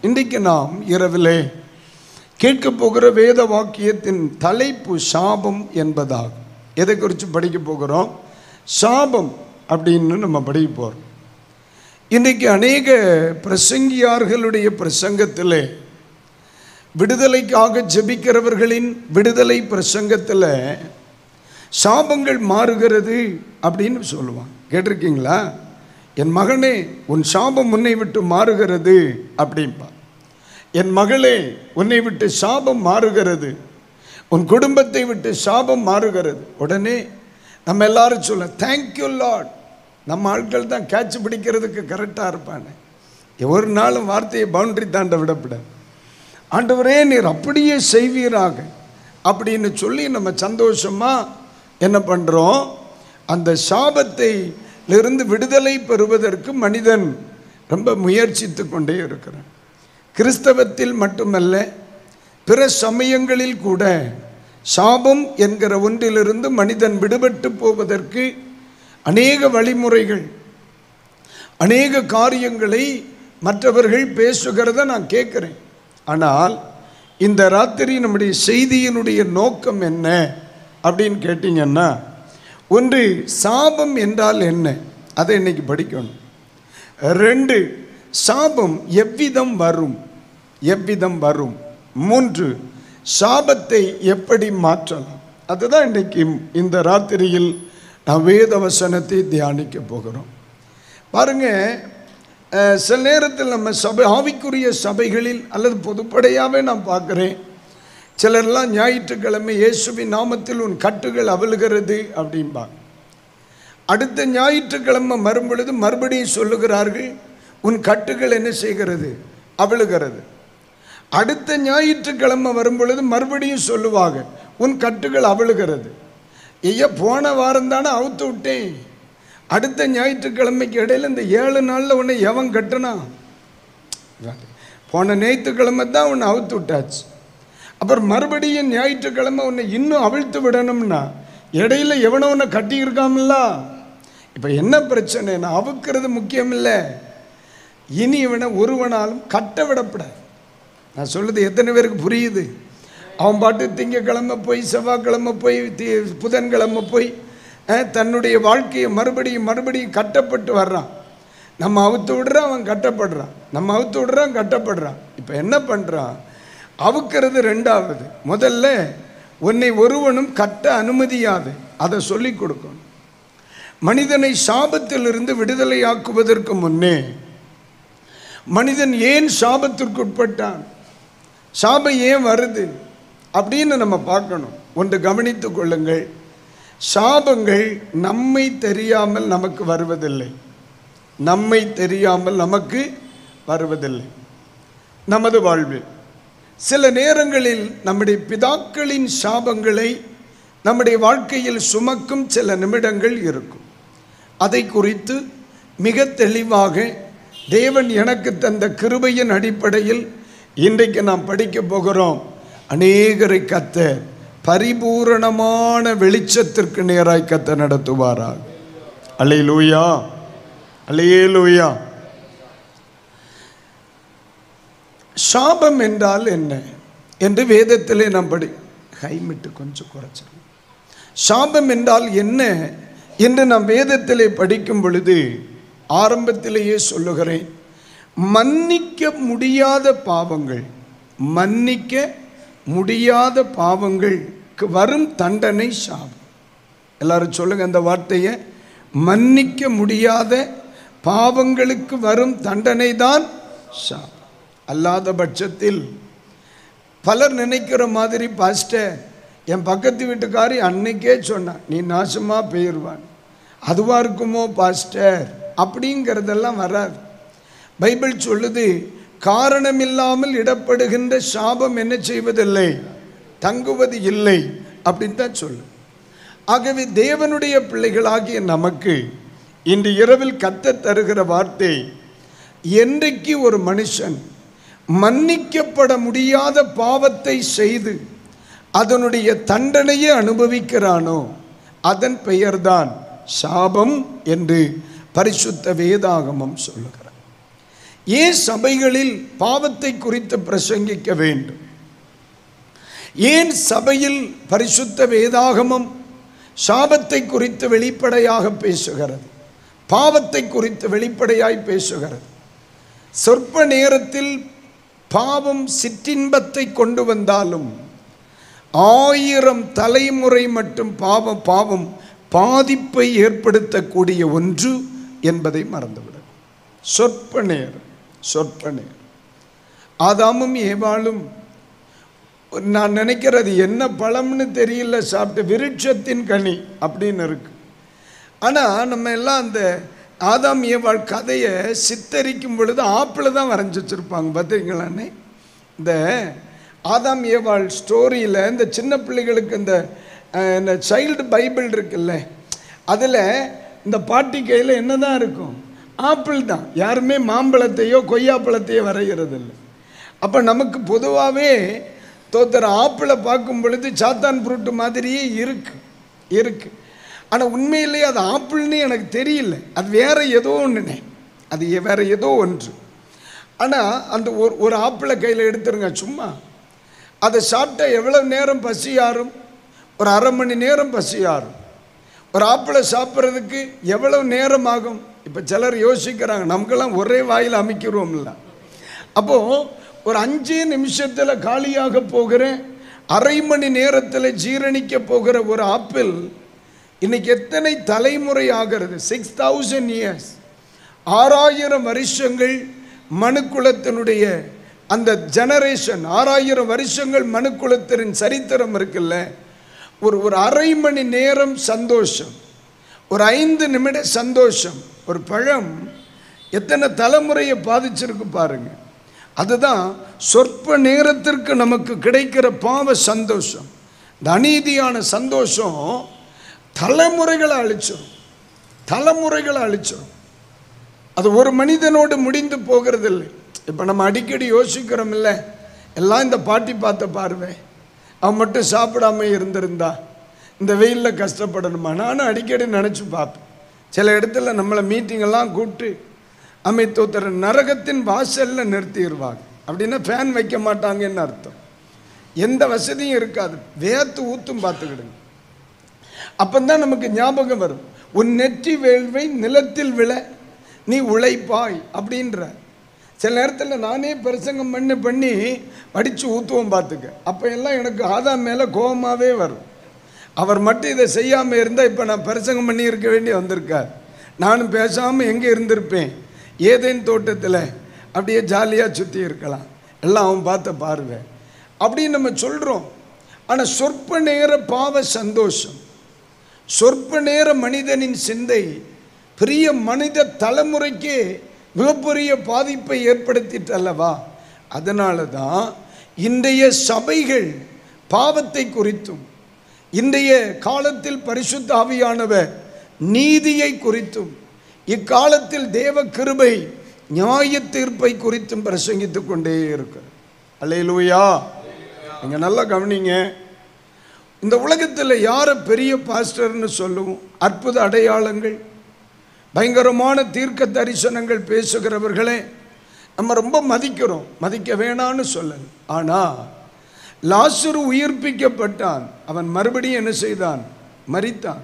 இன்றைக்கு நாம் இரவிலே கேட்க போகிற வேத வாக்கியத்தின் தலைப்பு சாபம் என்பதாகும். எதை குறித்து படிக்க போகிறோம்? சாபம் அப்படின்னு நம்ம படிக்க போகிறோம். இன்றைக்கு அநேக பிரசங்கியார்களுடைய பிரசங்கத்தில், விடுதலைக்காக ஜெபிக்கிறவர்களின் விடுதலை பிரசங்கத்தில் சாபங்கள் மாறுகிறது அப்படின்னு சொல்லுவாங்க. கேட்டிருக்கீங்களா? என் மகனே, உன் சாபம் உன்னை விட்டு மாறுகிறது அப்படின்பா. என் மகளே, உன்னை விட்டு சாபம் மாறுகிறது, உன் குடும்பத்தை விட்டு சாபம் மாறுகிறது. உடனே நம்ம எல்லாரும் சொல்ல, தேங்க்யூ லார்ட். நம்ம ஆட்கள் தான் கேட்ச் பிடிக்கிறதுக்கு கரெக்டாக இருப்பானே. ஒரு நாளும் வார்த்தையை பவுண்டரி தாண்ட விடப்படாது. ஆண்டவரே, நீர் அப்படியே செய்வீராக அப்படின்னு சொல்லி நம்ம சந்தோஷமாக என்ன பண்ணுறோம்? அந்த சாபத்திலிருந்து விடுதலை பெறுவதற்கு மனிதன் ரொம்ப முயற்சித்து கொண்டே இருக்கிறான். கிறிஸ்தவத்தில் மட்டுமல்ல, பிற சமயங்களில் கூட சாபம் என்கிற ஒன்றிலிருந்து மனிதன் விடுபட்டு போவதற்கு அநேக வழிமுறைகள், அநேக காரியங்களை மற்றவர்கள் பேசுகிறத நான் கேட்குறேன். ஆனால் இந்த ராத்திரி நம்முடைய செய்தியினுடைய நோக்கம் என்ன அப்படின்னு கேட்டிங்கன்னா, ஒன்று, சாபம் என்றால் என்ன, அதை இன்னைக்கு படிக்கணும். 2, சாபம் எவ்விதம் வரும், 3, சாபத்தை எப்படி மாற்றலாம். அதுதான் இன்றைக்கு இந்த ராத்திரியில் நான் வேத வசனத்தை தியானிக்க போகிறோம். பாருங்க, சில நேரத்தில் நம்ம ஆவிக்குரிய சபைகளில் அல்லது பொதுப்படையாகவே நான் பார்க்குறேன், சிலர்லாம் ஞாயிற்றுக்கிழமை இயேசுவின் நாமத்தில் உன் கட்டுகள் அவிழுகிறது அப்படின்பாங்க. அடுத்த ஞாயிற்றுக்கிழமை வரும் பொழுது மறுபடியும் சொல்லுகிறார்கள், உன் கட்டுகள் என்ன செய்கிறது? அவிழுகிறது. அடுத்த ஞாயிற்றுக்கிழமை வரும் பொழுது மறுபடியும் சொல்லுவாங்க, உன் கட்டுகள் அவிழுகிறது. ஐயா, போன வாரம் தானே அவுத்து விட்டேன். அடுத்த ஞாயிற்றுக்கிழமைக்கு இடையில் இந்த 7 நாளில் உன்னை எவன் கட்டுனா? போன ஞாயிற்றுக்கிழமை தான் உன்னை அவுத்து விட்டாச்சு. அப்புறம் மறுபடியும் ஞாயிற்றுக்கிழமை உன்னை இன்னும் அவிழ்த்து விடணும்னா இடையில எவனோ உன்னை கட்டியிருக்காமல்ல. இப்போ என்ன பிரச்சனைனா, அவுக்கிறது முக்கியம் இல்லை. இனி இவனை ஒருவனாலும் கட்ட விடப்படாது. நான் சொல்லுது எத்தனை பேருக்கு புரியுது? அவன் பாட்டு திங்கக்கிழமை போய், செவ்வாய்க்கிழமை போய், புதன்கிழமை போய் தன்னுடைய வாழ்க்கையை மறுபடியும் கட்டப்பட்டு வர்றான். நம்ம அவுத்து விடுறான், அவன் கட்டப்படுறான். நம்ம அவுத்து விடுறான், கட்டப்படுறான். இப்போ என்ன பண்ணுறான்? அவுக்கிறது 2வது. முதல்ல உன்னை ஒருவனும் கட்ட அனுமதியாது, அதை சொல்லி கொடுக்கணும். மனிதனை சாபத்திலிருந்து விடுதலையாக்குவதற்கு முன்னே மனிதன் ஏன் சாபத்திற்கு உட்பட்டான், சாபம் ஏன் வருது அப்படின்னு நம்ம பார்க்கணும். ஒன்று கவனித்து கொள்ளுங்கள், சாபங்கள் நம்மை தெரியாமல் நமக்கு வருவதில்லை. நம்மை தெரியாமல் நமக்கு வருவதில்லை. நமது வாழ்வில் சில நேரங்களில் நம்முடைய பிதாக்களின் சாபங்களை நம்முடைய வாழ்க்கையில் சுமக்கும் சில நிமிடங்கள் இருக்கும். அதை குறித்து மிக தெளிவாக தேவன் எனக்கு தந்த கிருபையின் அடிப்படையில் இன்றைக்கு நாம் படிக்க போகிறோம். அநேகரை கர்த்தர் பரிபூரணமான வெளிச்சத்திற்கு நேராய் கர்த்தர் நடத்துவாராக. அல்லேலூயா, அல்லேலூயா. சாபம் என்றால் என்ன என்று வேதத்திலே நாம் கைமிட்டு கொஞ்சம் குறைச்சிடும். சாபம் என்றால் என்ன என்று நாம் வேதத்திலே படிக்கும் பொழுது ஆரம்பத்திலேயே சொல்லுகிறேன், மன்னிக்க முடியாத பாவங்கள், மன்னிக்க முடியாத பாவங்களுக்கு வரும் தண்டனை சாபம். எல்லாரும் சொல்லுங்க அந்த வார்த்தையை. மன்னிக்க முடியாத பாவங்களுக்கு வரும் தண்டனை தான் சாபம். அல்லாத பட்சத்தில் பலர் நினைக்கிற மாதிரி, பாஸ்டர் என் பக்கத்து வீட்டுக்காரி அன்னைக்கே சொன்னான் நீ நாசமாக போயிடுவான், அதுவாக இருக்குமோ பாஸ்டர் அப்படிங்கிறதெல்லாம் வராது. பைபிள் சொல்லுது, காரணமில்லாமல் இடப்படுகின்ற சாபம் என்ன செய்வதில்லை, தங்குவது இல்லை அப்படின்னு தான் சொல்லு. ஆகவே தேவனுடைய பிள்ளைகளாகிய நமக்கு இன்று இரவில் கர்த்தர் தருகிற வார்த்தை, என்றைக்கு ஒரு மனுஷன் மன்னிக்கப்பட முடியாத பாவத்தை செய்து அதனுடைய தண்டனையை அனுபவிக்கிறானோ அதன் பெயர்தான் சாபம் என்று பரிசுத்த வேதாகமம் சொல்லுகிறார். ஏன் சபைகளில் பாவத்தை குறித்து பிரசங்கிக்க வேண்டும்? ஏன் சபையில் பரிசுத்த வேதாகமம் சாபத்தை குறித்து வெளிப்படையாக பேசுகிறது, பாவத்தை குறித்து வெளிப்படையாய் பேசுகிறது? சொற்ப நேரத்தில் பாவம் சிற்றின்பத்தை கொண்டு வந்தாலும் 1000 தலைமுறை மட்டும் பாவம் பாதிப்பை ஏற்படுத்தக்கூடிய ஒன்று என்பதை மறந்துவிடும். சொற்ப நேரம். ஆதாமும் ஏவாளும், நான் நினைக்கிறது என்ன பழம்னு தெரியல, சாப்பிட்டு விருட்சத்தின் கனி அப்படின்னு இருக்கு. ஆனால் நம்ம எல்லாம் அந்த ஆதாம் ஏவாள் கதையை சித்தரிக்கும் பொழுது ஆப்பிள் தான் வரைஞ்சி வச்சுருப்பாங்க. பார்த்தீங்களானே, இந்த ஆதாம் ஏவாள் ஸ்டோரியில் இந்த சின்ன பிள்ளைகளுக்கு இந்த சைல்டு பைபிள் இருக்குல்ல, அதில் இந்த பாட்டி கையில் என்ன தான் இருக்கும்? ஆப்பிள் தான். யாருமே மாம்பழத்தையோ கொய்யாப்பழத்தையோ வரைகிறது இல்லை. அப்போ நமக்கு பொதுவாகவே ஆப்பிளை பார்க்கும் பொழுது சாத்தான் ஃப்ரூட்டு மாதிரியே இருக்கு. ஆனால் உண்மையிலேயே அது ஆப்பிள்னு எனக்கு தெரியல, அது வேற ஏதோ ஒன்றுனே, அது வேற ஏதோ ஒன்று. ஆனால் அந்த ஒரு ஆப்பிளை கையில் எடுத்துருங்க, சும்மா அதை சாப்பிட்டா எவ்வளோ நேரம் பசி ஆறும்? ஒரு அரை மணி நேரம் பசி ஆறும். ஒரு ஆப்பிளை சாப்பிட்றதுக்கு எவ்வளோ நேரம் ஆகும்? இப்போ சிலர் யோசிக்கிறாங்க, நமக்கெல்லாம் ஒரே வாயில் அமைக்கிறோம்ல. அப்போது ஒரு 5 நிமிஷத்தில் காலியாக போகிற, அரை மணி நேரத்தில் ஜீரணிக்க போகிற ஒரு ஆப்பிள் இன்னைக்கு எத்தனை தலைமுறை ஆகிறது? 6000 இயர்ஸ், 6000 வருஷங்கள் மனுக்குலத்தினுடைய அந்த ஜெனரேஷன், 6000 வருஷங்கள் மனுக்குலத்தின் சரித்திரம் இருக்குல்ல. ஒரு அரை மணி நேரம் சந்தோஷம், ஒரு 5 நிமிட சந்தோஷம், ஒரு பழம் எத்தனை தலைமுறையை பாதிச்சிருக்கு பாருங்க. அதுதான் சொற்ப நேரத்திற்கு நமக்கு கிடைக்கிற பாவ சந்தோஷம். இந்த அநீதியான சந்தோஷம் தலைமுறைகளை அழிச்சிடும். அது ஒரு மனிதனோடு முடிந்து போகிறது இல்லை. இப்போ நம்ம அடிக்கடி யோசிக்கிறோம் இல்லை, எல்லாம் இந்த பாட்டி பார்த்த பார்வை, அவன் மட்டும் சாப்பிடாம இருந்திருந்தா இந்த வெயிலில் கஷ்டப்படணுமா? நானும் அடிக்கடி நினச்சி பார்ப்பேன். சில இடத்துல நம்மளை மீட்டிங்கெல்லாம் கூப்பிட்டு அமைத்தோத்தர நரகத்தின் வாசலில் நிறுத்திடுவாங்க. அப்படின்னா ஃபேன் வைக்க மாட்டாங்கன்னு அர்த்தம். எந்த வசதியும் இருக்காது, வேர்த்து ஊற்றும். பார்த்துக்கிடுங்க. அப்பந்தான் நமக்கு ஞாபகம் வரும், உன் நெற்றி வேள்வை நிலத்தில் விழ நீ உழைப்பாய் அப்படின்ற. சில நேரத்தில் நானே பிரசங்கம் பண்ணி அடித்து ஊற்றுவோம் பார்த்துக்க. அப்போ எல்லாம் எனக்கு ஆதாம் மேலே கோபமாகவே வரும். அவர் மட்டும் இதை செய்யாமல் இருந்தால் இப்போ நான் பிரசங்கம் பண்ணி இருக்க வேண்டி வந்திருக்கார். நானும் பேசாமல் எங்கே இருந்திருப்பேன்? ஏதேன் தோட்டத்தில் அப்படியே ஜாலியாக சுற்றி இருக்கலாம். எல்லாம் அவன் பார்த்த பார்வை அப்படின்னு நம்ம சொல்கிறோம். ஆனால் சொற்ப நேர பாவ சந்தோஷம், சொற்ப நேர மனிதனின் சிந்தை பெரிய மனித தலைமுறைக்கே மிகப்பெரிய பாதிப்பை ஏற்படுத்திட்டு அல்லவா? அதனால தான் இன்றைய சபைகள் பாவத்தை குறித்தும், இன்றைய காலத்தில் பரிசுத்த ஆவியானவர் நீதியை குறித்தும், இக்காலத்தில் தேவ கிருபை நியாய தீர்ப்பை குறித்தும் பிரசங்கித்துக் கொண்டே இருக்கிறார். அல்லேலூயா. நீங்க நல்லா கவனிங்க. இந்த உலகத்தில் யாரை பெரிய பாஸ்டர்னு சொல்லுவோம்? அற்புத அடையாளங்கள், பயங்கரமான தீர்க்க தரிசனங்கள் பேசுகிறவர்களே நம்ம ரொம்ப மதிக்கிறோம், மதிக்க வேணான்னு சொல்லல. ஆனால் லாசரு உயிர்ப்பிக்கப்பட்டான், அவன் மறுபடியும் என்ன செய்தான்? மரித்தான்.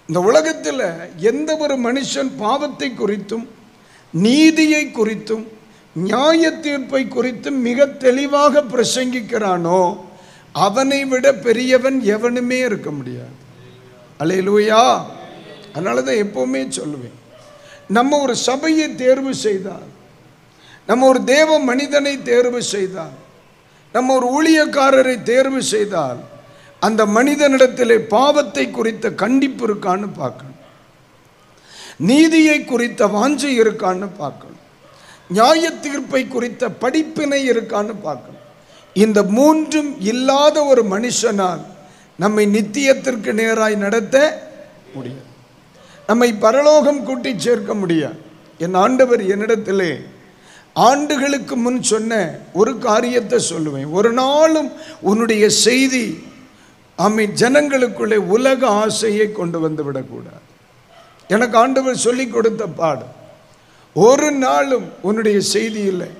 இந்த உலகத்தில் எந்த ஒரு மனுஷன் பாவத்தை குறித்தும், நீதியை குறித்தும், நியாய தீர்ப்பை குறித்தும் மிக தெளிவாக பிரசங்கிக்கிறானோ அவனை விட பெரியவன் எவனுமே இருக்க முடியாது. அல்லேலூயா. அதனால தான் எப்போவுமே சொல்லுவேன், நம்ம ஒரு சபையை தேர்வு செய்தால், நம்ம ஒரு தேவ மனிதனை தேர்வு செய்தால், நம்ம ஒரு ஊழியக்காரரை தேர்வு செய்தால், அந்த மனிதனிடத்திலே பாவத்தை குறித்த கண்டிப்பு இருக்கான்னு பார்க்கணும், நீதியை குறித்த வாஞ்சை இருக்கான்னு பார்க்கணும், நியாய தீர்ப்பை குறித்த படிப்பினை இருக்கான்னு பார்க்கணும். இந்த மூன்றும் இல்லாத ஒரு மனுஷனால் நம்மை நித்தியத்திற்கு நேராய் நடத்த முடியாது, நம்மை பரலோகம் கூட்டி சேர்க்க முடியாது. என் ஆண்டவர் என்னிடத்திலே ஆண்டுகளுக்கு முன் சொன்ன ஒரு காரியத்தை சொல்லுவேன், ஒரு நாளும் உன்னுடைய செய்தி ஜனங்களுக்குள்ளே உலக ஆசையை கொண்டு வந்து விடக்கூடாது. எனக்கு ஆண்டவர் சொல்லி கொடுத்த பாடம், ஒரு நாளும் உன்னுடைய செய்தி இல்லை,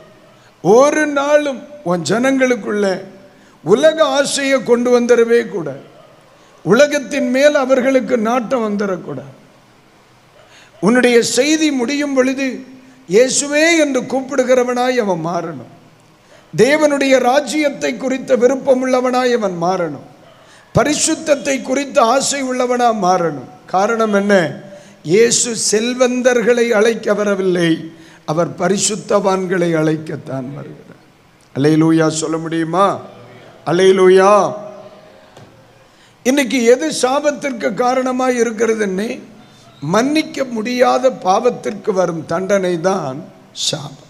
ஒரு நாளும் உன் ஜனங்களுக்குள்ள உலக ஆசையை கொண்டு வந்துடவே கூட, உலகத்தின் மேல் அவர்களுக்கு நாட்டம் வந்துடக்கூடாது. உன்னுடைய செய்தி முடியும் பொழுது இயேசுவே என்று கூப்பிடுகிறவனாய் அவன் மாறணும். தேவனுடைய ராஜ்யத்தை குறித்த விருப்பம் உள்ளவனாய் அவன் மாறணும். பரிசுத்தத்தை குறித்த ஆசை உள்ளவனா மாறணும். காரணம் என்ன? இயேசு செல்வந்தர்களை அழைக்க வரவில்லை, அவர் பரிசுத்தவான்களை அழைக்கத்தான் வருகிறார். அல்லேலூயா சொல்ல முடியுமா? அல்லேலூயா. இன்னைக்கு எது சாபத்திற்கு காரணமாய் இருக்கிறதுன்னு, மன்னிக்க முடியாத பாவத்திற்கு வரும் தண்டனை தான் சாபம்.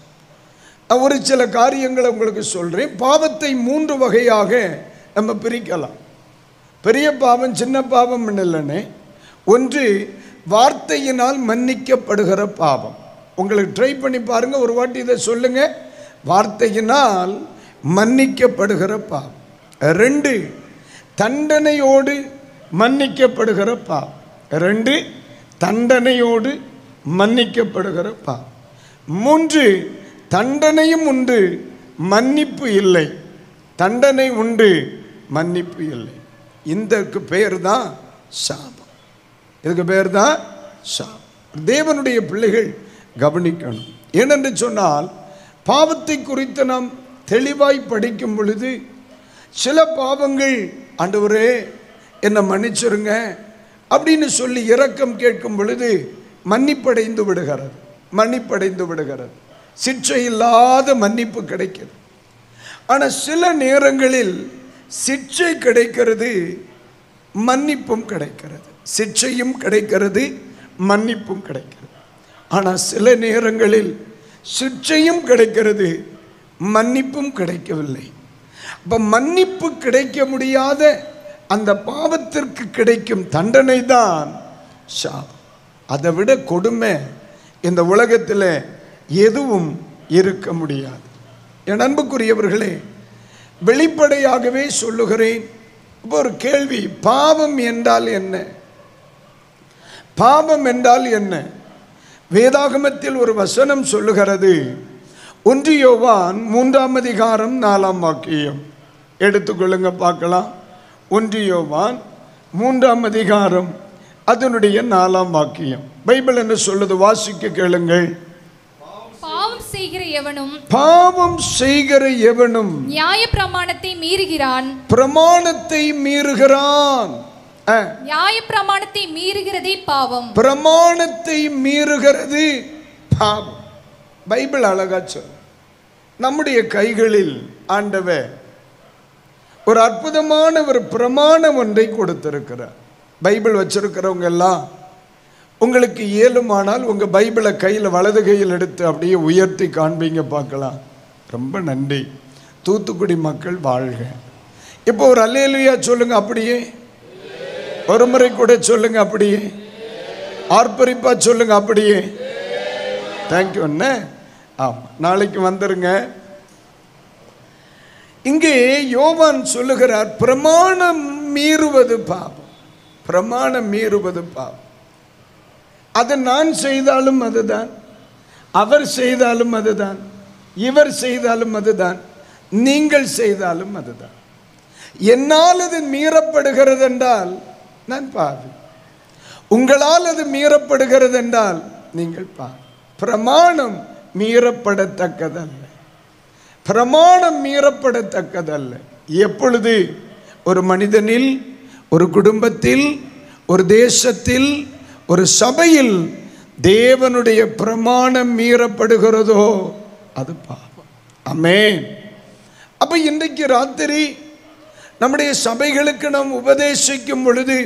ஒரு சில காரியங்களை உங்களுக்கு சொல்றேன். பாவத்தை 3 வகையாக நம்ம பிரிக்கலாம். பெரிய பாவம், சின்ன பாவம் இல்லைன்னு. ஒன்று வார்த்தையினால் மன்னிக்கப்படுகிற பாவம். உங்களுக்கு ட்ரை பண்ணி பாருங்க, ஒரு வாட்டி இதை சொல்லுங்க. வார்த்தையினால் மன்னிக்கப்படுகிற பாவம். 2 தண்டனையோடு மன்னிக்கப்படுகிற பாவம். 2 தண்டனையோடு மன்னிக்கப்படுகிற பாவம். 3 தண்டனையும் உண்டு, மன்னிப்பு இல்லை. தண்டனை உண்டு, மன்னிப்பு இல்லை. இதற்கு பெயர் தான் சாபம். இதுக்கு பெயர் தான் சாபம். தேவனுடைய பிள்ளைகள் கவனிக்கணும். ஏனென்று சொன்னால், பாவத்தை குறித்து நாம் தெளிவாய் படிக்கும் பொழுது சில பாவங்கள் ஆண்டவரே என்னை மன்னிச்சிருங்க அப்படின்னு சொல்லி இரக்கம் கேட்கும் பொழுது மன்னிப்படைந்து விடுகிறது, மன்னிப்படைந்து விடுகிறது. சிற்றை இல்லாத மன்னிப்பு கிடைக்கிறது. ஆனால் சில நேரங்களில் சிற்றை கிடைக்கிறது, மன்னிப்பும் கிடைக்கிறது. சிற்றையும் கிடைக்கிறது, மன்னிப்பும் கிடைக்கிறது. ஆனால் சில நேரங்களில் சிற்றையும் கிடைக்கிறது, மன்னிப்பும் கிடைக்கவில்லை. அப்போ மன்னிப்பு கிடைக்க முடியாத அந்த பாவத்திற்கு கிடைக்கும் தண்டனை தான் சாபம். அதை விட கொடுமை இந்த உலகத்தில் எதுவும் இருக்க முடியாது. என் அன்புக்குரியவர்களே, வெளிப்படையாகவே சொல்லுகிறேன். இப்போ ஒரு கேள்வி, பாவம் என்றால் என்ன? பாவம் என்றால் என்ன? வேதாகமத்தில் ஒரு வசனம் சொல்லுகிறது. 1 யோவான் 3ஆம் அதிகாரம் 4ஆம் வாக்கியம் எடுத்துக்கொள்ளுங்க, பார்க்கலாம். 1 யோவான் 3ஆம் அதிகாரம் அதனுடைய 4ஆம் வாக்கியம். பைபிள் என்ன சொல்லுது? வாசிக்க கேளுங்கள். பாவம் செய்கிற எவனும் நியாய பிரமாணத்தை மீறுகிறான். பிரமாணத்தை மீறுகிறான். நியாய பிரமாணத்தை மீறுகிறதே பாவம். பிரமாணத்தை மீறுகிறது பாவம். பைபிள் அழகா சொல்ல. நம்முடைய கைகளில் ஆண்டவர் ஒரு அற்புதமான ஒரு பிரமாணம் ஒன்றை கொடுத்திருக்கிறார். பைபிள் வச்சிருக்கிறவங்க எல்லாம் உங்களுக்கு இயலுமானால் உங்கள் பைபிளை கையில் வலது கையில் எடுத்து அப்படியே உயர்த்தி காண்பீங்க, பார்க்கலாம். ரொம்ப நன்றி. தூத்துக்குடி மக்கள் வாழ்க. இப்போ ஒரு அல்லேலூயா சொல்லுங்க, அப்படியே ஒரு முறை கூட சொல்லுங்க, அப்படியே ஆர்ப்பரிப்பா சொல்லுங்க, அப்படியே. தேங்க்யூ அண்ணே. ஆமாம், நாளைக்கு வந்துருங்க. இங்கே யோவான் சொல்லுகிறார், பிரமாணம் மீறுவது பாவம். பிரமாணம் மீறுவது பாவம். அது நான் செய்தாலும் அதுதான், அவர் செய்தாலும் அதுதான், இவர் செய்தாலும் அதுதான், நீங்கள் செய்தாலும் அதுதான். என்னால் அது மீறப்படுகிறது என்றால் நான் பாவி, உங்களால் அது மீறப்படுகிறது என்றால் நீங்கள் பாவி. பிரமாணம் மீறப்படத்தக்கதல்ல. பிரமாணம் மீறப்படத்தக்கதல்ல. எப்பொழுது ஒரு மனிதனில், ஒரு குடும்பத்தில், ஒரு தேசத்தில், ஒரு சபையில் தேவனுடைய பிரமாணம் மீறப்படுகிறதோ அது பாவம். ஆமென். அப்ப இன்றைக்கு ராத்திரி நம்முடைய சபைகளுக்கு நாம் உபதேசிக்கும் பொழுது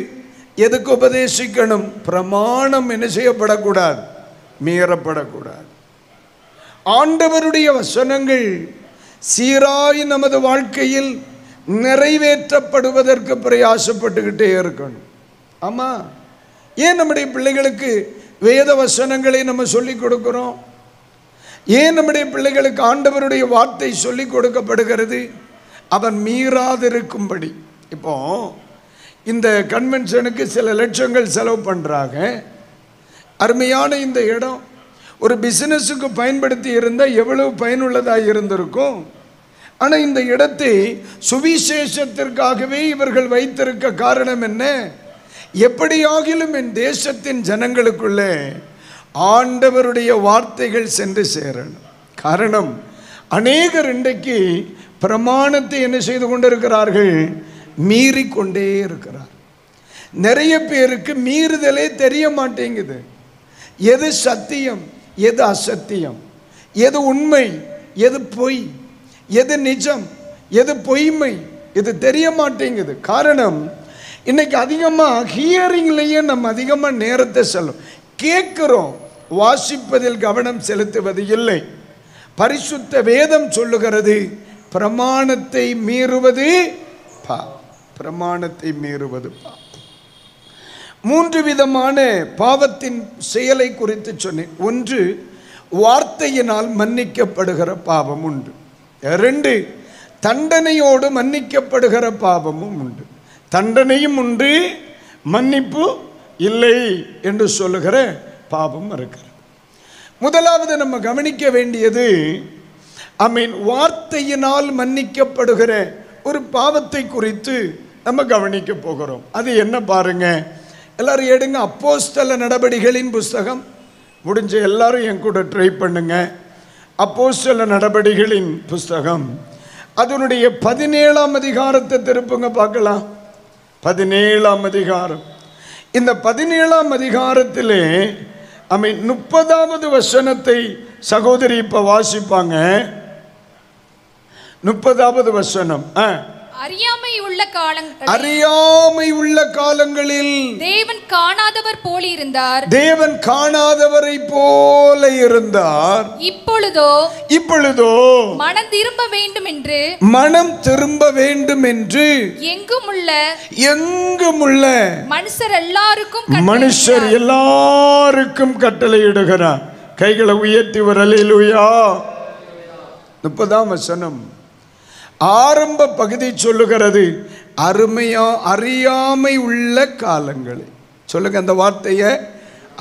எதுக்கு உபதேசிக்கணும்? பிரமாணம் என்ன செய்யப்படக்கூடாது? மீறப்படக்கூடாது. ஆண்டவருடைய வசனங்கள் சீராய் நமது வாழ்க்கையில் நிறைவேற்றப்படுவதற்கு பிரயாசப்பட்டுக்கிட்டே இருக்கணும். ஆமா, ஏன் நம்முடைய பிள்ளைகளுக்கு வேத வசனங்களை நம்ம சொல்லிக் கொடுக்கிறோம்? ஏன் நம்முடைய பிள்ளைகளுக்கு ஆண்டவருடைய வார்த்தை சொல்லிக் கொடுக்கப்படுகிறது? அவன் மீறாதிருக்கும்படி. இப்போ இந்த கன்வென்ஷனுக்கு சில லட்சங்கள் செலவு பண்ணுறாங்க. அருமையான இந்த இடம் ஒரு பிசினஸுக்கு பயன்படுத்தி இருந்தால் எவ்வளவு பயனுள்ளதாக இருந்திருக்கும். ஆனால் இந்த இடத்தை சுவிசேஷத்திற்காகவே இவர்கள் வைத்திருக்க காரணம் என்ன? எப்படியாகிலும் என் தேசத்தின் ஜனங்களுக்குள்ளே ஆண்டவருடைய வார்த்தைகள் சென்று சேரணும். காரணம், அநேகர் இன்றைக்கு பிரமாணத்தை என்ன செய்து கொண்டிருக்கிறார்கள்? மீறிக்கொண்டே இருக்கிறார். நிறைய பேருக்கு மீறுதலே தெரிய மாட்டேங்குது. எது சத்தியம், எது அசத்தியம், எது உண்மை, எது பொய், எது நிஜம், எது பொய்மை, இது தெரிய மாட்டேங்குது. காரணம், இன்னைக்கு அதிகமாக ஹியரிங்லேயே நம்ம அதிகமாக நேரத்தை செல்லும். கேட்குறோம், வாசிப்பதில் கவனம் செலுத்துவது இல்லை. பரிசுத்த வேதம் சொல்லுகிறது, பிரமாணத்தை மீறுவது பிரமாணத்தை மீறுவது 3 விதமான பாவத்தின் செயலை குறித்து சொன்னேன். 1, வார்த்தையினால் மன்னிக்கப்படுகிற பாவம் உண்டு. 2, தண்டனையோடு மன்னிக்கப்படுகிற பாவமும் உண்டு. தண்டனையும் உண்டு, மன்னிப்பு இல்லை என்று சொல்லுகிற பாவம் இருக்கிறது. முதலாவது நம்ம கவனிக்க வேண்டியது, வார்த்தையினால் மன்னிக்கப்படுகிற ஒரு பாவத்தை குறித்து நம்ம கவனிக்க போகிறோம். அது என்ன பாருங்க, எல்லாரும் எடுங்க அப்போஸ்தல நடபடிகளின் புஸ்தகம். முடிஞ்ச எல்லாரும் என் கூட ட்ரை பண்ணுங்க. அப்போஸ்தல நடபடிகளின் புஸ்தகம் அதனுடைய 17ஆம் அதிகாரத்தை திருப்புங்க பார்க்கலாம். 17ஆம் அதிகாரம். இந்த 17ஆம் அதிகாரத்திலே 30வது வசனத்தை சகோதரி இப்ப வாசிப்பாங்க. 30வது வசனம். அறியாமை உள்ள காலங்களில் தேவன் காணாதவர் போல இருந்தார். தேவன் காணாதவரை போல இருந்தார். இப்பொழுதோ மனம் திரும்ப வேண்டும் என்று எங்குமுள்ள மனுஷர் எல்லாருக்கும் கட்டளையிடுகிறார். கைகளை உயர்த்தி ஒரு அல்லேலூயா. 30ஆம் வசனம் ஆரம்ப பகுதி சொல்லுகிறது, அறியாமை உள்ள காலங்களில். சொல்லுங்க அந்த வார்த்தையை,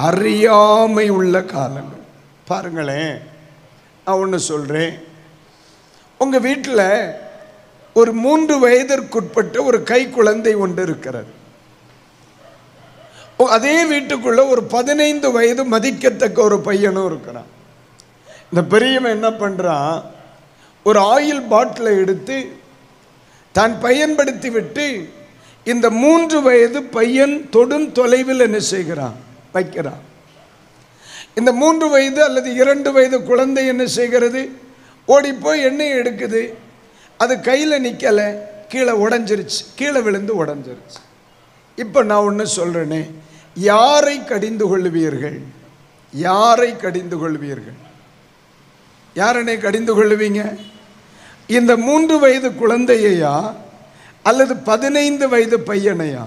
அறியாமை உள்ள காலங்கள். பாருங்களேன், நான் ஒன்று சொல்கிறேன். உங்கள் வீட்டில் ஒரு 3 வயதிற்குட்பட்ட ஒரு கை குழந்தை ஒன்று இருக்கிறது. அதே வீட்டுக்குள்ள ஒரு 15 வயது மதிக்கத்தக்க ஒரு பையனும் இருக்கிறான். இந்த பெரியவன் என்ன பண்ணுறான், ஒரு ஆயில் பாட்டிலை எடுத்து தான் பயன்படுத்தி விட்டு இந்த 3 வயது பையன் தொடும் தொலைவில் என்ன செய்கிறான், வைக்கிறான். இந்த 3 வயது அல்லது 2 வயது குழந்தை என்ன செய்கிறது, ஓடிப்போய் எண்ணெய் எடுக்குது. அது கையில் நிற்கலை, கீழே உடஞ்சிருச்சு, கீழே விழுந்து உடஞ்சிருச்சு. இப்போ நான் ஒன்று சொல்கிறேனே, யாரை கடிந்து கொள்வீர்கள்? யாரை கடிந்து கொள்வீர்கள்? யாரனை கடிந்து கொள்வீங்க? இந்த 3 வயது குழந்தையா அல்லது 15 வயது பையனையா?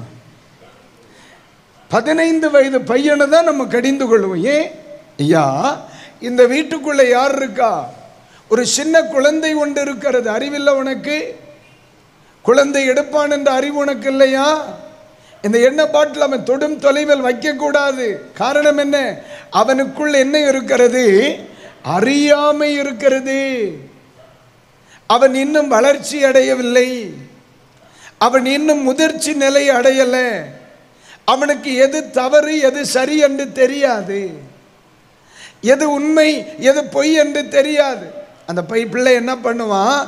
15 வயது பையனை தான் நம்ம கடிந்து கொள்வோம். ஏன் ஐயா, இந்த வீட்டுக்குள்ள யார் இருக்கா? ஒரு சின்ன குழந்தை ஒன்று இருக்கிறது. அறிவில்லை உனக்கு? குழந்தை எடுப்பான் என்ற அறிவு உனக்கு இல்லையா? இந்த எண்ணெய் பாட்டில் அவன் தொடும் தொலைவில் வைக்கக்கூடாது. காரணம் என்ன? அவனுக்குள் என்ன இருக்கிறது? அறியாமை இருக்கிறது. அவன் இன்னும் வளர்ச்சி அடையவில்லை. அவன் இன்னும் முதிர்ச்சி நிலை அடையலை. அவனுக்கு எது தவறு எது சரி என்று தெரியாது. எது உண்மை எது பொய் என்று தெரியாது. அந்த பிள்ளை என்ன பண்ணுவான்,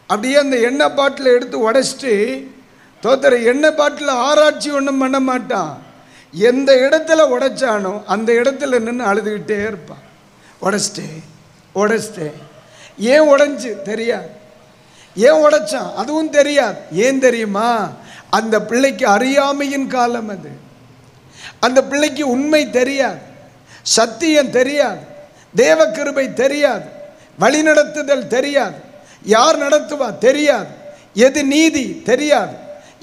அப்படியே அந்த எண்ணெய் பாட்டில் எடுத்து உடைச்சிட்டு எண்ணெய் பாட்டில் ஆராய்ச்சி ஒன்றும் பண்ண மாட்டான். எந்த இடத்துல உடைச்சானோ அந்த இடத்துல நின்று அழுதுகிட்டே இருப்பான். உடைச்சிட்டேன். ஏன் உடைஞ்சு தெரியாது, ஏன் உடைச்சான் அதுவும் தெரியாது. ஏன் தெரியுமா? அந்த பிள்ளைக்கு அறியாமையின் காலம் அது. அந்த பிள்ளைக்கு உண்மை தெரியாது, சத்தியம் தெரியாது, தேவ கிருபை தெரியாது, வழிநடத்துதல் தெரியாது, யார் நடத்துவா தெரியாது, எது நீதி தெரியாது,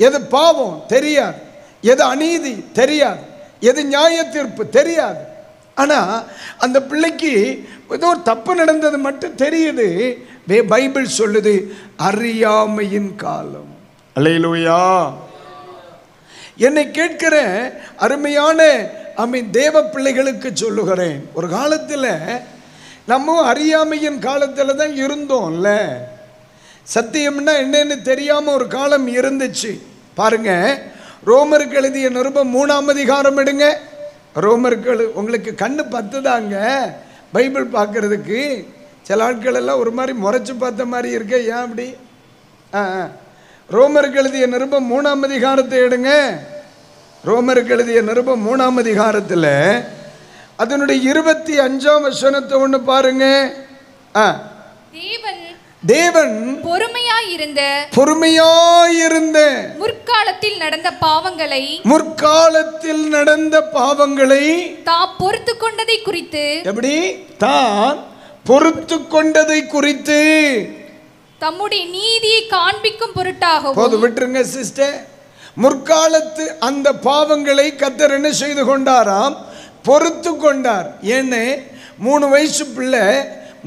எது பாவம் தெரியாது, எது அநீதி தெரியாது, எது நியாய தீர்ப்பு தெரியாது. ஆனால் அந்த பிள்ளைக்கு ஏதோ தப்பு நடந்தது மட்டும் தெரியுது. பைபிள் சொல்லுது அறியாமையின் காலம். அல்லேலூயா. என்னை கேட்கிற அருமையான தேவ பிள்ளைகளுக்கு சொல்லுகிறேன், ஒரு காலத்தில் நம்ம அறியாமையின் காலத்தில் தான் இருந்தோம்ல. சத்தியம்னா என்னன்னு தெரியாமல் ஒரு காலம் இருந்துச்சு. பாருங்க, ரோமருக்கு எழுதிய நிருபம் 3ஆம் அதிகாரம் எடுங்க. ரோமர்கள் உங்களுக்கு கண்ணு பத்துதாங்க பைபிள் பார்க்கறதுக்கு. சில ஆட்கள் எல்லாம் ஒரு மாதிரி முறைச்சு பார்த்த மாதிரி இருக்க. ஏன் அப்படி? ரோமருக்கு எழுதிய நிருபம் 3ஆம் அதிகாரத்தை எடுங்க. ரோமருக்கு எழுதிய நிருபம் 3ஆம் அதிகாரத்தில் அதனுடைய 25ஆம் வசனத்தை ஒன்று பாருங்க. தேவன் பொறுமையாயிருந்த முற்காலத்தில் நடந்த பாவங்களை தான் பொறுத்து கொண்டதை குறித்து, எப்படி தான் பொறுத்து கொண்டதை குறித்து தம்முடைய நீதியை காண்பிக்கும் பொருட்டாக. போது விட்டுருங்க சிஸ்டர். முற்காலத்து அந்த பாவங்களை கர்த்தர் என்ன செய்து கொண்டாராம்? பொறுத்து கொண்டார். ஏன்னு 3 வயசு பிள்ளை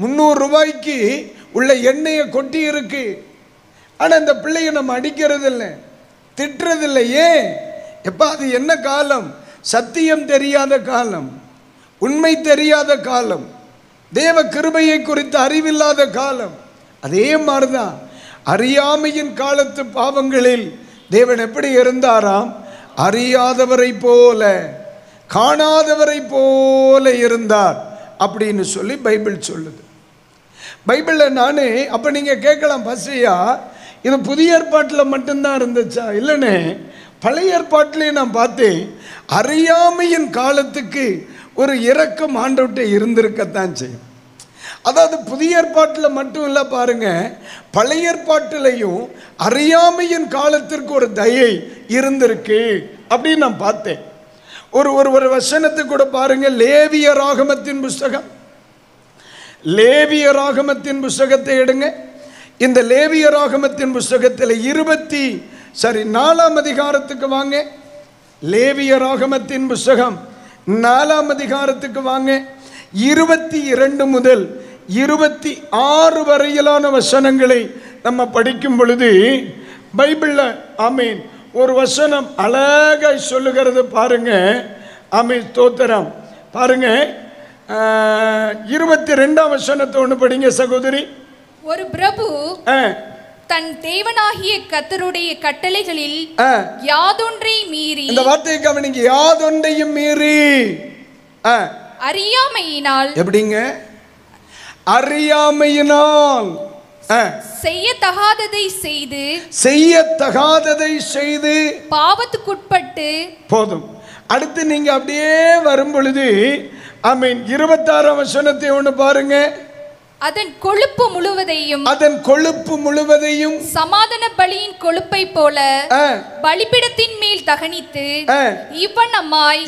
300 ரூபாய்க்கு உள்ள எண்ணெயை கொட்டி இருக்கு. ஆனால் அந்த பிள்ளையை நம்ம அடிக்கிறது இல்லை, திட்டுறதில்லை. ஏன்? எப்போ அது என்ன காலம்? சத்தியம் தெரியாத காலம், உண்மை தெரியாத காலம், தேவ கிருபையை குறித்து அறிவில்லாத காலம். அதே மாதிரிதான் அறியாமையின் காலத்து பாவங்களில் தேவன் எப்படி இருந்தாராம்? அறியாதவரை போல, காணாதவரை போல இருந்தார் அப்படின்னு சொல்லி பைபிள் சொல்லுது. பைபிளில் நானே அப்போ நீங்கள் கேட்கலாம், பஸ்ஸையா இது புதிய ஏற்பாட்டில் மட்டும்தான் இருந்துச்சா? இல்லைன்னு பழைய ஏற்பாட்டிலே நான் பார்த்தேன். அறியாமையின் காலத்துக்கு ஒரு இரக்கம் ஆண்டவர்கிட்ட இருந்திருக்கத்தான் செய்யும். அதாவது புதிய ஏற்பாட்டில் மட்டும் இல்லை, பாருங்க, பழைய ஏற்பாட்டிலையும் அறியாமையின் காலத்திற்கு ஒரு தயை இருந்திருக்கு அப்படின்னு நான் பார்த்தேன். ஒரு வசனத்தை கூட பாருங்க. லேவிய ராகமத்தின் புஸ்தகத்தை எடுங்க. இந்த லேவிய ராகமத்தின் புஸ்தகத்தில் 4ஆம் அதிகாரத்துக்கு வாங்க. லேவிய ராகமத்தின் புஸ்தகம் 4ஆம் அதிகாரத்துக்கு வாங்க. 22 முதல் 26 வரையிலான வசனங்களை நம்ம படிக்கும் பொழுது பைபிளில் ஒரு வசனம் அழகாய் சொல்லுகிறது பாருங்க. ஸ்தோத்திரம். பாருங்க, 22ஆம் வசனத்தை ஒன்று படிங்க சகோதரி. ஒரு பிரபு தன் தேவனாகிய கர்த்தருடைய கட்டளைகளில் யாதொன்றை மீறி, இந்த வார்த்தையை கவனிங்க, யாதொன்றையும் மீறி அறியாமையினால், எப்படிங்க? அறியாமையினால் செய்யத்தகாததை செய்து பாவத்துக்குட்பட்டு. போதும். அடுத்து நீங்க அப்படியே வரும் பொழுது 26ஆம் வசனத்தை ஒன்று பாருங்க. அதன் கொழுப்பு முழுவதையும் சமாதான பலியின் கொழுப்பை போல பலிபீடத்தின் மேல் தகனித்து இவ்வண்ணமாய்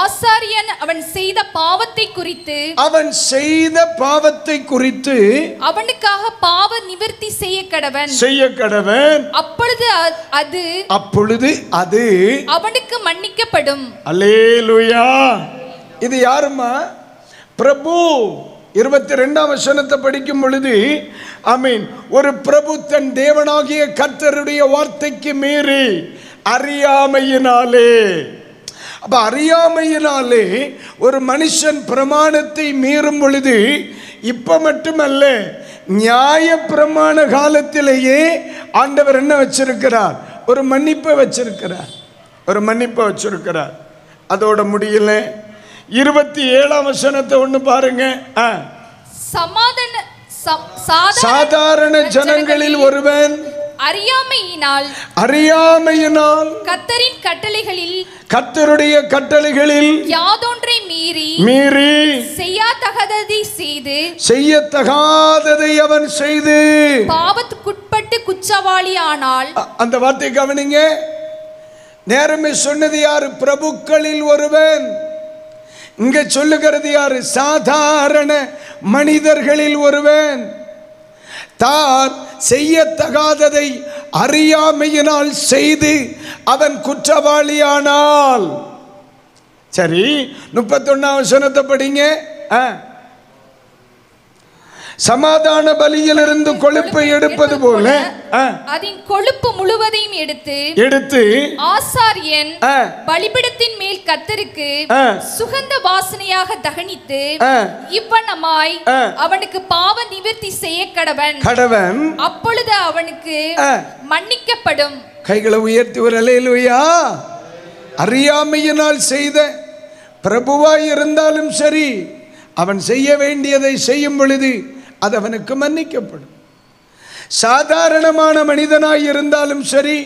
ஆசாரியன் அவன் செய்த பாவத்தை குறித்து அவனுக்காக பாவ நிவர்த்தி செய்ய கடவன். அப்பொழுது அது அவனுக்கு மன்னிக்கப்படும். அல்லேலூயா. இது யாருமா? பிரபு. 22ஆம் வசனத்தை படிக்கும் பொழுது ஒரு பிரபு தன் தேவனாகிய கர்த்தருடைய வார்த்தைக்கு மீறி அறியாமையினாலே. அப்ப அறியாமையினாலே ஒரு மனுஷன் பிரமாணத்தை மீறும் பொழுது, இப்ப மட்டுமல்ல, நியாய பிரமாண காலத்திலேயே ஆண்டவர் என்ன வச்சிருக்கிறார்? ஒரு மன்னிப்பை வச்சிருக்கிறார். அதோட முடியல. 27ஆம் வசனத்தை ஒன்று பாருங்க. சாதாரண ஜனங்களில் ஒருவன் அறியாமையினால் கர்த்தருடைய கட்டளைகளில் யாதொன்றை மீறி செய்யத்தகாததை அவன் செய்து பாவத்துக்குட்பட்டு குற்றவாளி ஆனால். அந்த வார்த்தை கவனிங்க. நேரமே சொன்னது யாரு? பிரபுக்களில் ஒருவன். இங்க சொல்லுகிறது யாரு? சாதாரண மனிதர்களில் ஒருவன் தான் செய்யத்தகாததை அறியாமையினால் செய்து அவன் குற்றவாளியானால். சரி, 31ஆம் வசனத்தை படிங்க. சமாதான பலியிலிருந்து கொழுப்பை எடுப்பது போல அதன் கொழுப்பு முழுவதையும் எடுத்து ஆசாரியன் பலிபீடத்தின் மேல் கர்த்தருக்கு சுகந்த வாசனையாக தகனித்து இவ்வண்ணமாய் அவனுக்கு பாவ நிவர்த்தி செய்ய கடவன். அப்பொழுது அவனுக்கு மன்னிக்கப்படும். கைகளை உயர்த்தி ஒரு அல்லேலூயா. அறியாமையினால் செய்த பிரபுவாய் இருந்தாலும் சரி, அவன் செய்ய வேண்டியதை செய்யும் பொழுது அது அவனுக்கு மன்னிக்கப்படும். சாதாரணமான மனிதனாய் இருந்தாலும் சரி,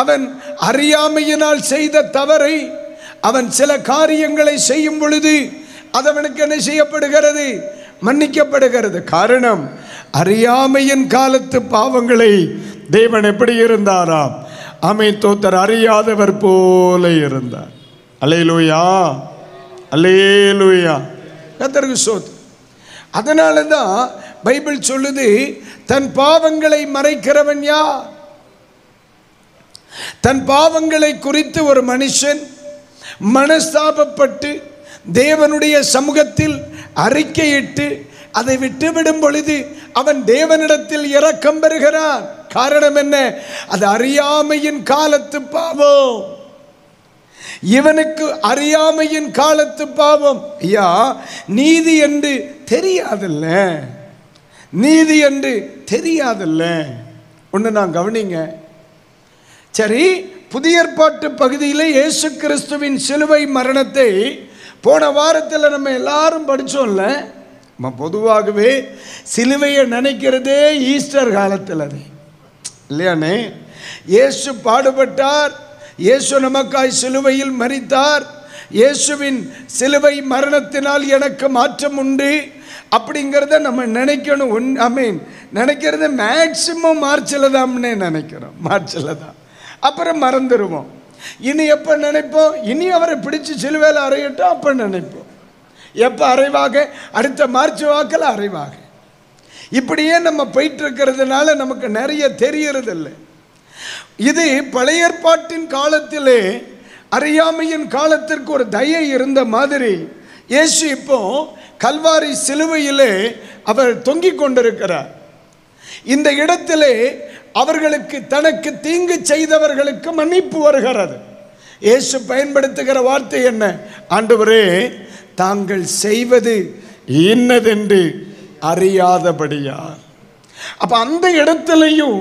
அவன் அறியாமையினால் செய்த தவறை அவன் சில காரியங்களை செய்யும் பொழுது அது அவனுக்கு என்ன செய்யப்படுகிறது? மன்னிக்கப்படுகிறது. காரணம், அறியாமையின் காலத்து பாவங்களை தேவன் எப்படி இருந்தாராம்? தோத்தர் அறியாதவர் போல இருந்தார். அல்லேலூயா, அல்லேலூயா, கர்த்தருக்கு ஸ்தோத்திரம். அதனால தான் பைபிள் சொல்லுது, தன் பாவங்களை மறைக்கிறவன் யார்? தன் பாவங்களை குறித்து ஒரு மனுஷன் மனஸ்தாபப்பட்டு தேவனுடைய சமூகத்தில் அறிக்கையிட்டு அதை விட்டுவிடும் பொழுது அவன் தேவனிடத்தில் இரக்கம் பெறுகிறான். காரணம் என்ன? அது அறியாமையின் காலத்து பாவம். இவனுக்கு அறியாமையின் காலத்து பாவம். ஐயா, நீதி என்று தெரியாதல்ல, நீதி என்று தெரியாதல்ல. ஒன்று நான் கவனிங்க. சரி, புதிய ஏற்பாட்டு பகுதியில் இயேசு கிறிஸ்துவின் சிலுவை மரணத்தை போன வாரத்தில் நம்ம எல்லாரும் படித்தோம்ல. நம்ம பொதுவாகவே சிலுவையை நினைக்கிறதே ஈஸ்டர் காலத்தில், அது இல்லையானே? இயேசு பாடுபட்டார், இயேசு நமக்காய் சிலுவையில் மரித்தார், இயேசுவின் சிலுவை மரணத்தினால் எனக்கு மாற்றம் உண்டு அப்படிங்கிறத நம்ம நினைக்கணும். நினைக்கிறது மேக்சிமம் மார்ச்சில் தான்னே நினைக்கிறோம், மார்ச்சில் தான். அப்புறம் மறந்துடுவோம். இனி எப்போ நினைப்போம்? இனி அவரை பிடிச்சி சிலுவையில் அறையட்டும் அப்போ நினைப்போம். எப்போ அறைவாக? அடுத்த மார்ச் வாக்கில் அறைவாக. இப்படியே நம்ம போயிட்டு இருக்கிறதுனால நமக்கு நிறைய தெரியறதில்லை. இது பழைய ஏற்பாட்டின் காலத்திலே அறியாமையின் காலத்திற்கு ஒரு தயை இருந்த மாதிரி இயேசு இப்போ கல்வாரி சிலுவையிலே அவர் தொங்கிக் கொண்டிருக்கிறார். இந்த இடத்திலே அவர்களுக்கு, தனக்கு தீங்கு செய்தவர்களுக்கு மன்னிப்பு வருகிறது. இயேசு பயன்படுத்துகிற வார்த்தை என்ன? ஆண்டவரே, தாங்கள் செய்வது இன்னதென்று அறியாதபடியார். அப்ப அந்த இடத்திலையும்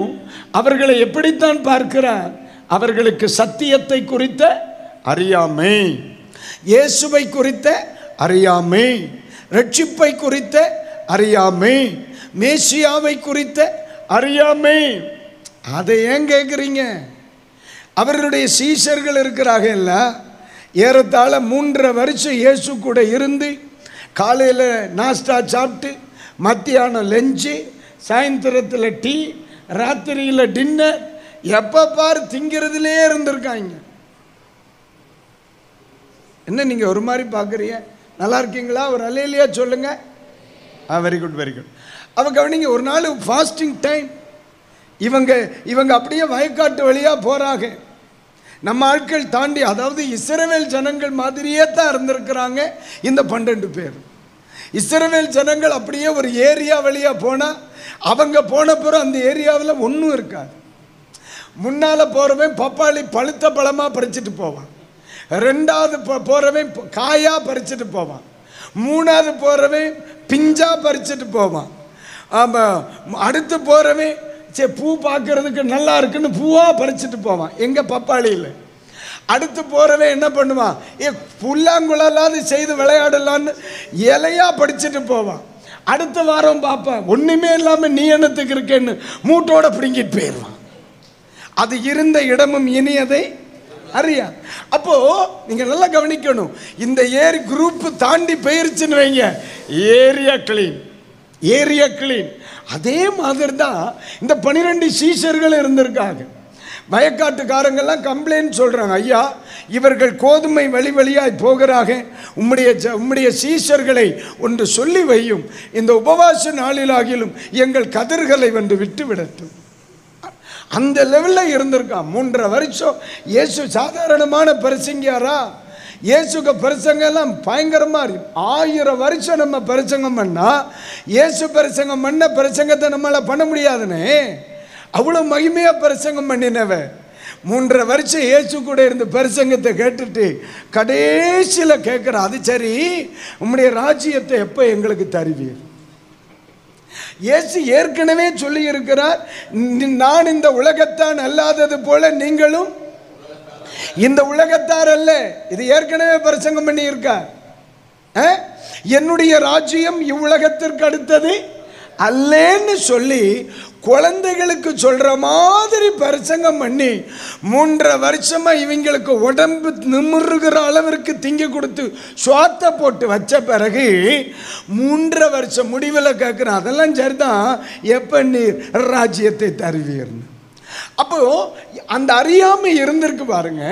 அவர்களை எப்படித்தான் பார்க்கிறார்? அவர்களுக்கு சத்தியத்தை குறித்த அறியாமை, இயேசுவை குறித்த அறியாமை, ரட்சிப்பை குறித்த அறியாமை, மேசியாவை குறித்த அறியாமை. அதை ஏன் கேட்குறீங்க? அவர்களுடைய சீஷர்கள் இருக்கிறாங்கல்ல, ஏறத்தாழ 3.5 வருஷம் இயேசு கூட இருந்து காலையில் நாஸ்டா சாப்பிட்டு, மத்தியானம் லஞ்சு, சாயந்தரத்தில் டீ, ராத்திரியில் டின்னர், எப்போ பாரு திங்கிறதுலே இருந்திருக்காங்க. என்ன நீங்கள் ஒரு மாதிரி பார்க்குறீங்க? நல்லா இருக்கீங்களா? ஒரு அல்லேலூயா சொல்லுங்க. Very good, very good. அவ கவனிங்க, ஒரு நாள் ஃபாஸ்டிங் டைம். இவங்க அப்படியே வயக்காட்டு வழியாக போகிறாங்க. நம்ம ஆட்கள் தாண்டி, அதாவது இஸ்ரவேல் ஜனங்கள் மாதிரியே தான் இருந்திருக்கிறாங்க இந்த 12 பேர். இஸ்ரவேல் ஜனங்கள் அப்படியே ஒரு ஏரியா வழியாக போனால், அவங்க போன பிறகு அந்த ஏரியாவில் ஒன்றும் இருக்காது. முன்னால் போகிறவன் பப்பாளி பழுத்த பழமாக பறிச்சுட்டு போவான், 2வது போகிறவன் காயாக பறிச்சுட்டு போவான், 3வது போகிறவன் பிஞ்சா பறிச்சுட்டு போவான், அடுத்து போகிறவன் சரி பூ பார்க்கறதுக்கு நல்லா இருக்குன்னு பூவாக பறிச்சுட்டு போவான் எங்கள் பப்பாளியில். அடுத்து போகிறவன் என்ன பண்ணுவான்? புல்லாங்குழலாவது செய்து விளையாடலான்னு இலையாக படிச்சுட்டு போவான். அடுத்த வாரம் பார்ப்பான், ஒன்றுமே இல்லாமல் நீ என்னத்துக்கு இருக்கேன்னு மூட்டோட பிடுங்கிட்டு போயிடுவான். அது இருந்த இடமும் இனி அதை அறியா. அப்போ நீங்க நல்லா கவனிக்கணும். இந்த ஏரி குரூப் தாண்டி போயிருச்சுன்னு வைங்க, ஏரியா கிளீன், ஏரியா கிளீன். அதே மாதிரி தான் இந்த 12 சீஷர்கள் இருந்திருக்காங்க. வயக்காட்டுக்காரங்கெல்லாம் கம்ப்ளைண்ட் சொல்றாங்க, ஐயா இவர்கள் கோதுமை வழி வழியாய் போகிறாங்க, உம்முடைய சீஷர்களை ஒன்று சொல்லி வையும், இந்த உபவாச நாளிலாகிலும் எங்கள் கதிர்களை வந்து விட்டு விடட்டும். அந்த லெவலில் இருந்திருக்கான். 3.5 வருஷம் இயேசு சாதாரணமான பிரசங்கியாரா? இயேசுக்கு பிரசங்கம் எல்லாம் பயங்கரமா இருக்கு. 1000 வருஷம் நம்ம பிரசங்கம் பண்ணா இயேசு பிரசங்கம் பண்ண பிரசங்கத்தை நம்மளால பண்ண முடியாதுன்னு அவ்வளவு மகிமையா பிரசங்கம் பண்ணினவ 3.5 வருஷம் இயேசு கூட இருந்து பிரசங்கத்தை கேட்டுட்டு கடைசியில கேட்கிற, அது சரி, உம்முடைய ராஜ்யத்தை எப்ப எங்களுக்கு தருவீர்? இயேசு ஏற்கனவே சொல்லி இருக்கிறார், நான் இந்த உலகத்தான் அல்லாதது போல நீங்களும் இந்த உலகத்தார் அல்ல. இது ஏற்கனவே பிரசங்கம் பண்ணி இருக்கார். என்னுடைய ராஜ்யம் இவ்வுலகத்திற்கு அடுத்தது அல்லேன்னு சொல்லி குழந்தைகளுக்கு சொல்ற மாதிரி பிரசங்கம் பண்ணி 3.5 வருஷமா இவங்களுக்கு உடம்பு நிமிர்கிற அளவிற்கு திங்க கொடுத்து சுவாத்த போட்டு வச்ச பிறகு 3.5 வருஷம் முடிவில் கேட்குறேன், அதெல்லாம் சரிதான், எப்ப நீர் ராஜ்யத்தை தருவீர்னு. அப்போ அந்த அறியாமை இருந்திருக்கு பாருங்க,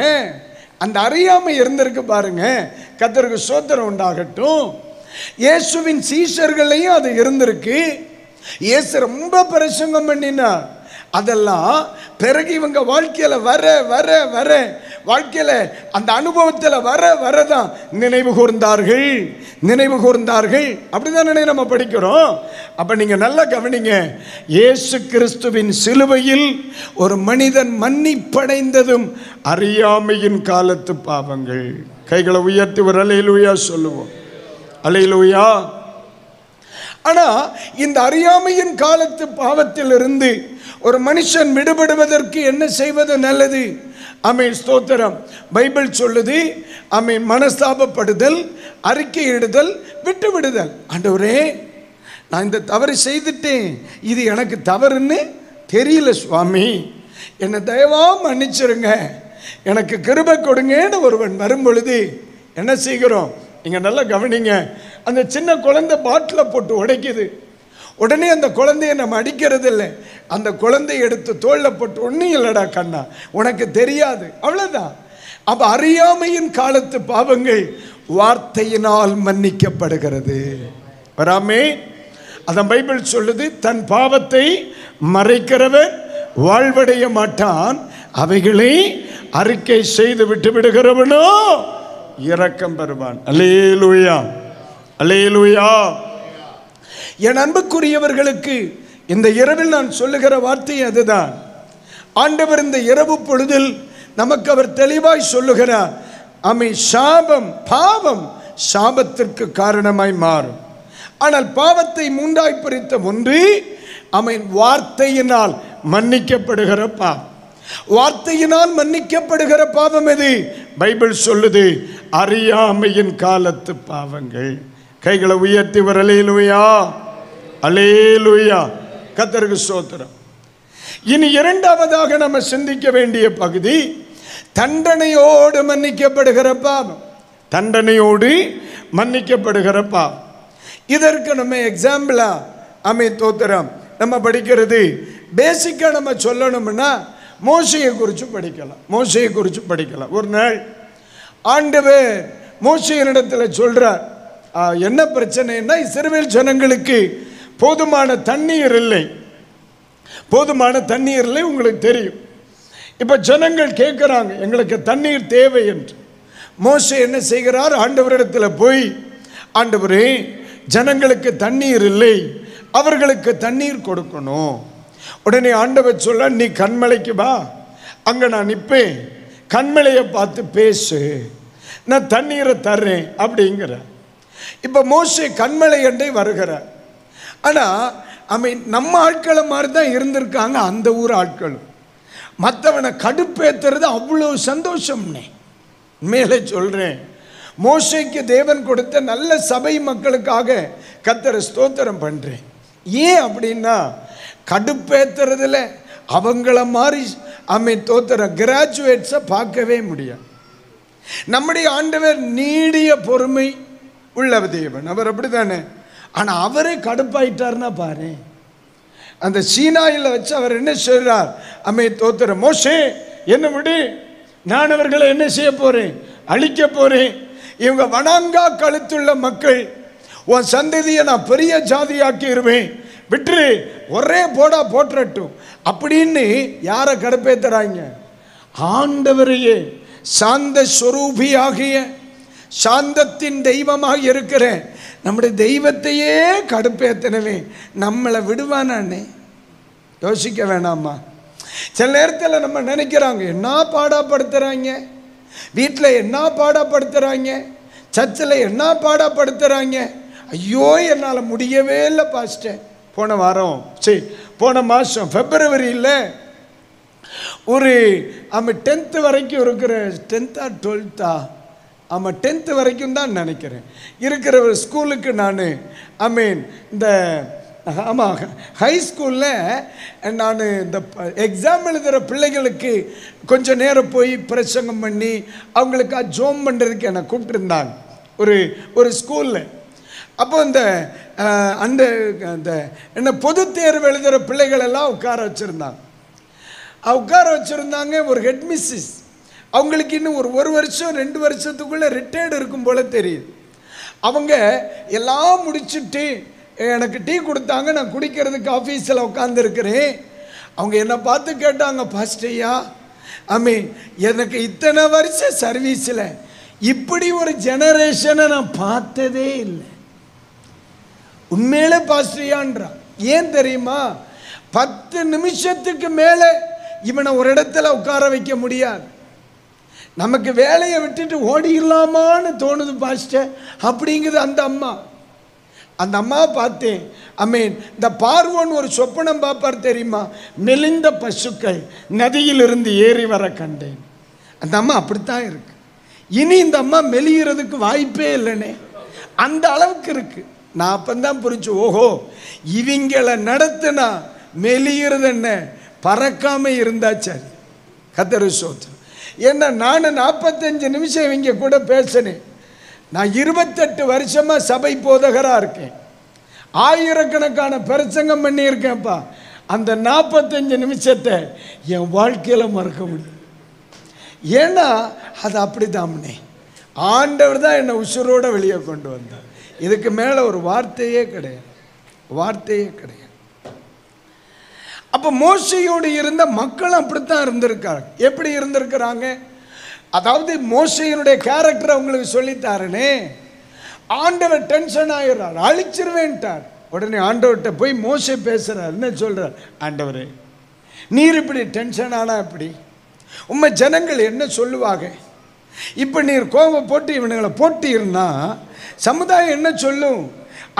அந்த அறியாமை இருந்திருக்கு பாருங்க. கர்த்தருக்கு ஸ்தோத்திரம் உண்டாகட்டும். இயேசுவின் சீஷர்களையும் அது இருந்திருக்கு. இயேசு ரொம்ப பிரசங்கம் பண்ணினார். அதெல்லாம் பிறகு இவங்க வாழ்க்கையில வர வர வர வாழ்க்கையில அந்த அனுபவத்தில் வர வரதான் நினைவு கூர்ந்தார்கள், நினைவு கூர்ந்தார்கள். அப்படிதானே நம்ம படிக்கிறோம். அப்ப நீங்க நல்லா கவனிங்க, இயேசு கிறிஸ்துவின் சிலுவையில் ஒரு மனிதன் மன்னிப்படைந்ததும் அறியாமையின் காலத்து பாவங்கள். கைகளை உயர்த்தி ஒரு அல்லேலூயா சொல்லுவோம். அல்லேலூயா. ஆனா இந்த அறியாமையின் காலத்து பாவத்திலிருந்து ஒரு மனுஷன் விடுபடுவதற்கு என்ன செய்வது நல்லது? ஆமென், ஸ்தோத்திரம். பைபிள் சொல்லுது, ஆமென், மனஸ்தாபப்படுதல், அறிக்கையிடுதல், விட்டு விடுதல். ஆண்டவரே, நான் இந்த தவறு செய்துட்டேன், இது எனக்கு தவறுன்னு தெரியல சுவாமி, என்னை தயவா மன்னிச்சிருங்க, எனக்கு கிருபை கொடுங்கன்னு ஒருவன் வரும் பொழுது என்ன செய்கிறோம்? நீங்க நல்லா கவனிங்க. அந்த சின்ன குழந்தை பாட்டில் போட்டு உடைக்குது. உடனே அந்த குழந்தைய நம்ம அடிக்கிறது இல்லை, அந்த குழந்தையை எடுத்து தோளில் போட்டு, ஒன்றும் இல்லடா கண்ணா, உனக்கு தெரியாது, அவ்வளோதான். அப்ப அறியாமையின் காலத்து பாவங்கள் வார்த்தையினால் மன்னிக்கப்படுகிறது. வராமே, அதான் பைபிள் சொல்லுது, தன் பாவத்தை மறைக்கிறவன் வாழ்வடைய மாட்டான், அவைகளை அறிக்கை செய்து விட்டு விடுகிறவனோ இரக்கம் பெறுவான். அல்லேலூயா, அல்லேலூயா. என் அன்புக்குரியவர்களுக்கு இந்த இரவில் நான் சொல்லுகிற வார்த்தை அதுதான். ஆண்டவர் இந்த இரவு பொழுதில் நமக்கு அவர் தெளிவாய் சொல்லுகிறார், ஆமை, சாபம், பாவம் சாபத்திற்கு காரணமாய் மாறும். ஆனால் பாவத்தை 3ஆய் பிரித்த ஒன்று, ஆமை, வார்த்தையினால் மன்னிக்கப்படுகிற பாவம். வார்த்தையினால் மன்னிக்கப்படுகிற பாவம் எது? பைபிள் சொல்லுது, அறியாமையின் காலத்து பாவங்கள். கைகளை உயர்த்தி வர அல்லேலூயா, அல்லேலூயா. கர்த்தருக்கு ஸ்தோத்திரம். இனி இரண்டாவதாக நம்ம சிந்திக்க வேண்டிய பகுதி தண்டனையோடு மன்னிக்கப்படுகிற பாவம். தண்டனையோடு மன்னிக்கப்படுகிற பாவம். இதற்கு நம்ம எக்ஸாம்பிளா தோத்திரம் நம்ம படிக்கிறது பேசிக்கா நம்ம சொல்லணும்னா மோசேயை குறித்து படிக்கலாம். மோசேயை குறித்து படிக்கலாம். ஒரு நாள் ஆண்டவர் மோசேயினிடத்தில் சொல்றார், என்ன பிரச்சனைன்னா இஸ்ரவேல் ஜனங்களுக்கு போதுமான தண்ணீர் இல்லை, போதுமான தண்ணீர் இல்லை, உங்களுக்கு தெரியும். இப்போ ஜனங்கள் கேட்குறாங்க, எங்களுக்கு தண்ணீர் தேவை என்று. மோசே என்ன செய்கிறார்? ஆண்டவரிடத்தில் போய், ஆண்டவரே, ஜனங்களுக்கு தண்ணீர் இல்லை, அவர்களுக்கு தண்ணீர் கொடுக்கணும். உடனே ஆண்டவர் சொல்ல, நீ கண்மலைக்கு வா, அங்கே நான் நிற்பேன், கண்மலையை பார்த்து பேசு, நான் தண்ணீரை தர்றேன் அப்படிங்கிற. இப்போ மோசே கண்மலை அண்டை வருகிறார். ஆனால் நம்ம ஆட்களை மாதிரி தான் இருந்திருக்காங்க அந்த ஊர் ஆட்களும். மற்றவனை கடுப்பேற்றுறது அவ்வளோ சந்தோஷம்னே. மேலே சொல்கிறேன், மோசேக்கு தேவன் கொடுத்த நல்ல சபை மக்களுக்காக கர்த்தரை ஸ்தோத்திரம் பண்ணுறேன். ஏன் அப்படின்னா, கடுப்பேற்றுறதுல அவங்கள மாதிரி தோத்திரம் கிராஜுவேட்ஸை பார்க்கவே முடியாது. நம்முடைய ஆண்டவர் நீடிய பொறுமை உள்ள தேவன், அவர் அப்படி தானே. ஆனால் அவரே கடுப்பாயிட்டார்னா பாரு, அந்த சீனாயில் வச்சு அவர் என்ன சொல்றார்? தோத்திரம், மோசே என்ன விடு, நான் அவர்களை என்ன செய்ய போறேன்? அழிக்க போறேன். இவங்க வணங்கா கழுத்துள்ள மக்கள், உன் சந்ததியை நான் பெரிய ஜாதியாக்கிடுவேன், விட்டுரு, ஒரே போடா போட்டுறட்டும் அப்படின்னு யாரை கடுப்பேத்துறாங்க? ஆண்டவரையே, சாந்த ஸ்வரூபியாகிய சாந்தத்தின் தெய்வமாக இருக்கிற நம்முடைய தெய்வத்தையே கடுப்பேத்தனவே நம்மளை விடுவானே? யோசிக்க வேணாமா? சில நேரத்தில் நம்ம நினைக்கிறாங்க, என்ன பாடப்படுத்துகிறாங்க, வீட்டில் என்ன பாடப்படுத்துகிறாங்க, சர்ச்சில் என்ன பாடப்படுத்துகிறாங்க, ஐயோ என்னால் முடியவே இல்லை பாஸ்டர். போன மாதம் பிப்ரவரியில் ஒரு 10th வரைக்கும் இருக்கிற 10th or 12th ஆமாம் 10th வரைக்கும் தான் நினைக்கிறேன் இருக்கிற ஒரு ஸ்கூலுக்கு நான் இந்த ஆமாம் ஹை ஸ்கூலில் நான் இந்த எக்ஸாம் எழுதுகிற பிள்ளைகளுக்கு கொஞ்சம் நேரம் போய் பிரசங்கம் பண்ணி அவங்களுக்கு ஜோம் பண்ணுறதுக்கு என்னை கூப்பிட்டுருந்தாங்க ஒரு ஸ்கூலில். அப்போ அந்த என்ன பொது தேர்வு எழுதுகிற பிள்ளைகளெல்லாம் உட்கார வச்சுருந்தாங்க. ஒரு ஹெட் மிஸ்ஸஸ் அவங்களுக்கு இன்னும் ஒரு வருஷம் 2 வருஷத்துக்குள்ளே ரிட்டையர்டு இருக்கும் போல் தெரியுது. அவங்க எல்லாம் முடிச்சுட்டு எனக்கு டீ கொடுத்தாங்க. நான் குடிக்கிறதுக்கு ஆஃபீஸில் உட்காந்துருக்கிறேன். அவங்க என்னை பார்த்து கேட்டாங்க, பாஸ்டையா எனக்கு இத்தனை வருஷம் சர்வீஸில் இப்படி ஒரு ஜெனரேஷனை நான் பார்த்ததே இல்லை. உண்மையிலே பாஸ்டையான்றான். ஏன் தெரியுமா? 10 நிமிஷத்துக்கு மேலே இவனை ஒரு இடத்துல உட்கார வைக்க முடியாது. நமக்கு வேலையை விட்டுட்டு ஓடிடலாமான்னு தோணுது பாஸ்டர் அப்படிங்குது அந்த அம்மா பார்த்தேன். இந்த பார்வோன் ஒரு சொப்பனம் பார்ப்பார் தெரியுமா? மெலிந்த பசுக்கள் நதியிலிருந்து ஏறி வர கண்டேன். அந்த அம்மா அப்படித்தான் இருக்கு. இனி இந்த அம்மா மெலிகிறதுக்கு வாய்ப்பே இல்லைனே, அந்த அளவுக்கு இருக்கு. நான் அப்பந்தான் புரிஞ்சு, ஓஹோ இவங்களை நடத்தினா மெலிகிறது என்ன, பறக்காம இருந்தா சரி. கர்த்தருக்கு ஸ்தோத்திரம். ஏன்னா நான் 45 நிமிஷம் இவங்க கூட பேசினேன். நான் 28 வருஷமா சபை போதகராக இருக்கேன். ஆயிரக்கணக்கான பிரசங்கம் பண்ணியிருக்கேன்ப்பா. அந்த 45 நிமிஷத்தை என் வாழ்க்கையில் மறக்க முடியும். ஏன்னா அது அப்படிதாம்னே, ஆண்டவர் தான் என்னை உசுரோட வெளியே கொண்டு வந்தார். இதுக்கு மேலே ஒரு வார்த்தையே கிடையாது. அப்போ மோசையோடு இருந்த மக்கள் அப்படித்தான் இருந்திருக்காங்க. எப்படி இருந்திருக்கிறாங்க? அதாவது மோசையினுடைய கேரக்டர் அவங்களுக்கு சொல்லித்தாருனே. ஆண்டவர் டென்ஷன் ஆயிடுறார், அழிச்சிருவேன்ட்டார். உடனே ஆண்டவர்கிட்ட போய் மோசை பேசுறார். என்ன சொல்றார்? ஆண்டவரே நீர் இப்படி டென்ஷன் ஆனா இப்படி உண்மை ஜனங்கள் என்ன சொல்லுவாங்க? இப்போ நீர் கோபம் போட்டு இவனுங்களை போட்டீர்னா சமுதாயம் என்ன சொல்லும்?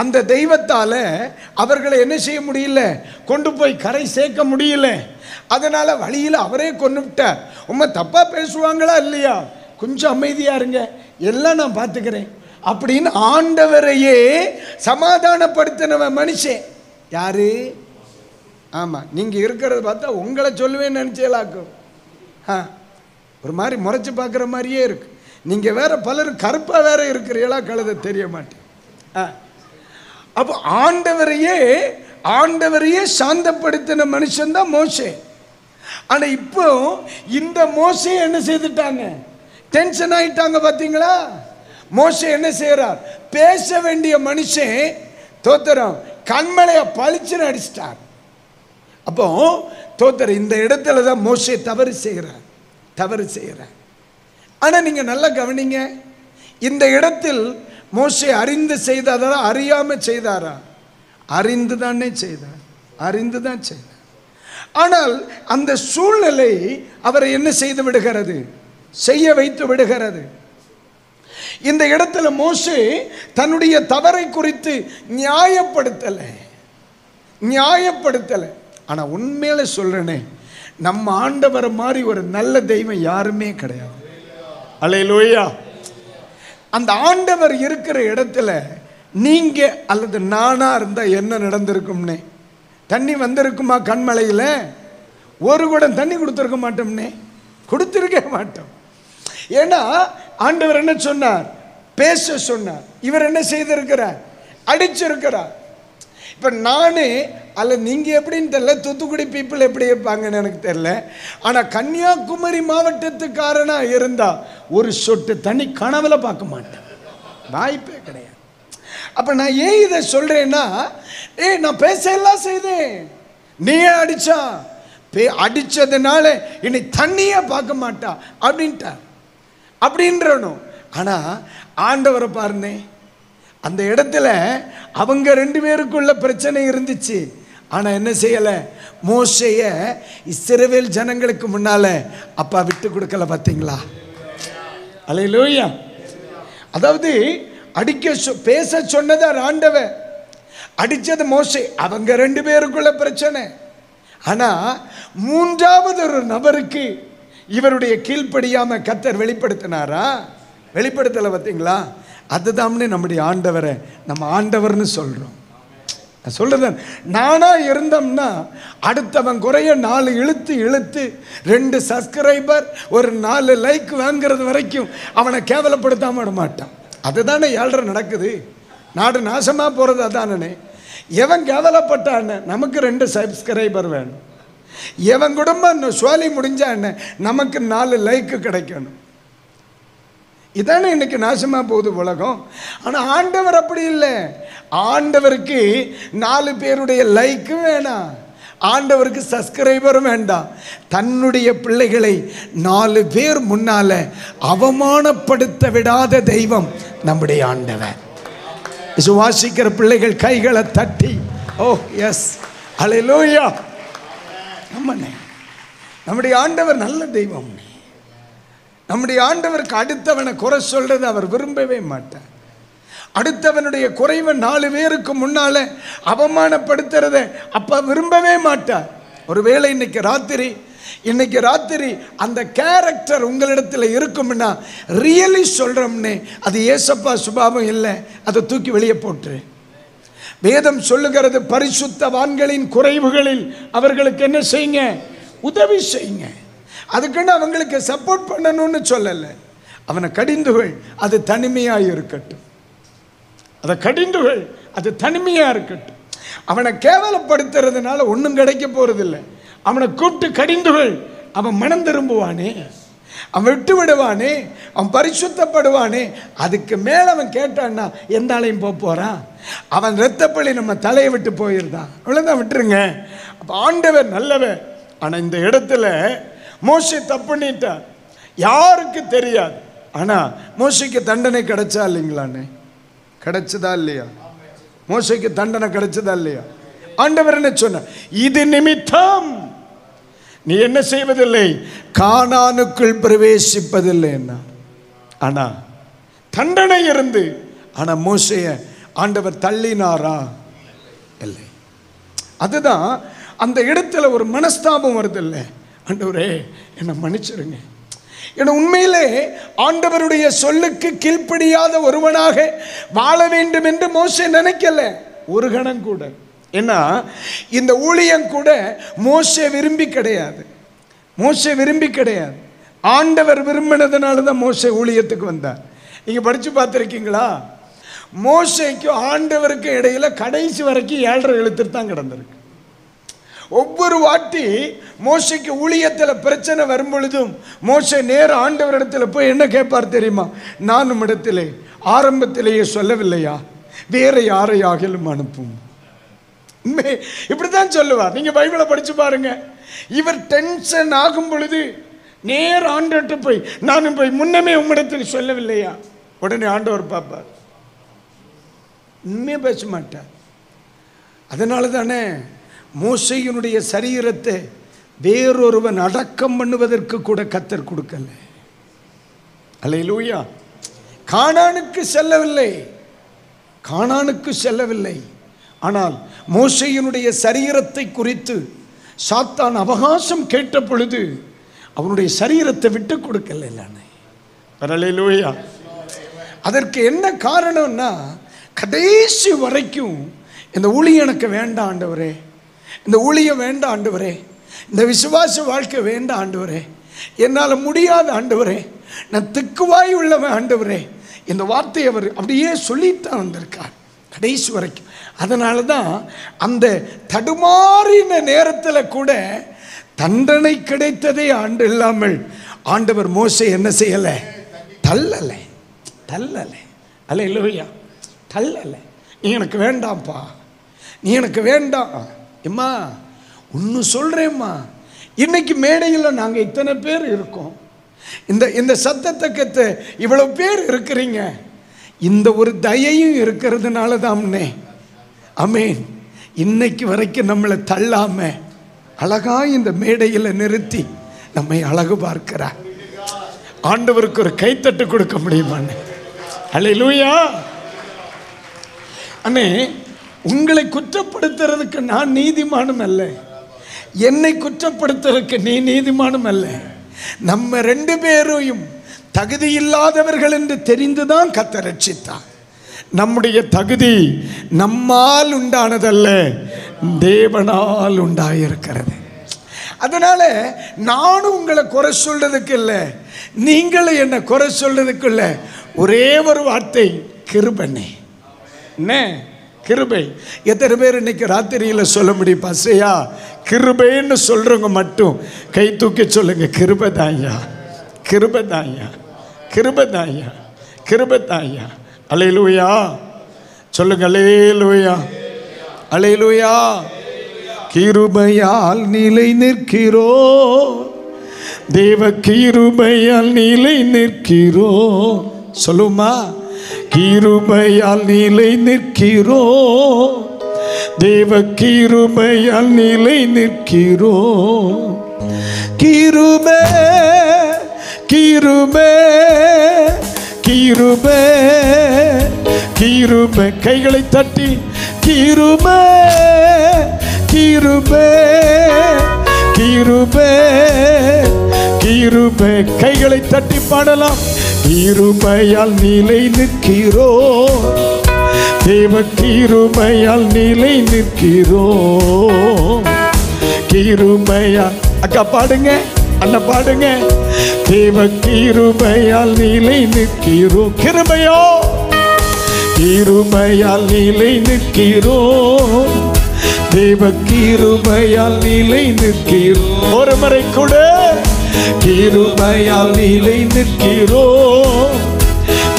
அந்த தெய்வத்தால் அவர்களை என்ன செய்ய முடியல, கொண்டு போய் கரை சேர்க்க முடியல. அதனால் வழியில் அவரே கொண்டுவிட்டார். உண்மை தப்பாக பேசுவாங்களா இல்லையா? கொஞ்சம் அமைதியாக இருங்க, எல்லாம் நான் பார்த்துக்கிறேன் அப்படின்னு ஆண்டவரையே சமாதானப்படுத்தினவன் மனுஷன் யாரு? ஆமாம், நீங்கள் இருக்கிறத பார்த்தா உங்களை சொல்லுவேன்னு நினச்சேலாக்கும். ஒரு மாதிரி முறைச்சி பார்க்குற மாதிரியே இருக்கு. நீங்கள் வேற பலர் கருப்பாக வேற இருக்கிறீங்களா கழுத தெரிய மாட்டேன். அப்போ ஆண்டவரையே சாந்தப்படுத்தின மனுஷன்தான் மோசே. ஆனால் இப்போ இந்த மோசே என்ன செய்துட்டாங்க? டென்ஷன் ஆயிட்டாங்க. பார்த்தீங்களா? மோசே என்ன செய்யறார்? பேச வேண்டிய மனுஷன் தோத்திரம் கண்மலையை பளிச்சுன்னு அடிச்சிட்டார். அப்போ தோத்திரம் இந்த இடத்துல தான் மோசே தவறு செய்கிறார். ஆனால் நீங்கள் நல்லா கவனிங்க, இந்த இடத்தில் மோசே அறிந்து செய்தாரா அறியாம செய்தாரா? அறிந்து தான் செய்தார். ஆனால் அந்த சூழ்நிலை அவரை என்ன செய்து விடுகிறது? செய்ய வைத்து விடுகிறது. இந்த இடத்துல மோசே தன்னுடைய தவறை குறித்து நியாயப்படுத்தலை. ஆனா உண்மையில சொல்றேனே, நம்ம ஆண்டவர் மாதிரி ஒரு நல்ல தெய்வம் யாருமே கிடையாது. அல்லேலூயா. அந்த ஆண்டவர் இருக்கிற இடத்துல நீங்க அல்லது நானா இருந்தா என்ன நடந்திருக்கும்னே? தண்ணி வந்திருக்குமா? கண்மலையில் ஒரு குடம் தண்ணி கொடுத்துருக்க மாட்டோம்னே, கொடுத்துருக்க மாட்டோம். ஏன்னா ஆண்டவர் என்ன சொன்னார்? பேச சொன்னார். இவர் என்ன செய்திருக்கிறார்? அடிச்சிருக்கிறார். இப்போ நானே அல்ல நீங்கள் எப்படின்னு தெரியல, தூத்துக்குடி பீப்புள் எப்படி இருப்பாங்கன்னு எனக்கு தெரியல. ஆனால் கன்னியாகுமரி மாவட்டத்துக்காரனாக இருந்தால் ஒரு சொட்டு தண்ணி கனவுல பார்க்க மாட்டேன், வாய்ப்பே கிடையாது. அப்போ நான் ஏன் இதை சொல்கிறேன்னா, நான் பேச எல்லாம் செய்தேன், நீ அடிச்சா அடித்ததுனால இனி தண்ணியே பார்க்க மாட்டா அப்படின்ட்டார். அப்படின்றனும் ஆனால் ஆண்டவரை பாருனே, அந்த இடத்துல அவங்க 2 பேருக்குள்ள பிரச்சனை இருந்துச்சு. ஆனால் என்ன செய்யலை, மோசேய இஸ்ரவேல் ஜனங்களுக்கு முன்னால அப்பா விட்டு கொடுக்கல. பார்த்தீங்களா? அல்லேலூயா. அதாவது பேச சொன்னது ஆண்டவர், அடிச்சது மோசே. அவங்க 2 பேருக்குள்ள பிரச்சனை. ஆனா 3வது ஒரு நபருக்கு இவருடைய கீழ்ப்படியாம கர்த்தர் வெளிப்படுத்தினாரா? வெளிப்படுத்தல. பார்த்தீங்களா? அதுதான் நம்முடைய ஆண்டவரை நம்ம ஆண்டவர்னு சொல்றோம். சொல்றேன், நானா இருந்தோம்னா அடுத்தவன் குறைய 4 இழுத்து 2 சப்ஸ்கிரைபர் ஒரு 4 லைக் வாங்கிறது வரைக்கும் அவனை கேவலப்படுத்தாம விட மாட்டான். அதுதானே 7 நடக்குது. நாடு நாசமா போறது அதானே. எவன் கேவலப்பட்டான், நமக்கு 2 சப்ஸ்கிரைபர் வேணும். எவன் குடும்பம் சுவாலி முடிஞ்சா என்ன, நமக்கு 4 லைக் கிடைக்கணும். இதானே இன்னைக்கு நாசமா போகுது உலகம். ஆனால் ஆண்டவர் அப்படி இல்லை. ஆண்டவருக்கு 4 பேருடைய லைக்கும் வேணாம், ஆண்டவருக்கு சப்ஸ்கிரைபரும் வேண்டாம். தன்னுடைய பிள்ளைகளை 4 பேர் முன்னால அவமானப்படுத்த விடாத தெய்வம் நம்முடைய ஆண்டவர். விசுவாசிக்கிற பிள்ளைகள் கைகளை தட்டி ஓ எஸ் அல்லேலூயா. நம்முடைய ஆண்டவர் நல்ல தெய்வம். நம்முடைய ஆண்டவருக்கு அடுத்தவனை குறை சொல்றது அவர் விரும்பவே மாட்டார். அடுத்தவனுடைய குறைவை 4 பேருக்கு முன்னால அவமானப்படுத்துறத அப்ப விரும்பவே மாட்டார். ஒருவேளை இன்னைக்கு ராத்திரி அந்த கேரக்டர் உங்களிடத்தில் இருக்கும்னா ரியலி சொல்றோம்னே, அது ஏசப்பா சுபாவம் இல்லை, அதை தூக்கி வெளியே போட்டு. வேதம் சொல்லுகிறது, பரிசுத்தவான்களின் குறைவுகளில் அவர்களுக்கு என்ன செய்யுங்க, உதவி செய்யுங்க. அதுக்குன்னு அவங்களுக்கு சப்போர்ட் பண்ணணும்னு சொல்லலை. அவனை கடிந்துகள், அது தனிமையாக இருக்கட்டும். அதை கடிந்துகள், அது தனிமையாக இருக்கட்டும். அவனை கேவலப்படுத்துறதுனால ஒன்றும் கிடைக்க போறதில்லை. அவனை கூப்பிட்டு கடிந்துகள், அவன் மனம் திரும்புவானே, அவன் விட்டு விடுவானே, அவன் பரிசுத்தப்படுவானே. அதுக்கு மேலே அவன் கேட்டான்னா எந்த ஆளையும் போகிறான். அவன் இரத்தப்பள்ளி நம்ம தலையை விட்டு போயிருந்தான், அவ்வளோதான், விட்டுருங்க. அப்போ ஆண்டவர் நல்லவர். ஆனால் இந்த இடத்துல மோசே தப்பு பண்ணிட்டார், யாருக்கு தெரியாது. ஆனால் மோசேக்கு தண்டனை கிடைச்சா இல்லைங்களாண்ணே? கிடைச்சதா இல்லையா? மோசேக்கு தண்டனை கிடைச்சதா இல்லையா? ஆண்டவர் என்ன சொன்னார், இது நிமித்தம் நீ என்ன செய்வதில்லை, கானானுக்குள் பிரவேசிப்பதில்லை என்ன. ஆனா தண்டனை இருந்து, ஆனா மோசேய ஆண்டவர் தள்ளினாரா? இல்லை. அதுதான் அந்த இடத்துல ஒரு மனஸ்தாபம் வருது. இல்லை, ஆண்டவரே என்னை மன்னிச்சிருங்க. ஏன்னா உண்மையிலே ஆண்டவருடைய சொல்லுக்கு கீழ்ப்படியாத ஒருவனாக வாழ வேண்டும் என்று மோசே நினைக்கல ஒரு கணம் கூட. ஏன்னா இந்த ஊழியம் கூட மோசே விரும்பி கிடையாது. ஆண்டவர் விரும்பினதுனால தான் மோசே ஊழியத்துக்கு வந்தார். நீங்க படிச்சு பார்த்துருக்கீங்களா? மோசேக்கும் ஆண்டவருக்கும் இடையில கடைசி வரைக்கும் 7.5 எழுத்து தான் கிடந்திருக்கு. ஒவ்வொரு வாட்டி மோசேக்கு ஊழியத்தில் பிரச்சனை வரும் பொழுதும் மோசே நேர ஆண்டவரிடத்தில் போய் என்ன கேட்பார் தெரியுமா? நான் நம்மிடத்திலே ஆரம்பத்திலேயே சொல்லவில்லையா, வேற யாரையாகிலும் அனுப்பும். இப்படித்தான் சொல்லுவார். நீங்க பைபிளை படிச்சு பாருங்க. இவர் டென்ஷன் ஆகும் பொழுது நேர ஆண்டவர்கிட்ட போய், நானும் போய் முன்னமே உம்மிடத்தில் சொல்லவில்லையா? உடனே ஆண்டவர் பார்ப்பார், உண்மையே பேச மாட்டார். அதனால தானே மோசேயினுடைய சரீரத்தை வேறொருவன் அடக்கம் பண்ணுவதற்கு கூட கர்த்தர் கொடுக்கல. அல்லேலூயா. கானானுக்கு செல்லவில்லை. ஆனால் மோசேயினுடைய சரீரத்தை குறித்து சாத்தான் அவகாசம் கேட்ட பொழுது அவனுடைய சரீரத்தை விட்டு கொடுக்கல. அல்லேலூயா. அதற்கு என்ன காரணம்னா, கடைசி வரைக்கும் இந்த ஊழியம் எனக்கு வேண்டாம் ஆண்டவரே, இந்த ஊழியம் வேண்டாம் ஆண்டவரே, இந்த விசுவாச வாழ்க்கை வேண்டாம் ஆண்டவரே, என்னால் முடியாத ஆண்டவரே, நான் திக்குவாய் உள்ளவன் ஆண்டவரே, இந்த வார்த்தையை அவர் அப்படியே சொல்லித்தான் வந்திருக்கார் கடைசி வரைக்கும். அதனால தான் அந்த தடுமாறின நேரத்தில் கூட தண்டனை கிடைத்ததே ஆண்டு இல்லாமல் ஆண்டவர் மோசே என்ன செய்யலை, தள்ளலை. அல்லேலூயா. தள்ளலை. நீ எனக்கு வேண்டாம்ப்பா, நீ எனக்கு வேண்டாம். எம்மா ஒன்று சொல்கிறேம்மா, இன்னைக்கு மேடையில் நாங்கள் இத்தனை பேர் இருக்கோம். இந்த சத்தத்தை இவ்வளவு பேர் இருக்கிறீங்க, இந்த ஒரு தயையும் இருக்கிறதுனால தானே ஆமென் இன்னைக்கு வரைக்கும் நம்மளை தள்ளாம அழகா இந்த மேடையில் நிறுத்தி நம்மை அழகு பார்க்கிறார். ஆண்டவருக்கு ஒரு கைத்தட்டு கொடுக்க முடியுமாண்ணே? அல்லேலூயா. அண்ணே, உங்களை குற்றப்படுத்துறதுக்கு நான் நீதிமானும் அல்ல, என்னை குற்றப்படுத்துறதுக்கு நீ நீதிமானும் அல்ல. நம்ம 2 பேரையும் தகுதி இல்லாதவர்கள் என்று தெரிந்துதான் கர்த்தர் ரட்சித்தார். நம்முடைய தகுதி நம்மால் உண்டானதல்ல, தேவனால் உண்டாயிருக்கிறது. அதனால நானும் உங்களை குறை சொல்றதுக்கு இல்லை, நீங்களும் என்னை குறை சொல்றதுக்கு இல்லை. ஒரே ஒரு வார்த்தை, கிருபை. என்ன கிருபை? எத்தனை பேர் இன்னைக்கு ராத்திரியில் சொல்ல முடியும்? பசையா கிருபைன்னு சொல்றவங்க மட்டும் கை தூக்கி சொல்லுங்க, கிருபை தாயா, கிருபை தாயா, கிருபை தாயா, கிருபை தாயா. அல்லேலூயா சொல்லுங்க, அல்லேலூயா, அல்லேலூயா. கிருபையால் நிலை நிற்கிறோ, தேவ கிருபையால் நிலை நிற்கிறோ. சொல்லுமா, கிருபையால் நிலை நிற்கிறோ, தேவ கிருபையால் நிலை நிற்கிறோ. கிருபை கிருபை கிருபை கிருபை. கைகளை தட்டி கிருபை கிருபை கிருபை கிருபை. கைகளை தட்டி பாடலாம். கிருபையால் நிலை நிற்கிறோ, தேவ கிருபையால் நிலை நிற்கிறோ. கிருபையால், அக்கா பாடுங்க, அண்ணன் பாடுங்க. தேவ கிருபையால் நிலை நிற்கிறோ. கிருபையோ கிருபையால் நிலை நிற்கிறோ, தேவ கிருபையால் நிலை நிற்கிறோ. ஒரு முறை கூட கிருபையால் நிலை நிற்கிறோ,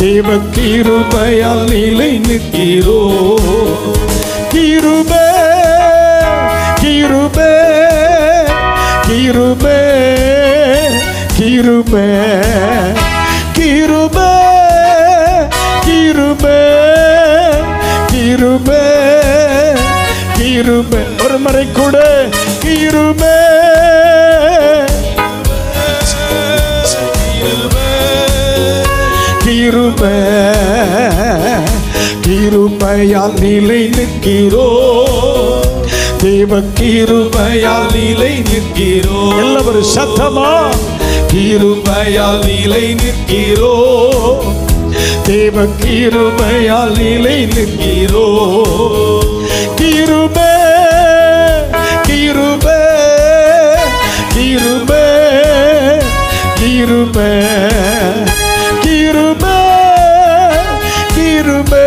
தேவ கிருபையால் நிலை நிற்கிறோ. கிருபை கிருபை கிருபை கிருபை கிருபை கிருபை கிருபை கிருபை. ஒரு முறை கூட கிருபை கிருபை கிருபையால் நிலை நிற்கிறோ, தேவ கிருபையால் நிலை நிற்கிறோ. எல்லாரும் சத்தமா கிருபையால் நிலை நிற்கிறோ, தேவ கிருபையால் நிலை நிற்கிறோ. கிருபை கிருபை கிருபை கிருபை கிருபை கிருபை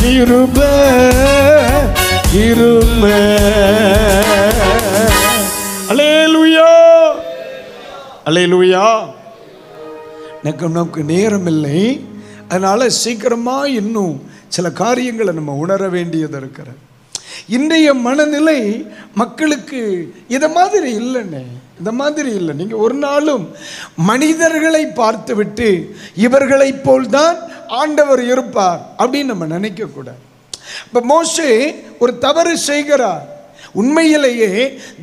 கிருபை கிருபை. அல்லேலூயா அல்லேலூயா. நமக்கு நேரம் இல்லை, அதனால சீக்கிரமா இன்னும் சில காரியங்களை நம்ம உணர வேண்டியது இருக்கிறது. இன்றைய மனநிலை மக்களுக்கு இதை மாதிரி இல்லைண்ணே, இந்த மாதிரி இல்லை. நீங்கள் ஒரு நாளும் மனிதர்களை பார்த்துவிட்டு இவர்களை போல்தான் ஆண்டவர் இருப்பார் அப்படின்னு நம்ம நினைக்கக்கூடாது. இப்போ மோசே ஒரு தவறு செய்கிறார், உண்மையிலேயே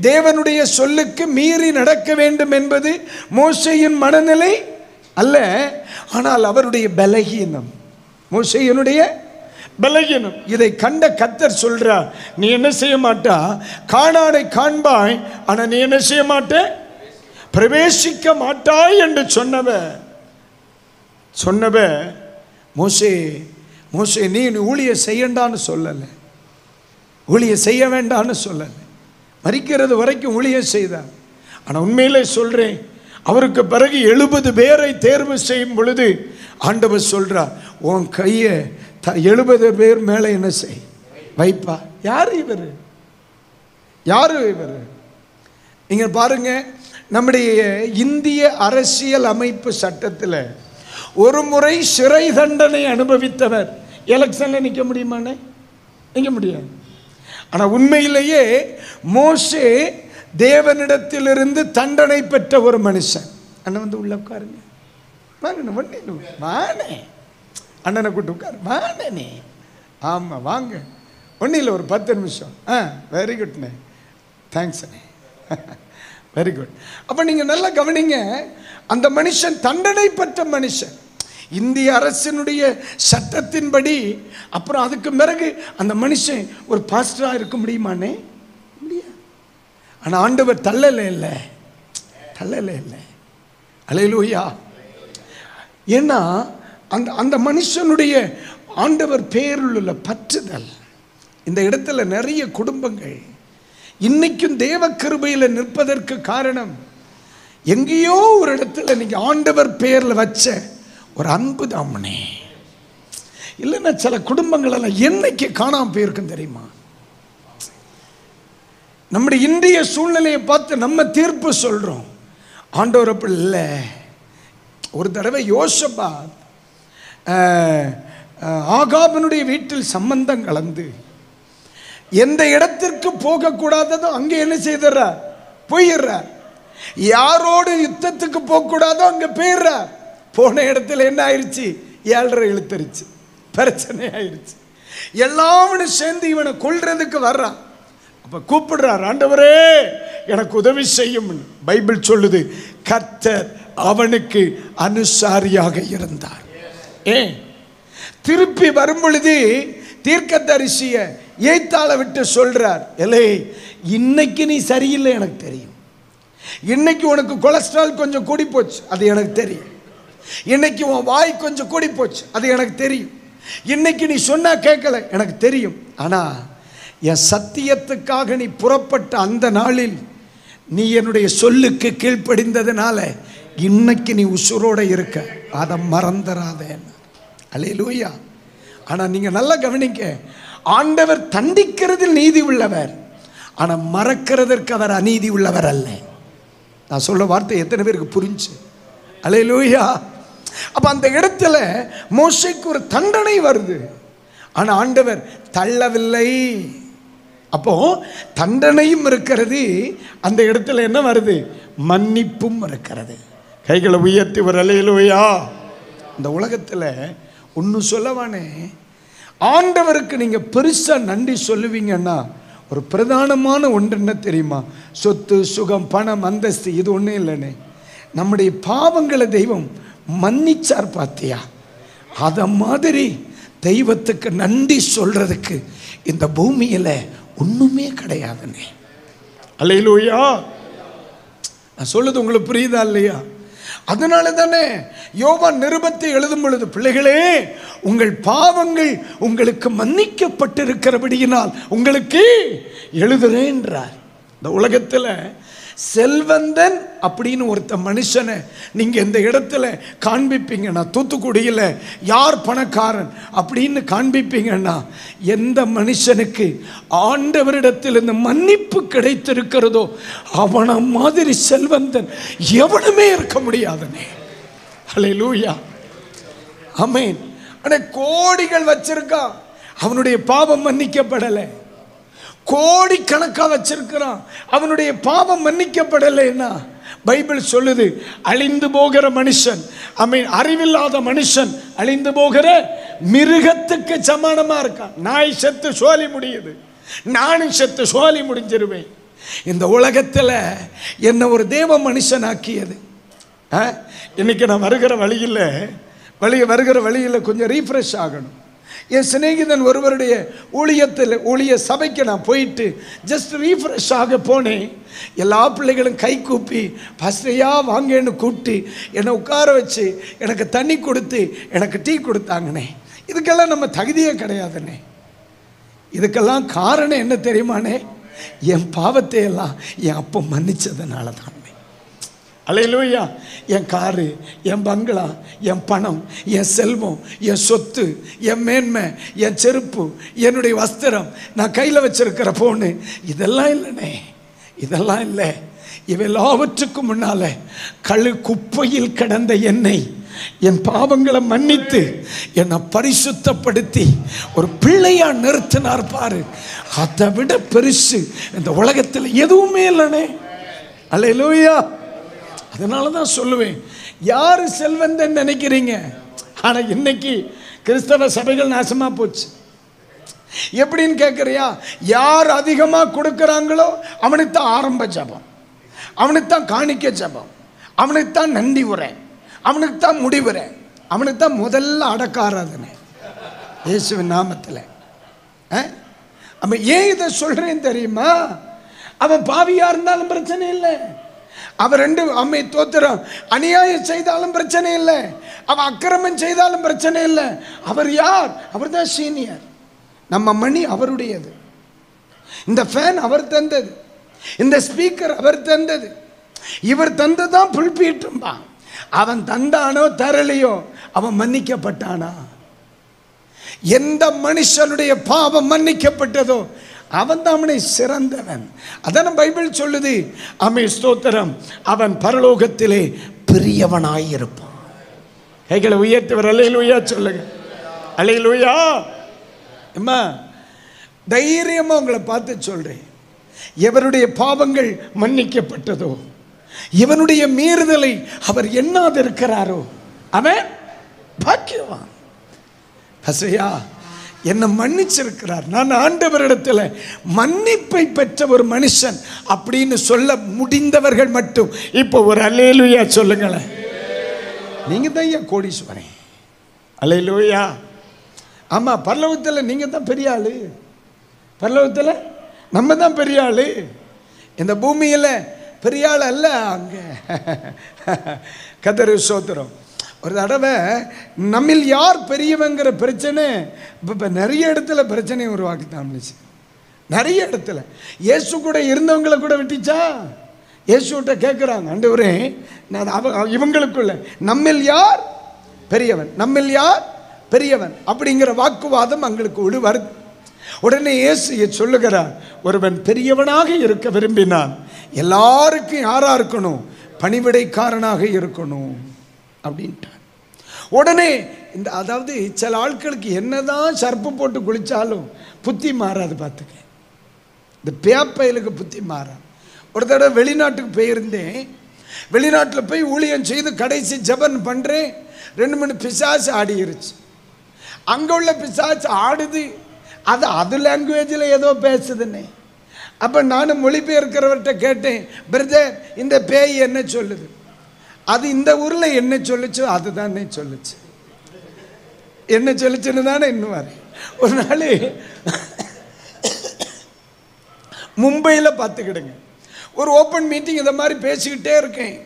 தேவனுடைய சொல்லுக்கு மீறி நடக்க வேண்டும் என்பது மோசேயின் மனநிலை அல்ல, ஆனால் அவருடைய பலகீனம், மோசேயினுடைய பலகீனம். இதை கண்ட கர்த்தர் சொல்றார், நீ என்ன செய்ய மாட்டா, கானானை காண்பாய், ஆனா நீ என்ன செய்ய மாட்ட, பிரவேசிக்க மாட்டாய் என்று சொன்னவ மோசே மோசே நீ ஊழிய செய்யண்டான்னு சொல்லலை, ஊழிய செய்ய வேண்டான்னு சொல்லலை, மரிக்கிறது வரைக்கும் ஊழிய செய்தார். ஆனால் உண்மையிலே சொல்றேன், அவருக்கு பிறகு 70 பேரை தேர்வு செய்யும் பொழுது ஆண்டவர் சொல்றார், உன் கையை 70 பேர் மேலே என்ன செய் வைப்பா. யாரு இவர், யாரு இவர்? நீங்க பாருங்க, நம்முடைய இந்திய அரசியல் அமைப்பு சட்டத்தில் ஒரு முறை சிறை தண்டனை அனுபவித்தவர் எலெக்ஷன்ல நிற்க முடியுமானே? நிற்க முடியாது. ஆனால் உண்மையிலேயே மோசே தேவனிடத்திலிருந்து தண்டனை பெற்ற ஒரு மனுஷன். அண்ணன் வந்து உள்ள உட்காருங்க, வாங்கண்ணே, ஒன்றும் வானே, அண்ணனை கூப்பிட்டு உட்காரு, வானே. ஆமாம் வாங்க, ஒன்றும் இல்லை, ஒரு 10 நிமிஷம். வெரி குட்ண்ணே, தேங்க்ஸ் அண்ணே, வெரி குட். அப்போ நீங்கள் நல்லா கவனிங்க, அந்த மனுஷன் தண்டனை பெற்ற மனுஷன், இந்திய அரசினுடைய சட்டத்தின்படி. அப்புறம் அதுக்கு பிறகு அந்த மனுஷன் ஒரு பாஸ்டராக இருக்க முடியுமானே? முடியாது. ஆனால் ஆண்டவர் தள்ளலை இல்லை. அல்லேலூயா. ஏன்னா அந்த அந்த மனுஷனுடைய ஆண்டவர் பேரில் உள்ள பற்றுதல். இந்த இடத்துல நிறைய குடும்பங்கள் இன்னைக்கும் தேவ கிருபையில் நிற்பதற்கு காரணம், எங்கேயோ ஒரு இடத்துல நீங்க ஆண்டவர் பேரில் வச்ச ஒரு அன்பு தாமனே. இல்லைன்னா சில குடும்பங்கள் எல்லாம் என்னைக்கு காணாம போயிருக்கும் தெரியுமா? நம்முடைய இந்திய சூழ்நிலையை பார்த்து நம்ம தீர்ப்பு சொல்றோம். ஆண்டவர் அப்படி இல்லை. ஒரு தடவை யோசபாத் ஆகாபனுடைய வீட்டில் சம்பந்தம் கலந்து எந்த இடத்திற்கு போகக்கூடாததோ அங்கே என்ன செய்தார்? போயிடுறார். யாரோடு யுத்தத்துக்கு போகக்கூடாதோ அங்கே போயிடுறார். போன இடத்துல என்ன ஆயிடுச்சு? 7.5 இழுத்துருச்சு, பிரச்சனை ஆயிடுச்சு. எல்லாவனும் சேர்ந்து இவனை கொல்றதுக்கு வர்றான். அப்ப கூப்பிடுறார், ஆண்டவரே எனக்கு உதவி செய்யும். பைபிள் சொல்லுது, கர்த்தர் அவனுக்கு அனுசாரியாக இருந்தார். திருப்பி வரும் பொழுது தீர்க்கதரிசிய ஏய்த்தாள விட்டு சொல்றார், எலே இன்னைக்கு நீ சரியில்லை எனக்கு தெரியும். இன்னைக்கு உனக்கு கொலஸ்ட்ரால் கொஞ்சம் கூடி போச்சு, அது எனக்கு தெரியும். இன்னைக்கு உன் வாய் கொஞ்சம் கூடி போச்சு, அது எனக்கு தெரியும். இன்னைக்கு நீ சொன்னா கேட்கல, எனக்கு தெரியும். ஆனா என் சத்தியத்துக்காக நீ புறப்பட்ட அந்த நாளில் நீ என்னுடைய சொல்லுக்கு கீழ்ப்படிந்ததுனால இன்னைக்கு நீ உசுரோட இருக்க, அதை மறந்துடாத. அல்லேலூயா. ஆனா நீங்க நல்லா கவனிக்க, ஆண்டவர் தண்டிக்கிறதில் நீதி உள்ளவர், ஆனா மறக்கிறதற்கு அவர் அநீதி உள்ளவர் அல்ல. நான் சொல்ல வார்த்தை எத்தனை பேருக்கு புரிஞ்சு? அல்லேலூயா. அப்ப அந்த இடத்துல மோசேக்கு ஒரு தண்டனை வருது, ஆனா ஆண்டவர் தள்ளவில்லை. அப்போ தண்டனையும் இருக்கிறது, அந்த இடத்துல என்ன வருது? மன்னிப்பும் இருக்கிறது. கைகளை உயர்த்தி ஒரு அல்லேலூயா. இந்த உலகத்தில் ஒன்றும் சொல்லவானே, ஆண்டவருக்கு நீங்க பெருசா நன்றி சொல்லுவீங்கன்னா ஒரு பிரதானமான ஒன்று என்ன தெரியுமா? சொத்து, சுகம், பணம், அந்தஸ்து, இது ஒன்றும் இல்லைனே. நம்முடைய பாவங்களை தெய்வம் மன்னிச்சார் பார்த்தியா? அத மாதிரி தெய்வத்துக்கு நன்றி சொல்றதுக்கு இந்த பூமியில ஒண்ணுமே கிடையாதுன்னே. அல்லேலூயா. நான் சொல்லுது உங்களுக்கு புரியுதா இல்லையா? அதனால தானே யோவான் நிருபத்தை எழுதும் பொழுது, பிள்ளைகளே உங்கள் பாவங்கள் உங்களுக்கு மன்னிக்கப்பட்டிருக்கிறபடியினால் உங்களுக்கு எழுதுறேன்றார். இந்த உலகத்தில் செல்வந்தன் அப்படின்னு ஒருத்த மனுஷனை நீங்க இந்த இடத்துல காண்பிப்பீங்கன்னா, தூத்துக்குடியில் யார் பணக்காரன் அப்படின்னு காண்பிப்பீங்கன்னா, எந்த மனுஷனுக்கு ஆண்டவரிடத்தில் இந்த மன்னிப்பு கிடைத்திருக்கிறதோ அவன மாதிரி செல்வந்தன் எவனுமே இருக்க முடியாதுனே. அல்லேலூயா. ஆமென். ஆனா கோடிகள் வச்சிருக்கான், அவனுடைய பாவம் மன்னிக்கப்படலை. கோடிக்கணக்காக வச்சிருக்கிறான், அவனுடைய பாவம் மன்னிக்கப்படலைன்னா பைபிள் சொல்லுது, அழிந்து போகிற மனுஷன், அறிவில்லாத மனுஷன் அழிந்து போகிற மிருகத்துக்கு சமானமா இருக்கான். நாய் செத்து சோலி முடியுது, நானும் செத்து சோலி முடிஞ்சிருவேன். இந்த உலகத்துல என்ன ஒரு தேவ மனுஷன் ஆக்கியது. இன்னைக்கு நான் வருகிற வழியில் கொஞ்சம் ரீஃப்ரெஷ் ஆகணும். என் சிநேகிதன் ஒருவருடைய ஊழிய சபைக்கு நான் போயிட்டு ஜஸ்ட் ரீஃப்ரெஷ் ஆக போனேன். எல்லா பிள்ளைகளும் கை கூப்பி பஸ்டையா வாங்கன்னு கூப்பிட்டு என்னை உட்கார வச்சு எனக்கு தண்ணி கொடுத்து எனக்கு டீ கொடுத்தாங்கண்ணே. இதுக்கெல்லாம் நம்ம தகுதியே கிடையாதுண்ணே. இதுக்கெல்லாம் காரணம் என்ன தெரியுமாண்ணே? என் பாவத்தை எல்லாம் என் அப்பா மன்னிச்சதுனால தான். அல்லேலூயா. என் காரு, என் பங்களா, என் பணம், என் செல்வம், என் சொத்து, என் மேன்மை, என் செருப்பு, என்னுடைய வஸ்திரம், நான் கையில் வச்சிருக்கிற போனு, இதெல்லாம் இல்லைண்ணே, இதெல்லாம் இல்லை. இவெல்லாவற்றுக்கும் முன்னால குப்பையில் கிடந்த என்னை, என் பாவங்களை மன்னித்து என்னை பரிசுத்தப்படுத்தி ஒரு பிள்ளையா நிறுத்தினார் பாரு. அதை விட பெருசு இந்த உலகத்தில் எதுவுமே இல்லைண்ணே. அல்லேலூயா. அதனால தான் சொல்லுவேன், யார் செல்வந்தன் நினைக்கிறீங்க? ஆனால் இன்னைக்கு கிறிஸ்தவ சபைகள் நாசமாக போச்சு. எப்படின்னு கேட்குறியா? யார் அதிகமாக கொடுக்குறாங்களோ அவனுக்கு தான் ஆரம்ப ஜபம், அவனுக்கு தான் காணிக்க ஜபம், அவனுக்கு தான் நன்றி உரை, அவனுக்கு தான் முடிவுரை, அவனுக்கு தான் முதல்ல அடக்க ஆராதனை இயேசுவின் நாமத்தில். அவன் ஏன் இதை சொல்கிறேன்னு தெரியுமா? அவன் பாவியாக இருந்தாலும் பிரச்சனை இல்லை, அவன் ரெண்டு அம்மை தோத்திரம் அநியாயம் செய்தாலும் பிரச்சனை இல்லை, அவன் அக்கிரமம் செய்தாலும் பிரச்சனை இல்லை. அவர் யார்? அவர் தான் சீனியர். நம்ம மணி அவருடையது, இந்த ஃபேன் அவர் தந்தது, இந்த ஸ்பீக்கர் அவர் தந்தது, இவர் தந்ததான் புல்பீட்டும்பா. அவன் தந்தானோ தரலையோ அவன் மன்னிக்கப்பட்டானா? எந்த மனுஷனுடைய பாவம் மன்னிக்கப்பட்டதோ அவன் தான் அவனை சிறந்தவன். அதான பைபிள் சொல்லுது. அமே ஸ்தோத்திரம், அவன் பரலோகத்திலே பெரியவனாயிருப்பான். கைகளை உயர்த்துவர் அல்லேலூயா சொல்லுங்க. அல்லேலூயா. அம்மா தைரியமா உங்களை பார்த்து சொல்றேன், எவருடைய பாவங்கள் மன்னிக்கப்பட்டதோ, இவனுடைய மீறுதலை அவர் எண்ணாது இருக்கிறாரோ அவன் பாக்கியவான். பசையா என்னை மன்னிச்சிருக்கிறார், நான் ஆண்டவரிடத்தில் மன்னிப்பை பெற்ற ஒரு மனுஷன் அப்படின்னு சொல்ல முடிந்தவர்கள் மட்டும் இப்போ ஒரு அல்லேலூயா சொல்லுங்களேன். நீங்க தான் ஐயா கோடீஸ்வரன். அல்லேலூயா. ஆமா, பரலோகத்தில் நீங்க தான் பெரிய ஆளு, பரலோகத்தில் நம்ம தான் பெரிய ஆளு. இந்த பூமியில் பெரிய ஆள் அல்ல, அங்கே கர்த்தருக்கு ஸ்தோத்திரம். ஒரு தடவை நம்மில் யார் பெரியவங்கிற பிரச்சனை இப்போ நிறைய இடத்துல பிரச்சனையை உருவாக்கித்தான். நிறைய இடத்துல இயேசு கூட இருந்தவங்களை கூட விட்டுச்சா. இயேசுகிட்ட கேட்குறாங்க, ஆண்டவரே நான் இவங்களுக்குள்ள நம்மில் யார் பெரியவன், நம்மில் யார் பெரியவன் அப்படிங்கிற வாக்குவாதம் அவங்களுக்கு வருது. உடனே இயேசு சொல்லுகிறார், ஒருவன் பெரியவனாக இருக்க விரும்பினான் எல்லாருக்கும் யாரா இருக்கணும்? பணிவிடைக்காரனாக இருக்கணும் அப்படின்ட்டார். உடனே இந்த அதாவது சில ஆட்களுக்கு என்னதான் சர்ப்பு போட்டு குளிச்சாலும் புத்தி மாறாது. பார்த்துக்க, இந்த பேப்பையிலுக்கு புத்தி மாறாது. ஒரு தடவை வெளிநாட்டுக்கு போயிருந்தேன். வெளிநாட்டில் போய் ஊழியம் செய்து கடைசி ஜபன் பண்ணுறேன். 2 மணி பிசாசு ஆடிருச்சு. அங்கே உள்ள பிசாசு ஆடுது, அது லாங்குவேஜில் ஏதோ பேசுதுன்னு. அப்போ நான் மொழிபெயர்க்கிறவர்கிட்ட கேட்டேன், பிரதர் இந்த பேய் என்ன சொல்லுது? அது இந்த ஊரில் என்ன சொல்லுச்சோ அதுதான் சொல்லுச்சு. என்ன சொல்லுச்சுன்னு தானே இன்னும் வர. ஒரு நாள் மும்பையில் பார்த்துக்கிடுங்க, ஒரு ஓப்பன் மீட்டிங் இதை மாதிரி பேசிக்கிட்டே இருக்கேன்.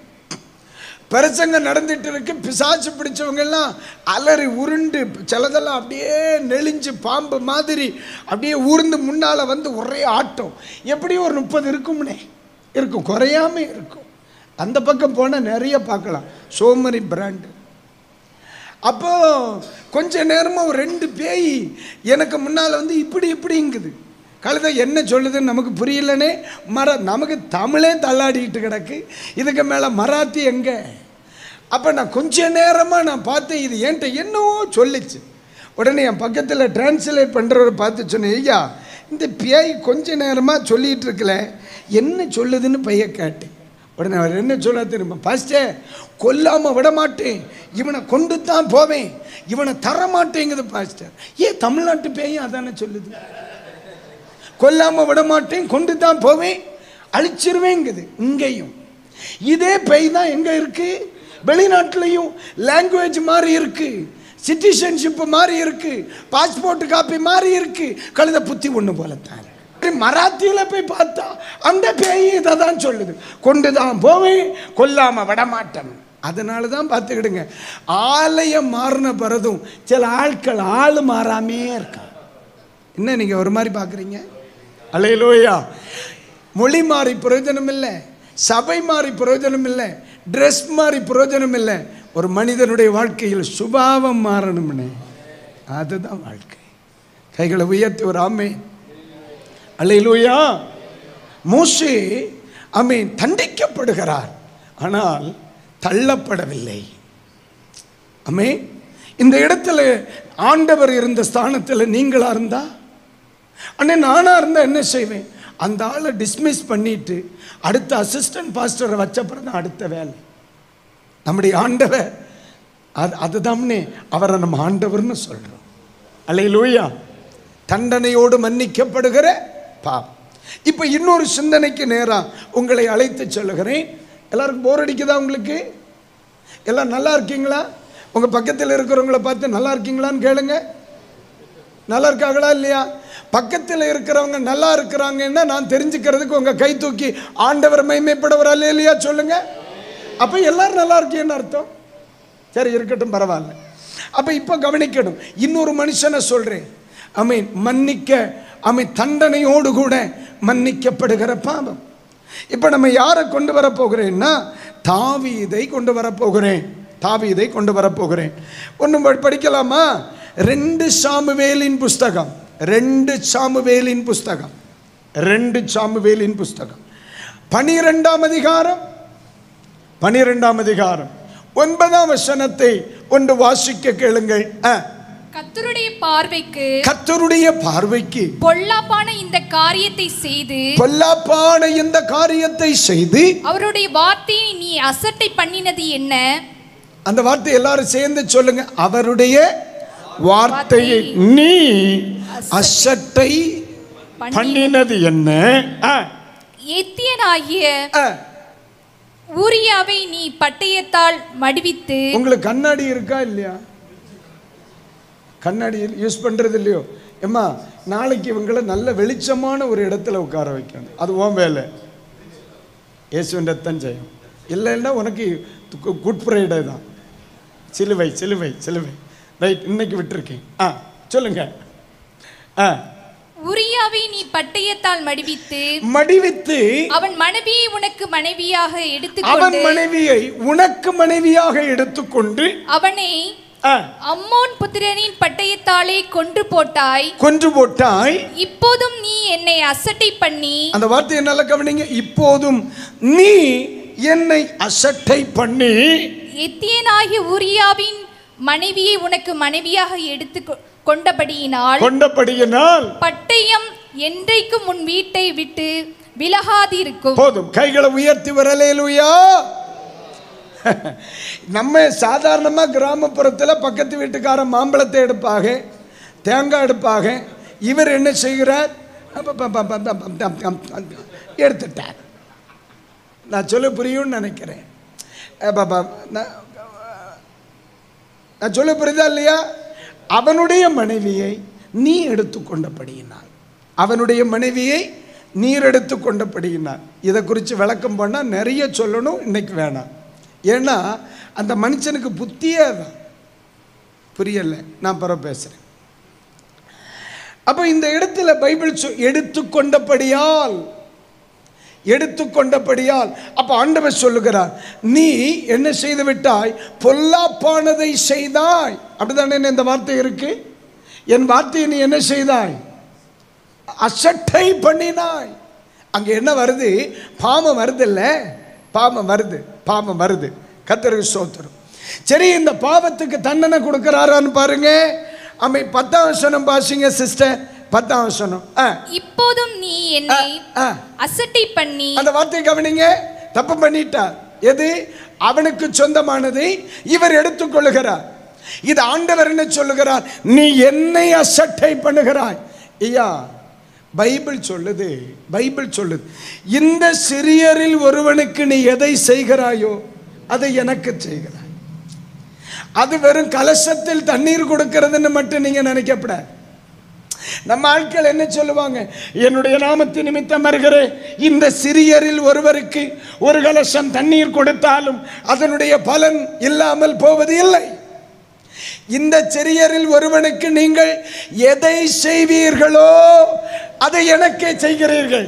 பிரசங்கம் நடந்துட்டு இருக்கு. பிசாசு பிடிச்சவங்கெல்லாம் அலறி உருண்டு சிலதெல்லாம் அப்படியே நெளிஞ்சு பாம்பு மாதிரி அப்படியே ஊர்ந்து முன்னால் வந்து ஒரே ஆட்டம். எப்படியும் ஒரு 30 இருக்கும்னே இருக்கும், குறையாம இருக்கும். அந்த பக்கம் போனால் நிறைய பார்க்கலாம், சோமரி பிராண்டு. அப்போ கொஞ்ச நேரமாக ஒரு 2 பேய் எனக்கு முன்னால் வந்து இப்படிங்குது. கழுதை என்ன சொல்லுதுன்னு நமக்கு புரியலனே. நமக்கு தமிழே தள்ளாடிக்கிட்டு கிடக்கு, இதுக்கு மேலே மராத்தி எங்கே? அப்போ நான் கொஞ்ச நேரமாக நான் பார்த்தேன், இது என்கிட்ட என்னவோ சொல்லிச்சு. உடனே என் பக்கத்தில் டிரான்ஸ்லேட் பண்ணுறவரை பார்த்து சொன்னேன், ஐயா இந்த பேய் கொஞ்ச நேரமாக சொல்லிகிட்டு இருக்கல, என்ன சொல்லுதுன்னு பைய கேட்டேன். உடனே அவர் என்ன சொல்ல தெரியுமா? பாஸ்டே, கொல்லாமல் விட மாட்டேன், இவனை கொண்டு தான் போவேன், இவனை தர மாட்டேங்குது பாஸ்டர். ஏன் தமிழ்நாட்டு பேயும் அதானே சொல்லுது? கொல்லாமல் விட மாட்டேன், கொண்டு தான் போவேன், அழிச்சிருவேங்குது. இங்கேயும் இதே பேய் தான் எங்கே இருக்கு? வெளிநாட்டிலையும் லாங்குவேஜ் மாதிரி இருக்கு, சிட்டிசன்ஷிப் மாதிரி இருக்கு, பாஸ்போர்ட் காப்பி மாதிரி இருக்கு. கழுத புத்தி ஒன்று போலத்தான். மராத்தியில் போய் பார்த்தா அந்த பேய் இதை தான் சொல்லுது, கொண்டு தான் போவேன், கொல்லாமல் விட மாட்டேன். அதனால தான் பார்த்துக்கிடுங்க, ஆலயம் மாறின பிறதும் சில ஆட்கள் ஆள் மாறாமே இருக்கா. என்ன நீங்கள் ஒரு மாதிரி பார்க்குறீங்க? அல்லேலூயா. மொழி மாறி பிரயோஜனம் இல்லை, சபை மாறி பிரயோஜனம் இல்லை, ட்ரெஸ் மாறி பிரயோஜனம் இல்லை. ஒரு மனிதனுடைய வாழ்க்கையில் சுபாவம் மாறணும்னு, அதுதான் வாழ்க்கை. கைகளை உயர்த்தி ஒரு ஆமே. அல்லேலூயா. மோசே ஆமென் தண்டிக்கப்படுகிறார், ஆனால் தள்ளப்படவில்லை. ஆமென். இந்த இடத்துல ஆண்டவர் இருந்த ஸ்தானத்தில் நீங்களா இருந்தா, அண்ணே நானா இருந்தா என்ன செய்வேன்? அந்த ஆளை டிஸ்மிஸ் பண்ணிட்டு அடுத்த அசிஸ்டன்ட் பாஸ்டரை வச்சப்பறம் தான் அடுத்த வேலை. நம்முடைய ஆண்டவர் அதுதானே அவரை நம்ம ஆண்டவர்னு சொல்றோம். அல்லேலூயா. தண்டனையோடு மன்னிக்கப்படுகிற பாவம். இப்போ இன்னொரு சிந்தனைக்கு நேராக உங்களை அழைத்து சொல்லுகிறேன். எல்லாருக்கும் போர் அடிக்குதா? உங்களுக்கு எல்லாம் நல்லா இருக்கீங்களா? உங்கள் பக்கத்தில் இருக்கிறவங்களை பார்த்து நல்லா இருக்கீங்களான்னு கேளுங்க. நல்லா இருக்காங்களா இல்லையா? பக்கத்தில் இருக்கிறவங்க நல்லா இருக்கிறாங்கன்னா நான் தெரிஞ்சுக்கிறதுக்கு உங்கள் கை தூக்கி ஆண்டவர் மகிமைப்படவரா இல்லையா சொல்லுங்க. அப்போ எல்லாரும் நல்லா இருக்கீங்கன்னு அர்த்தம். சரி, இருக்கட்டும், பரவாயில்ல. அப்போ இப்போ கவனிக்கணும். இன்னொரு மனுஷனை சொல்கிறேன். தண்டனையோடு கூட மன்னிக்கப்படுகிற பாவம். இப்போ நம்ம யாரை கொண்டு வரப்போகிறேன்னா தாவீதை கொண்டு வரப்போகிறேன். தாவீதை கொண்டு வரப்போகிறேன். ஒன்றும் படிக்கலாமா? 2 சாமுவேலின் புஸ்தகம் 2 சாமுவேலின் புஸ்தகம் 2 சாமுவேலின் புஸ்தகம் 12ஆம் அதிகாரம் 12ஆம் அதிகாரம் 9ஆம் வசனத்தை ஒன்று வாசிக்க கேளுங்கள். கர்த்தருடைய பார்வைக்கு பொல்லாப்பான இந்த காரியத்தை செய்து அவருடைய வார்த்தையை நீ அசட்டை பண்ணினது என்ன? அந்த வார்த்தை எல்லாரும் சேர்ந்து சொல்லுங்க. அவருடைய வார்த்தையை நீ அசட்டை பண்ணினது என்ன? எத்தியனாகிய ஊரியாவை நீ பட்டயத்தால் மடிவித்து. உங்களுக்கு கண்ணாடி இருக்கா இல்லையா? கண்ணாடி யூஸ் பண்றது இல்லையோ? ஏம்மா, நாளைக்கு இவங்களை நல்ல வெளிச்சமான ஒரு இடத்துல உட்கார வைக்கணும். அது உன் வேலை. இயேசுவின் ரத்தம் ஜெயம். இல்லைன்னா உனக்கு குட் ஃப்ரைடே தான். சிலுவை சிலுவை சிலுவை. ரைட், இன்னைக்கு விட்டுருக்கேன். சொல்லுங்க. உரியாவை நீ பட்டயத்தால் மடிவித்து அவன் மனைவியை உனக்கு மனைவியாக எடுத்துக்கொண்டு அவனை அம்மோன் புத்திரனின் பட்டயத்தாலே கொன்று போட்டாய். இப்போதும் நீ என்னை அசட்டை பண்ணி. அந்த வார்த்தையை நல்லா கவனிங்க. இப்போதும் நீ என்னை அசட்டை பண்ணி எத்தியனாகிய ஊரியாவின் மனைவியை உனக்கு மனைவியாக எடுத்து கொண்டபடியினால் பட்டயம் என்றைக்கும் உன் வீட்டை விட்டு விலகாதிருக்கும். போதும், கைகளை உயர்த்தி வரலேலூயா. நம்ம சாதாரணமாக கிராமப்புறத்தில் பக்கத்து வீட்டுக்காரன் மாம்பழத்தை எடுப்பாக, தேங்காய் எடுப்பாக. இவர் என்ன செய்கிறார்? எடுத்துட்டார். நான் சொல்ல புரியும்னு நினைக்கிறேன். நான் சொல்ல புரியுதா இல்லையா? அவனுடைய மனைவியை நீ எடுத்துக்கொண்டபடியினார். அவனுடைய மனைவியை நீர் எடுத்துக்கொண்டபடியினார். இதை குறித்து விளக்கம் பண்ணால் நிறைய சொல்லணும், இன்னைக்கு வேணாம். ஏன்னா அந்த மனுஷனுக்கு புத்தியே தான் புரியலை. நான் பிறகு பேசுகிறேன். அப்போ இந்த இடத்துல பைபிள் எடுத்துக்கொண்டபடியால் அப்போ ஆண்டவர் சொல்லுகிறார், நீ என்ன செய்து விட்டாய்? பொல்லாப்பானதை செய்தாய். அப்படிதானே இந்த வார்த்தை இருக்கு. என் வார்த்தையை நீ என்ன செய்தாய்? அசட்டை பண்ணினாய். அங்கே என்ன வருது? பாவம் வருது இல்லை? பாவம் வருது. கர்த்தருக்கு ஸ்தோத்திரம். சரி, இந்த பாவத்துக்கு தண்டனை கொடுக்கிறாரான்னு பாருங்க. 10ஆம் வசனம் பாசிங்க சிஸ்டர். 10ஆம் வசனம். இப்போதும் நீ என்னை அசட்டை பண்ணி. அந்த வார்த்தையை கவனிங்க. தப்பு பண்ணிட்டார். எது? அவனுக்கு சொந்தமானதை இவர் எடுத்துக்கொள்ளுகிறார். இது ஆண்டவர் என்ன சொல்லுகிறார்? நீ என்னை அசட்டை பண்ணுகிறாய். ஐயா, பைபிள் சொல்லுது. இந்த சிறியரில் ஒருவனுக்கு நீ எதை செய்கிறாயோ அதை எனக்கு செய்கிறாய். அது வெறும் கலசத்தில் தண்ணீர் கொடுக்கிறதுன்னு மட்டும் நீங்க நினைக்கப்படாது. நம்ம ஆட்கள் என்ன சொல்லுவாங்க? என்னுடைய நாமத்தின் நிமித்தம் வருகிற இந்த சிறியரில் ஒருவருக்கு ஒரு கலசம் தண்ணீர் கொடுத்தாலும் அதனுடைய பலன் இல்லாமல் போவது இல்லை. இந்த சிறியரில் ஒருவனுக்கு நீங்கள் எதை செய்வீர்களோ அதை எனக்கே செய்கிறீர்கள்.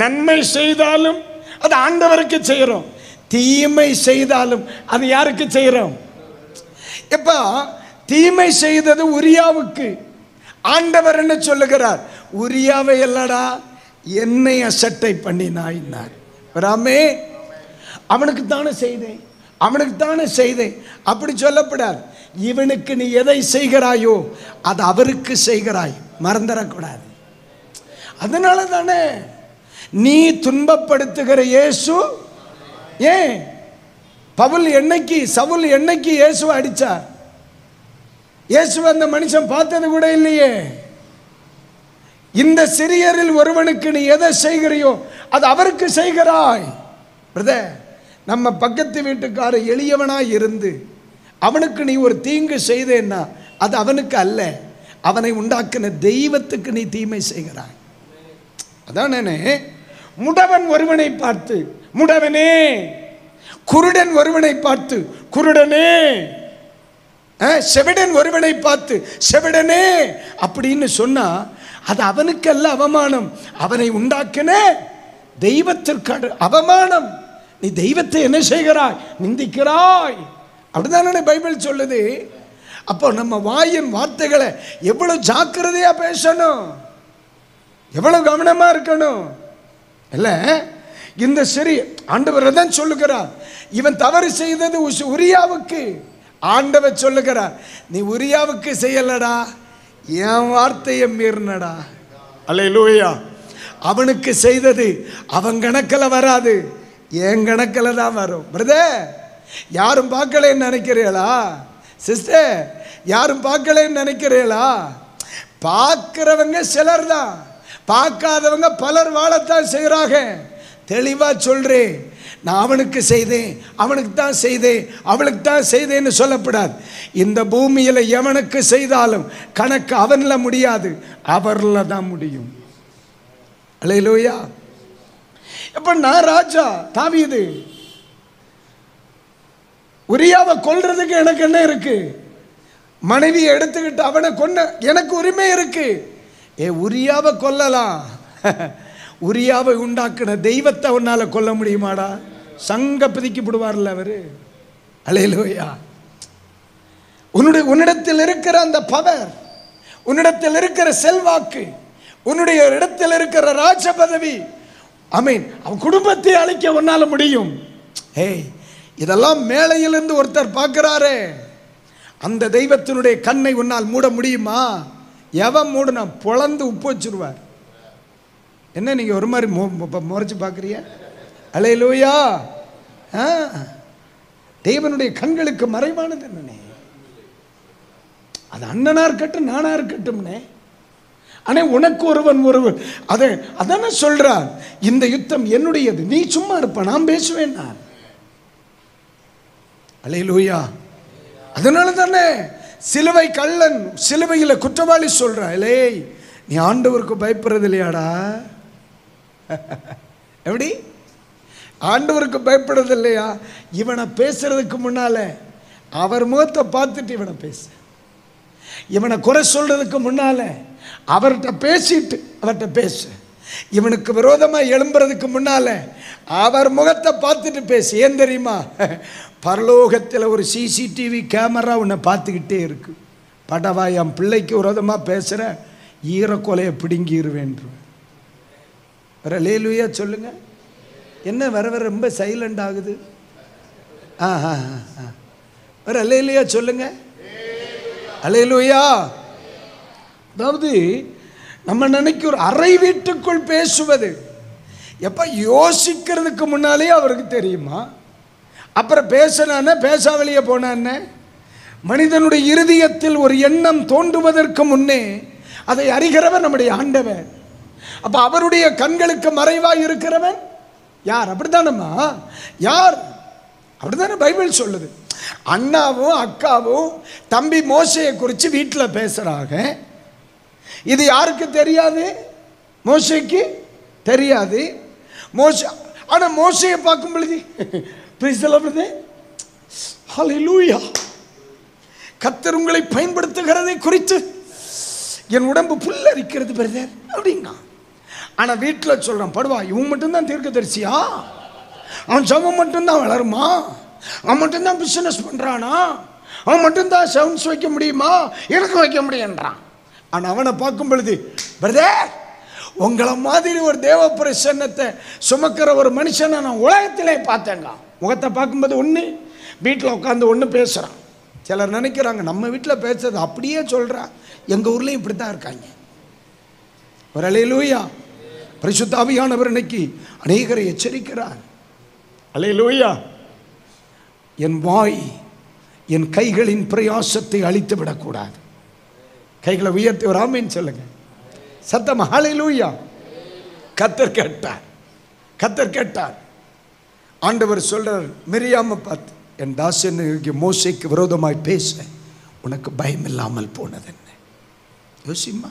நன்மை செய்தாலும் அது ஆண்டவருக்கு செய்கிறோம், தீமை செய்தாலும் அது யாருக்கு செய்கிறோம்? இப்ப தீமை செய்தது உரியாவுக்கு. ஆண்டவர் என்ன சொல்லுகிறார்? உரியாவை இல்லடா, என்னை அசட்டை பண்ணினாயினார். ராமே, அவனுக்கு தானே செய்தேன் அப்படி சொல்லப்படாது. இவனுக்கு நீ எதை செய்கிறாயோ அது அவருக்கு செய்கிறாய், மறந்துடக்கூடாது. அதனால தானே நீ துன்பப்படுத்துகிற இயேசு ஏன் சவுல் என்னைக்கு இயேசுவை அடிச்சார்? இயேசுவை அந்த மனுஷன் பார்த்தது கூட இல்லையே. இந்த சிறியரில் ஒருவனுக்கு நீ எதை செய்கிறியோ அது அவருக்கு செய்கிறாய். பிரதர், நம்ம பக்கத்து வீட்டுக்கார எளியவனாய் இருந்து அவனுக்கு நீ ஒரு தீங்கு செய்தேன்னா அது அவனுக்கு அல்ல, அவனை உண்டாக்கின தெய்வத்துக்கு நீ தீமை செய்கிறாய். அதானே முடவன் ஒருவனை பார்த்து முடவனே, குருடன் ஒருவனை பார்த்து குருடனே, செவிடன் ஒருவனை பார்த்து செவிடனே அப்படின்னு சொன்னா அது அவனுக்கு அல்ல அவமானம், அவனை உண்டாக்கின தெய்வத்திற்கு அவமானம். நீ தெய்வத்தை என்ன செய்கிறாய்? நிந்திக்கிறாய். அப்படிதானே பைபிள் சொல்லுது. அப்போ நம்ம வாயின் வார்த்தைகளை எவ்வளவு ஜாக்கிரதையா பேசணும், எவ்வளவு கவனமா இருக்கணும். இல்ல இந்த சிறிய ஆண்டவர் தான் சொல்லுகிறார், இவன் தவறு செய்தது உரியாவுக்கு. ஆண்டவர் சொல்லுகிறார், நீ உரியாவுக்கு செய்யலடா, என் வார்த்தையை மீறினடா. அல்லேலூயா. அவனுக்கு செய்தது அவன் கணக்கில் வராது, என் கணக்கில் தான் வரும். பிரதர், யாரும் பார்க்கலன்னு நினைக்கிறீங்களா? சிஸ்டர், யாரும் பார்க்கலன்னு நினைக்கிறீங்களா? பார்க்கிறவங்க சிலர் தான், பார்க்காதவங்க பலர் வாழத்தான் செய்கிறாங்க. தெளிவா சொல்றேன், நான் அவனுக்கு செய்தேன், அவனுக்கு தான் செய்தேன், அவளுக்கு தான் செய்தேன்னு சொல்லப்படாது. இந்த பூமியில் எவனுக்கு செய்தாலும் கணக்கு அவனில் முடியாது, அவரில் தான் முடியும். அல்லேலூயா. இப்ப நான் ராஜா தாவீது, உரியாவை கொல்றதுக்கு எனக்கு என்ன இருக்கு? மனைவியை எடுத்துக்கிட்டு அவனை கொன்ன எனக்கு உரிமை இருக்கு. உரியாவை கொல்லலாம், உரியாவை உண்டாக்குன தெய்வத்தை உன்னால கொல்ல முடியுமாடா? சங்க பிதிக்கி விடுவார்ல அவரு. அல்லேலூயா. உன்னிடத்தில் இருக்கிற அந்த பவர், உன்னிடத்தில் இருக்கிற செல்வாக்கு, உன்னுடைய இடத்தில் இருக்கிற ராஜ பதவி, ஆமீன், அவன் குடும்பத்தை அழிக்க உன்னால முடியும். இதெல்லாம் மேலையிலிருந்து ஒருத்தர் பார்க்கிறாரே, அந்த தெய்வத்தினுடைய கண்ணை உன்னால் மூட முடியுமா? எவன் மூடனா பொளந்து உப்பு வச்சிருவார். என்ன நீங்க ஒரு மாதிரி முறைச்சு பார்க்குறீங்க? அல்லேலூயா. தேவனுடைய கண்களுக்கு மறைவானது என்னன்னே? அது அண்ணனா இருக்கட்டும் நானா இருக்கட்டும்னே, ஆனா உனக்கு ஒருவன் அதான சொல்றான், இந்த யுத்தம் என்னுடையது, நீ சும்மா இருப்ப, நான் பேசுவேன் நான். அல்லேலூயா. அதனால தானே சிலுவை கள்ளன் சிலுவையில் குற்றவாளி சொல்றான், இல்லே நீ ஆண்டவருக்கு பயப்படுறது இல்லையாடா? எப்படி ஆண்டவருக்கு பயப்படுறது இல்லையா? இவனை பேசுறதுக்கு முன்னால அவர் முகத்தை பார்த்துட்டு இவனை பேசு, இவனை குறை சொல்றதுக்கு முன்னால அவர்கிட்ட பேசிட்டு அவர்கிட்ட பேசு, இவனுக்கு விரோதமாக எழும்புறதுக்கு முன்னால அவர் முகத்தை பார்த்துட்டு பேசு. ஏன் தெரியுமா? பரலோகத்தில் ஒரு சிசிடிவி கேமரா உன்னை பார்த்துக்கிட்டே இருக்கு. படவா என் பிள்ளைக்கு விரோதமாக பேசுகிற ஈரக்கொலையை பிடுங்கிடுவேன். வர லேலுயா சொல்லுங்க. என்ன வர வர ரொம்ப சைலண்ட் ஆகுது? வர லேலுயா சொல்லுங்க. அல்லேலூயா. அதாவது நம்ம நினைக்கிற அறை வீட்டுக்குள் பேசுவது எப்ப யோசிக்கிறதுக்கு முன்னாலே அவருக்கு தெரியுமா? அப்புறம் பேசினான பேசாவளியே போனான. மனிதனுடைய இருதயத்தில் ஒரு எண்ணம் தோன்றுவதற்கு முன்னே அதை அறிகிறவன் நம்முடைய ஆண்டவர். அப்ப அவருடைய கண்களுக்கு மறைவாய் இருக்கிறவன் யார்? அப்படித்தானம்மா, யார்? அப்படித்தானே பைபிள் சொல்லுது. அண்ணாவும் அக்காவும் தம்பி மோசையை குறித்து வீட்டில் பேசுறாங்க. இது யாருக்கு தெரியாது? மோசைக்கு தெரியாது. மோசே ஆனா மோசையை பார்க்கும் பொழுது ஹல்லேலூயா, கர்த்தர் உங்களை பயன்படுத்துகிறதை குறித்து என் உடம்பு புல்லரிக்கிறது பிரதர் அப்படிங்க. ஆனா வீட்டில் சொல்றான், படுவா இவன் மட்டும்தான் தீர்க்கதரிசியா? அவன் ஜெபம் மட்டும்தான் வளருமா? அவன் மட்டும்தான் பிசினஸ் பண்றானா? அவன் மட்டும்தான் சவுண்ட்ஸ் வைக்க முடியுமா? எனக்கு வைக்க முடியுன்றான். ஆனா அவனை பார்க்கும் பொழுது, பிரதர் உங்களை மாதிரி ஒரு தேவ பிரசன்னத்தை சுமக்கிற ஒரு மனுஷனை நான் உலகத்திலே பார்த்தேங்க. முகத்தை பார்க்கும்போது ஒன்று, வீட்டில் உட்காந்து ஒன்று பேசுகிறான். சிலர் நினைக்கிறாங்க நம்ம வீட்டில் பேசுறது அப்படியே சொல்கிறான். எங்கள் ஊர்லேயும் இப்படி தான் இருக்காங்க. ஒரு அல்லேலூயா. பரிசுத்த ஆவியானவர் இன்னைக்கு அநேகரை எச்சரிக்கிறார். அல்லேலூயா. என் வாய் என் கைகளின் பிரயாசத்தை அழித்து விடக்கூடாது. கைகளை உயர்த்தி ஒரு ஆமீன் சொல்லுங்க சத்தமா. ஹல்லேலூயா. கர்த்தர் கேட்டார். கர்த்தர் கேட்டார். ஆண்டவர் சொல்றார் மிரியாமை பார்த்து, என் தாசனுக்கு மோசேக்கு விரோதமாய் பேச உனக்கு பயம் இல்லாமல் போனது என்ன? யோசிமா.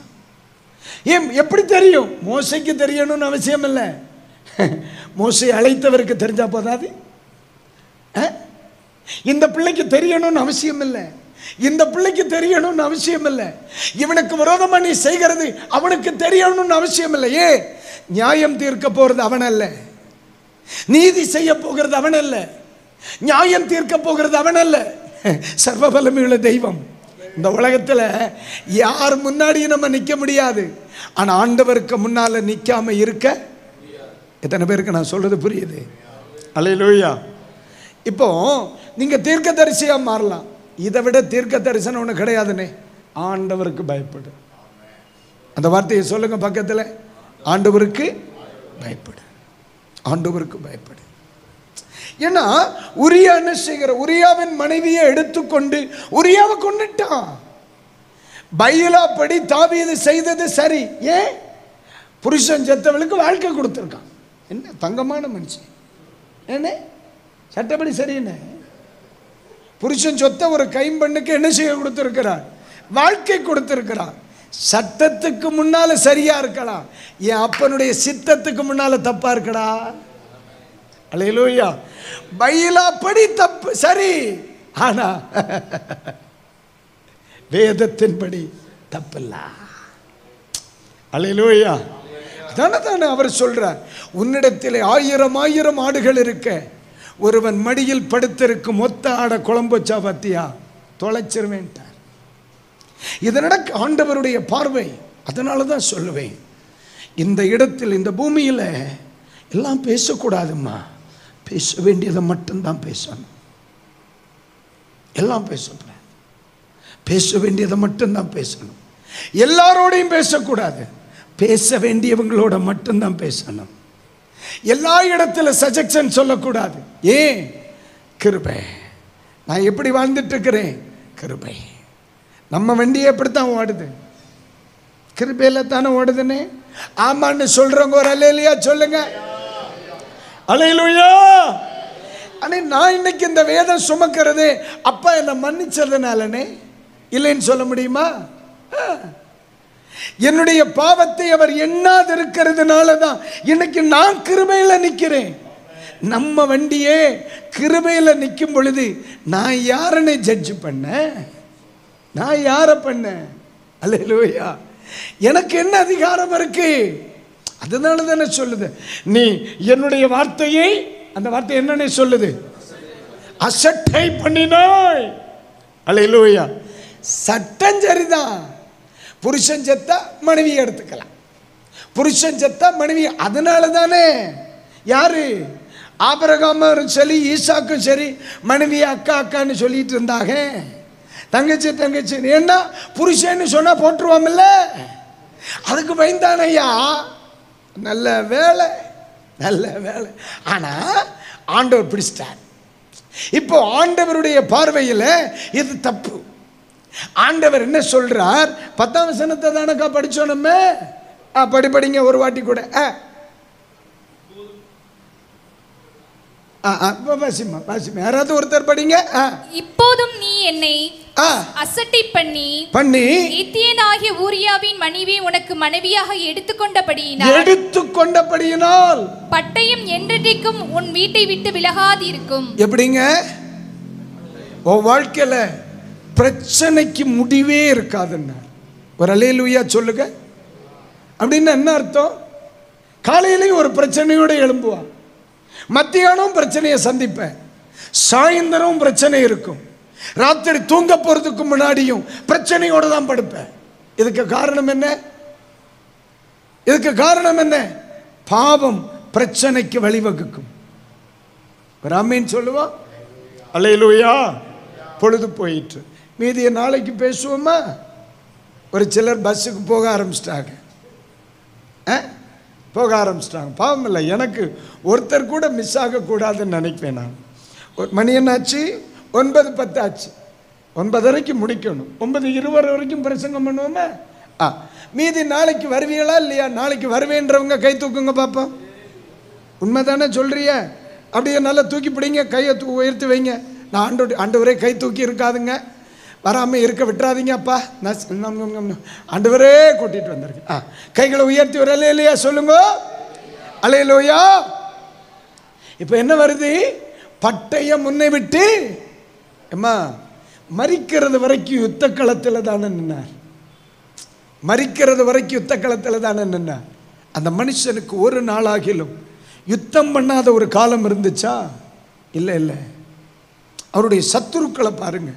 ஏன் எப்படி தெரியும்? மோசைக்கு தெரியணும்னு அவசியம் இல்லை. மோசை அழைத்தவருக்கு தெரிஞ்சா போதாது? இந்த பிள்ளைக்கு தெரியணும்னு அவசியம் இல்லை. இந்த பிள்ளைக்கு தெரியணும்னு அவசியம் இல்லை. இவனுக்கு விரோதமா நீ செய்கிறது அவனுக்கு தெரியணும்னு அவசியம் இல்லை. ஏன்? நியாயம் தீர்க்க போறது அவன் அல்ல, நீதி செய்ய போகிறது அவன் அல்ல, நியாயம் தீர்க்க போகிறது அவன் அல்ல, சர்வ வல்லமையுள்ள தெய்வம். இந்த உலகத்துல யார் முன்னாடி நம்ம நிற்க முடியாது. ஆனா ஆண்டவருக்கு முன்னால நிற்காம இருக்க எத்தனை பேருக்கு நான் சொல்றது புரியுது? அல்லேலூயா. இப்போ நீங்க தீர்க்கதரிசியா மாறலாம். இதை விட தீர்க்க தரிசனம் ஒன்று கிடையாதுன்னே. ஆண்டவருக்கு பயப்படு. அந்த வார்த்தையை சொல்லுங்க பக்கத்துல. ஆண்டவருக்கு பயப்படு. ஆண்டவருக்கு பயப்படு. ஏன்னா உரியா என்ன செய்கிற? உரியாவின் மனைவியை எடுத்துக்கொண்டு உரியாவை கொண்டுட்டான். பைபிளா படி தாவீது செய்தது சரி. ஏன்? புருஷன் செத்தவளுக்கு வாழ்க்கை கொடுத்துருக்கான். என்ன தங்கமான மனுஷன். என்ன சட்டப்படி சரி என்ன? புருஷன் சொத்த ஒரு கைம்பெண்ணுக்கு என்ன செய்ய கொடுத்திருக்கிறார்? வாழ்க்கை கொடுத்திருக்கிறார். சட்டத்துக்கு முன்னால சரியா இருக்கலாம், என் அப்பனுடைய சித்தத்துக்கு முன்னால தப்பா இருக்கடா. அல்லேலூயா. பைபிளா படி தப்பு சரி, ஆனா வேதத்தின்படி தப்பில்ல. அல்லேலூயா. தானே அவர் சொல்றார், உன்னிடத்தில் 1000 ஆடுகள் இருக்க ஒருவன் மடியில் படுத்திருக்கும் மொத்த ஆடை குழம்பு வச்சா பத்தியா தொலைச்சிருவேன்ட்டார். இது நடக்க ஆண்டவருடைய பார்வை. அதனால தான் சொல்லுவேன், இந்த இடத்தில் இந்த பூமியில் எல்லாம் பேசக்கூடாதும்மா. பேச வேண்டியதை மட்டும்தான் பேசணும். எல்லாம் பேசக்கூடாது. பேச வேண்டியதை மட்டும்தான் பேசணும். எல்லாரோடையும் பேசக்கூடாது. பேச வேண்டியவங்களோட மட்டும்தான் பேசணும். எல்லா இடத்துல சஜெக்ஷன் சொல்லக்கூடாது. ஏன்? கிருபை. நான் எப்படி வாழ்ந்துட்டு இருக்கிறேன்? கிருபை. நம்ம வண்டியை எப்படித்தான் ஓடுது? கிருபையில தானே ஓடுதுன்னு. ஆமான்னு சொல்றவங்க ஒரு அல்லேலூயா சொல்லுங்க. அல்லேலூயா. அண்ணே நான் இன்னைக்கு இந்த வேதம் சுமக்கிறது அப்பா என்னை மன்னிச்சதுனாலனே இல்லைன்னு சொல்ல முடியுமா? என்னுடைய பாவத்தை அவர் எண்ணாது இருக்கிறதுனால தான் இன்னைக்கு நான் கிருபையில் நிற்கிறேன். நம்ம வண்டியே கிருபையில் நிற்கும் பொழுது நான் யாரனை ஜட்ஜ் பண்ண? நான் யாரை பண்ண? அல்லேலூயா. எனக்கு என்ன அதிகாரம் இருக்கு? அதனால தானே சொல்லுது, நீ என்னுடைய வார்த்தையை, அந்த வார்த்தை என்னன்னு சொல்லுது, அசட்டை பண்ணினாய். அல்லேலூயா. சட்டம் சரிதான். புருஷன் செத்தா மனைவியை எடுத்துக்கலாம். புருஷன் செத்தா மனைவி. அதனால தானே யாரு ஆபிரகாமும் சரி ஈசாக்கும் சரி மனைவி அக்கா அக்கான்னு சொல்லிட்டு இருந்தாங்க. தங்கச்சி தங்கச்சி. ஏன்னா புருஷன்னு சொன்னா போட்டுருவாமில்ல, அதுக்கு பயந்தானையா. நல்ல வேலை, நல்ல வேலை. ஆனா ஆண்டவர் பிடிச்சிட்டார். இப்போ ஆண்டவருடைய பார்வையில் இது தப்பு. ஆண்டவர் என்ன சொல்றார்? 10ஆம் வசனத்தை தானக்கா படிச்சோம் நம்ம. படிங்க ஒரு வாட்டி கூட. வாசிமா வாசிமா யாராவது ஒருத்தர் படிங்க. இப்போதும் நீ என்னை அசட்டை பண்ணி ஏத்தியனாகிய ஊரியாவின் மனைவி உனக்கு மனைவியாக எடுத்துக்கொண்டபடியினால் பட்டயம் என்றைக்கும் உன் வீட்டை விட்டு விலகாது இருக்கும். எப்படிங்க? உன் வாழ்க்கையில பிரச்சனைக்கு முடிவே இருக்காதுன்னா ஒரு அல்லேலூயா சொல்லுங்க. அப்படின்னு என்ன அர்த்தம்? காலையிலையும் ஒரு பிரச்சனையோட எழும்புவான், மத்தியானம் பிரச்சனையை சந்திப்பேன், சாயந்தரம் பிரச்சனை இருக்கும், ராத்திரி தூங்க போறதுக்கு முன்னாடியும் பிரச்சனையோட தான் படுப்பேன். இதுக்கு காரணம் என்ன? இதுக்கு காரணம் என்ன? பாவம் பிரச்சனைக்கு வழிவகுக்கும். ஆமென் சொல்லுவா. அல்லேலூயா. பொழுது போயிட்டு மீதிய நாளைக்கு பேசுவோமா? ஒரு சிலர் பஸ்ஸுக்கு போக ஆரம்பிச்சிட்டாங்க. பாவம் இல்லை, எனக்கு ஒருத்தர் கூட மிஸ் ஆகக்கூடாதுன்னு நினைப்பேன். நான் மணி என்னாச்சு? 9:10 ஆச்சு. 9:30 முடிக்கணும். 9:20 வரைக்கும் பிரசங்கம் பண்ணுவோமே. மீதி நாளைக்கு வருவீங்களா இல்லையா? நாளைக்கு வருவேன்றவங்க கை தூக்குங்க பார்ப்போம். உண்மை தானே சொல்றிய? அப்படியே நல்லா தூக்கி பிடிங்க, கையை உயர்த்தி வைங்க. நான் ஆண்டவரே கை தூக்கி இருக்காதுங்க, வராமல் இருக்க விட்டுறாதீங்க அப்பா, நான் ஆண்டவரே கூட்டிகிட்டு வந்திருக்கேன். கைகளை உயர்த்தி வரல இல்லையா? சொல்லுங்க அல்லேலூயா. இப்போ என்ன வருது? பட்டயம் முன்னை விட்டு அம்மா மரிக்கிறது வரைக்கும் யுத்த களத்தில் தானே நின்னார். மரிக்கிறது வரைக்கும் யுத்த களத்தில் தானே நின்னார். அந்த மனுஷனுக்கு ஒரு நாளாகிலும் யுத்தம் பண்ணாத ஒரு காலம் இருந்துச்சா? இல்லை இல்லை. அவருடைய சத்துருக்களை பாருங்க.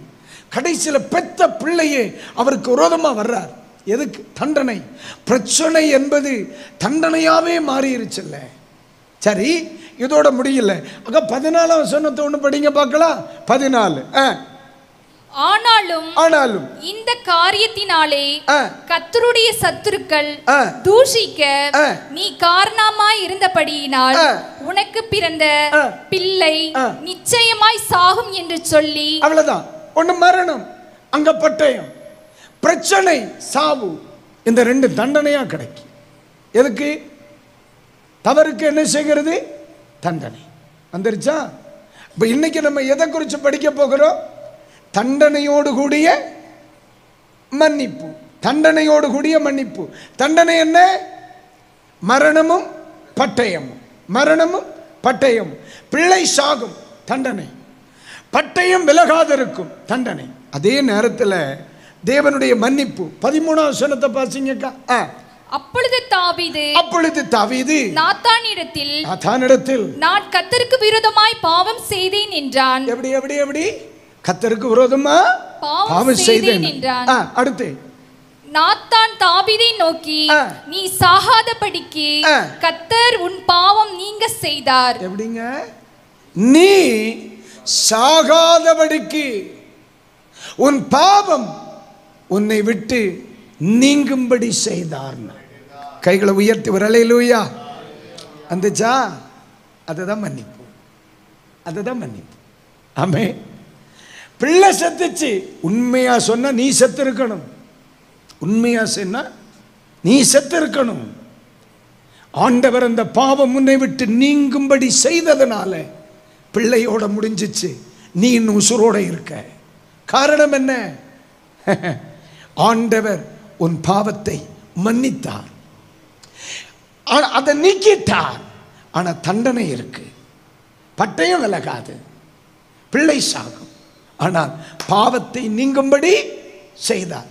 கடைசியில் பெத்த பிள்ளையே அவருக்கு விரோதமாக வர்றார். எதுக்கு? தண்டனை. பிரச்சனை என்பது தண்டனையாவே மாறிடுச்சுல்ல. சரி, இதோட முடியல. 14 வசனத்தை ஒன்று படிங்க பார்க்கலாம். 14. ஆனாலும் இந்த காரியத்தினாலே கர்த்தருடைய சத்துருக்கள் தூஷிக்க நீ காரணமாய் இருந்தபடியினால் உனக்கு பிறந்த பிள்ளை நிச்சயமாய் சாகும் என்று சொல்லி. அவ்வளவுதான். ஒண்ணு மரணம், அங்க பட்டயம். பிரச்சனை, சாவு. இந்த 2 தண்டனையா கிடைக்கும். எதுக்கு? தவறுக்கு என்ன செய்கிறது? தண்டனை வந்துருச்சா? இப்ப இன்னைக்கு நம்ம எதை குறித்து படிக்க போகிறோம்? தண்டனையோடு கூடிய மன்னிப்பு. தண்டனையோடு கூடிய மன்னிப்பு. தண்டனை என்ன? மரணமும் பட்டயமும். மரணமும் பட்டயம். பிள்ளை சாகும், தண்டனை. பட்டயம் விலகாதிருக்கும், தண்டனை. அதே நேரத்தில் தேவனுடைய மன்னிப்பு. 13 வசனத்தை பாசிங்கக்கா. அப்பொழுது தாவீது நாத்தானிடத்தில் நான் கர்த்தருக்கு விரோதமாய் பாவம் செய்தேன் என்றான். எப்படி கர்த்தருக்கு விரோதமா பாவம் செய்தேன் என்றான். அடுத்து நாத்தான் தாவீதை நோக்கி, நீ சாகாதபடிக்கு கர்த்தர் உன் பாவம் நீங்க செய்தார். எப்படிங்க? நீ சாகாதபடிக்கு உன் பாவம் உன்னை விட்டு நீங்கும்படி செய்தார். கைகளை உயர்த்தி ஒரு அல்லேலூயா. வந்துச்சா? அதுதான் மன்னிப்பு. அதுதான் மன்னிப்பு. ஆமே. பிள்ளை செத்துச்சு. உண்மையா சொன்னா நீ செத்து இருக்கணும். உண்மையா சொன்னா நீ செத்து இருக்கணும். ஆண்டவர் அந்த பாவம் உன்னை விட்டு நீங்கும்படி செய்ததனால பிள்ளையோட முடிஞ்சிச்சு. நீ இன்னும் உசுரோட இருக்க. காரணம் என்ன? ஆண்டவர் உன் பாவத்தை மன்னித்தார், அதை நீக்கிட்டார். ஆனா தண்டனை இருக்கு. பட்டயம் விலகாது, பிள்ளை சாகும். ஆனால் பாவத்தை நீங்கும்படி செய்தார்.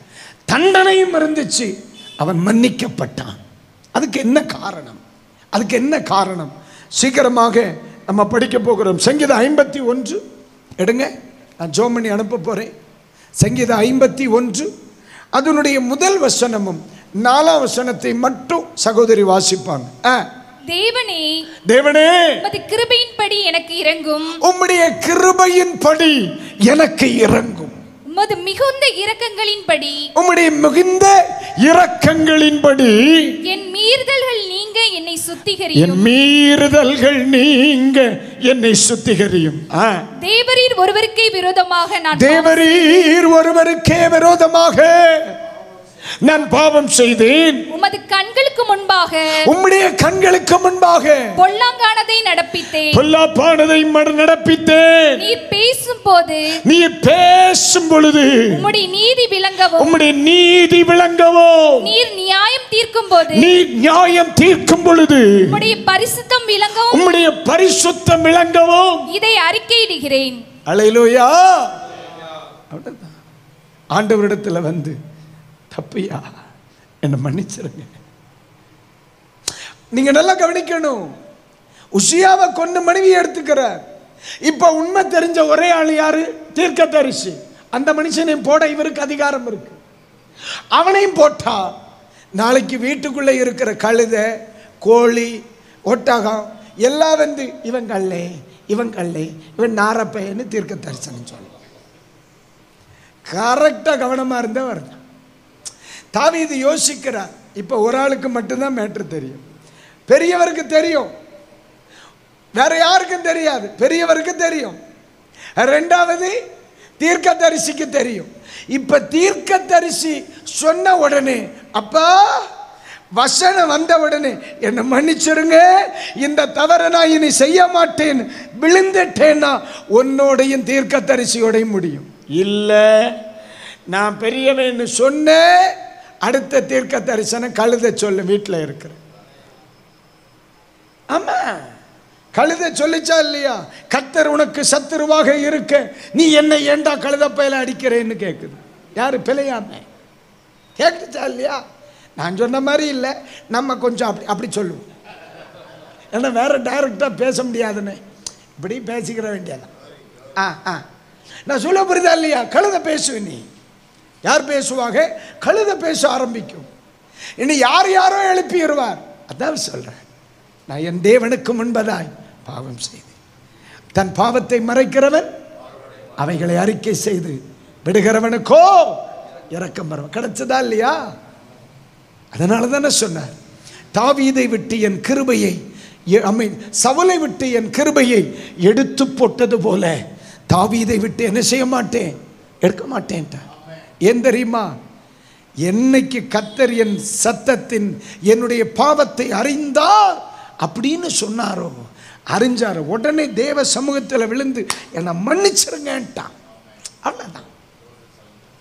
தண்டனையும் இருந்துச்சு, அவன் மன்னிக்கப்பட்டான். அதுக்கு என்ன காரணம்? அதுக்கு என்ன காரணம்? சீக்கிரமாக நம்ம படிக்க போகிறோம். சங்கீதம் 51 எடுங்க. நான் ஜோம் பண்ணி அனுப்ப போறேன். சங்கீதம் 51 அதனுடைய முதல் வசனமும் 4ஆம் வசனத்தை மட்டும் சகோதரி வாசிப்பாங்க. தேவனே, உம்முடைய கிருபையின்படி எனக்கு இரங்கும். உம்முடைய கிருபையின்படி எனக்கு இரங்கும். உமது மிகுந்த இரக்கங்களின்படி, உம்முடைய மிகுந்த இரக்கங்களின்படி என் மீறுதல்கள் நீங்க என்னை சுத்திகரியும். என் மீறுதல்கள் நீங்க என்னை சுத்திகரியும். தேவரீர் ஒருவருக்கே விரோதமாக நான் பாவம் செய்தேன். உமது கண்களுக்கு முன்பாக, உம்முடைய கண்களுக்கு முன்பாக பொல்லாங்கானதை நடப்பித்தேன். பொல்லாப்பானதை நடப்பித்தேன். நீர் பேசும் பொழுது உம்முடைய நீதி விளங்கவும், நீர் நியாயம் தீர்க்கும் பொழுது உம்முடைய பரிசுத்தம் விளங்கவும் இதை அறிக்கையிடுகிறேன். அல்லேலூயா. ஆண்டவரிடத்துல வந்து, தப்பியா என்ன மன்னிச்சிருங்க. நீங்க நல்லா கவனிக்கணும். உசியாவை கொண்டு மனைவியை எடுத்துக்கிறார். இப்ப உண்மை தெரிஞ்ச ஒரே ஆள் யாரு? தீர்க்கதரிசி. அந்த மனுஷனையும் போட இவருக்கு அதிகாரம் இருக்கு. அவனையும் போட்டா நாளைக்கு வீட்டுக்குள்ள இருக்கிற கழுதை, கோழி, ஒட்டகம் எல்லாம் வந்து இவன் கல்லே, இவன் நாரப்பையன்னு தீர்க்க தரிசனம் சொல்ல. கரெக்டா கவனமா இருந்தா வருது. தாவீது யோசிக்கிறார். இப்ப ஒரு ஆளுக்கு மட்டும்தான் மேட்ரு தெரியும். பெரியவருக்கு தெரியும், வேற யாருக்கும் தெரியாது. பெரியவருக்கு தெரியும். ரெண்டாவது தீர்க்கதரிசிக்கு தெரியும். இப்ப தீர்க்கதரிசி சொன்ன உடனே, அப்பா வசனம் வந்த உடனே என்னை மன்னிச்சிருங்க, இந்த தவறை நான் இனி செய்ய மாட்டேன், விழுந்துட்டேன்னா உன்னோடையும் தீர்க்கதரிசியோடையும் முடியும். இல்லை, நான் பெரியவன்னு சொன்ன அடுத்த தீர்க்க தரிசனம் கழுத சொல்லு வீட்டில் இருக்கிற. ஆமா, கழுத சொல்லிச்சா இல்லையா? கர்த்தர் உனக்கு சத்துருவாக இருக்க நீ என்னை ஏண்டா கழுத பயில அடிக்கிறேன்னு கேட்குது. யாரு? பிழையாம கேட்டுச்சா இல்லையா? நான் சொன்ன மாதிரி இல்லை, நம்ம கொஞ்சம் அப்படி அப்படி சொல்லுவோம். ஏன்னா வேற டைரக்டாக பேச முடியாதுன்னு இப்படி பேசிக்கிற வேண்டியதான். நான் சொல்ல புரியுதா இல்லையா? கழுத பேசுவேன். நீ யார் பேசுவாங்க? கழுத பேச ஆரம்பிக்கும். இனி யார் யாரோ எழுப்பிடுவார். அதான் சொல்றேன், நான் என் தேவனுக்கு முன்பதாய் பாவம் செய்து தன் பாவத்தை மறைக்கிறவன் அவைகளை அறிக்கை செய்து விடுகிறவனுக்கோ இரக்கம் வரும். கிடைச்சதா இல்லையா? அதனால தானே சொன்னார், தாவீதை விட்டு என் கிருபையை, சவுலை விட்டு என் கிருபையை எடுத்து போட்டது போல தாவீதை விட்டு என்ன செய்ய மாட்டேன், எடுக்க மாட்டேன். ஏன் தெரியுமா? என்னைக்கு கர்த்தர் என் சத்தத்தின் என்னுடைய பாவத்தை அறிந்தார் அப்படின்னு சொன்னாரோ, அறிஞ்சாரோ, உடனே தேவ சமூகத்தில் விழுந்து என்னை மன்னிச்சிருங்கன்ட்டான். அவ்வளோதான்.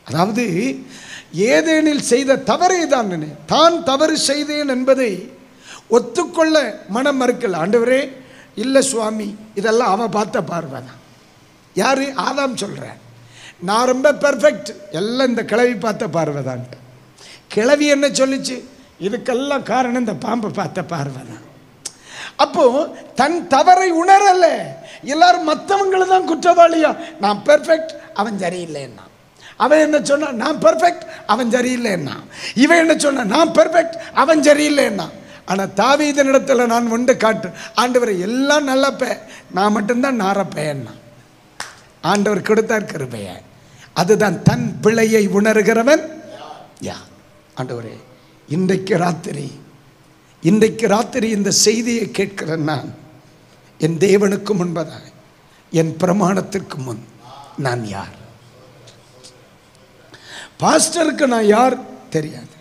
அதாவது ஏதேனில் செய்த தவறே தான், தான் தவறு செய்தேன் என்பதை ஒத்துக்கொள்ள மனம் மறுக்கல. ஆண்டவரே, இல்லை சுவாமி, இதெல்லாம் அவன் பார்த்த பார்வை தான். யாரு? ஆதாம் சொல்கிறேன், நான் ரொம்ப பெர்ஃபெக்ட், எல்லாம் இந்த கிழவி பார்த்த பார்வை தான். கிழவி என்ன சொல்லிச்சு? இதுக்கெல்லாம் காரணம் இந்த பாம்பை பார்த்த பார்வை தான். அப்போ தன் தவறை உணரல. எல்லாரும் மற்றவங்களை தான் குற்றவாளியா. நான் பெர்ஃபெக்ட், அவன் சரியில்லைன்னா. அவன் என்ன சொன்னா? நான் பெர்ஃபெக்ட், அவன் சரியில்லைன்னா. இவன் என்ன சொன்னா? நான் பெர்ஃபெக்ட், அவன் சரியில்லைன்னா. ஆனால் தாவீதினிடத்தில் நான் ஒன்று காட்டு, ஆண்டவர் எல்லாம் நல்லப்ப, நான் மட்டும்தான் நாரப்பேன்னா. ஆண்டவர் கொடுத்தார் கிருபைய. அதுதான் தன் பிழையை உணர்கிறவன் யார்? ஆண்டவரே, இன்றைக்கு ராத்திரி இந்த செய்தியை கேட்கிற நான் என் தேவனுக்கு முன்பதாக என் பிரமாணத்திற்கு முன் நான் யார்? பாஸ்டருக்கு நான் யார் தெரியாது.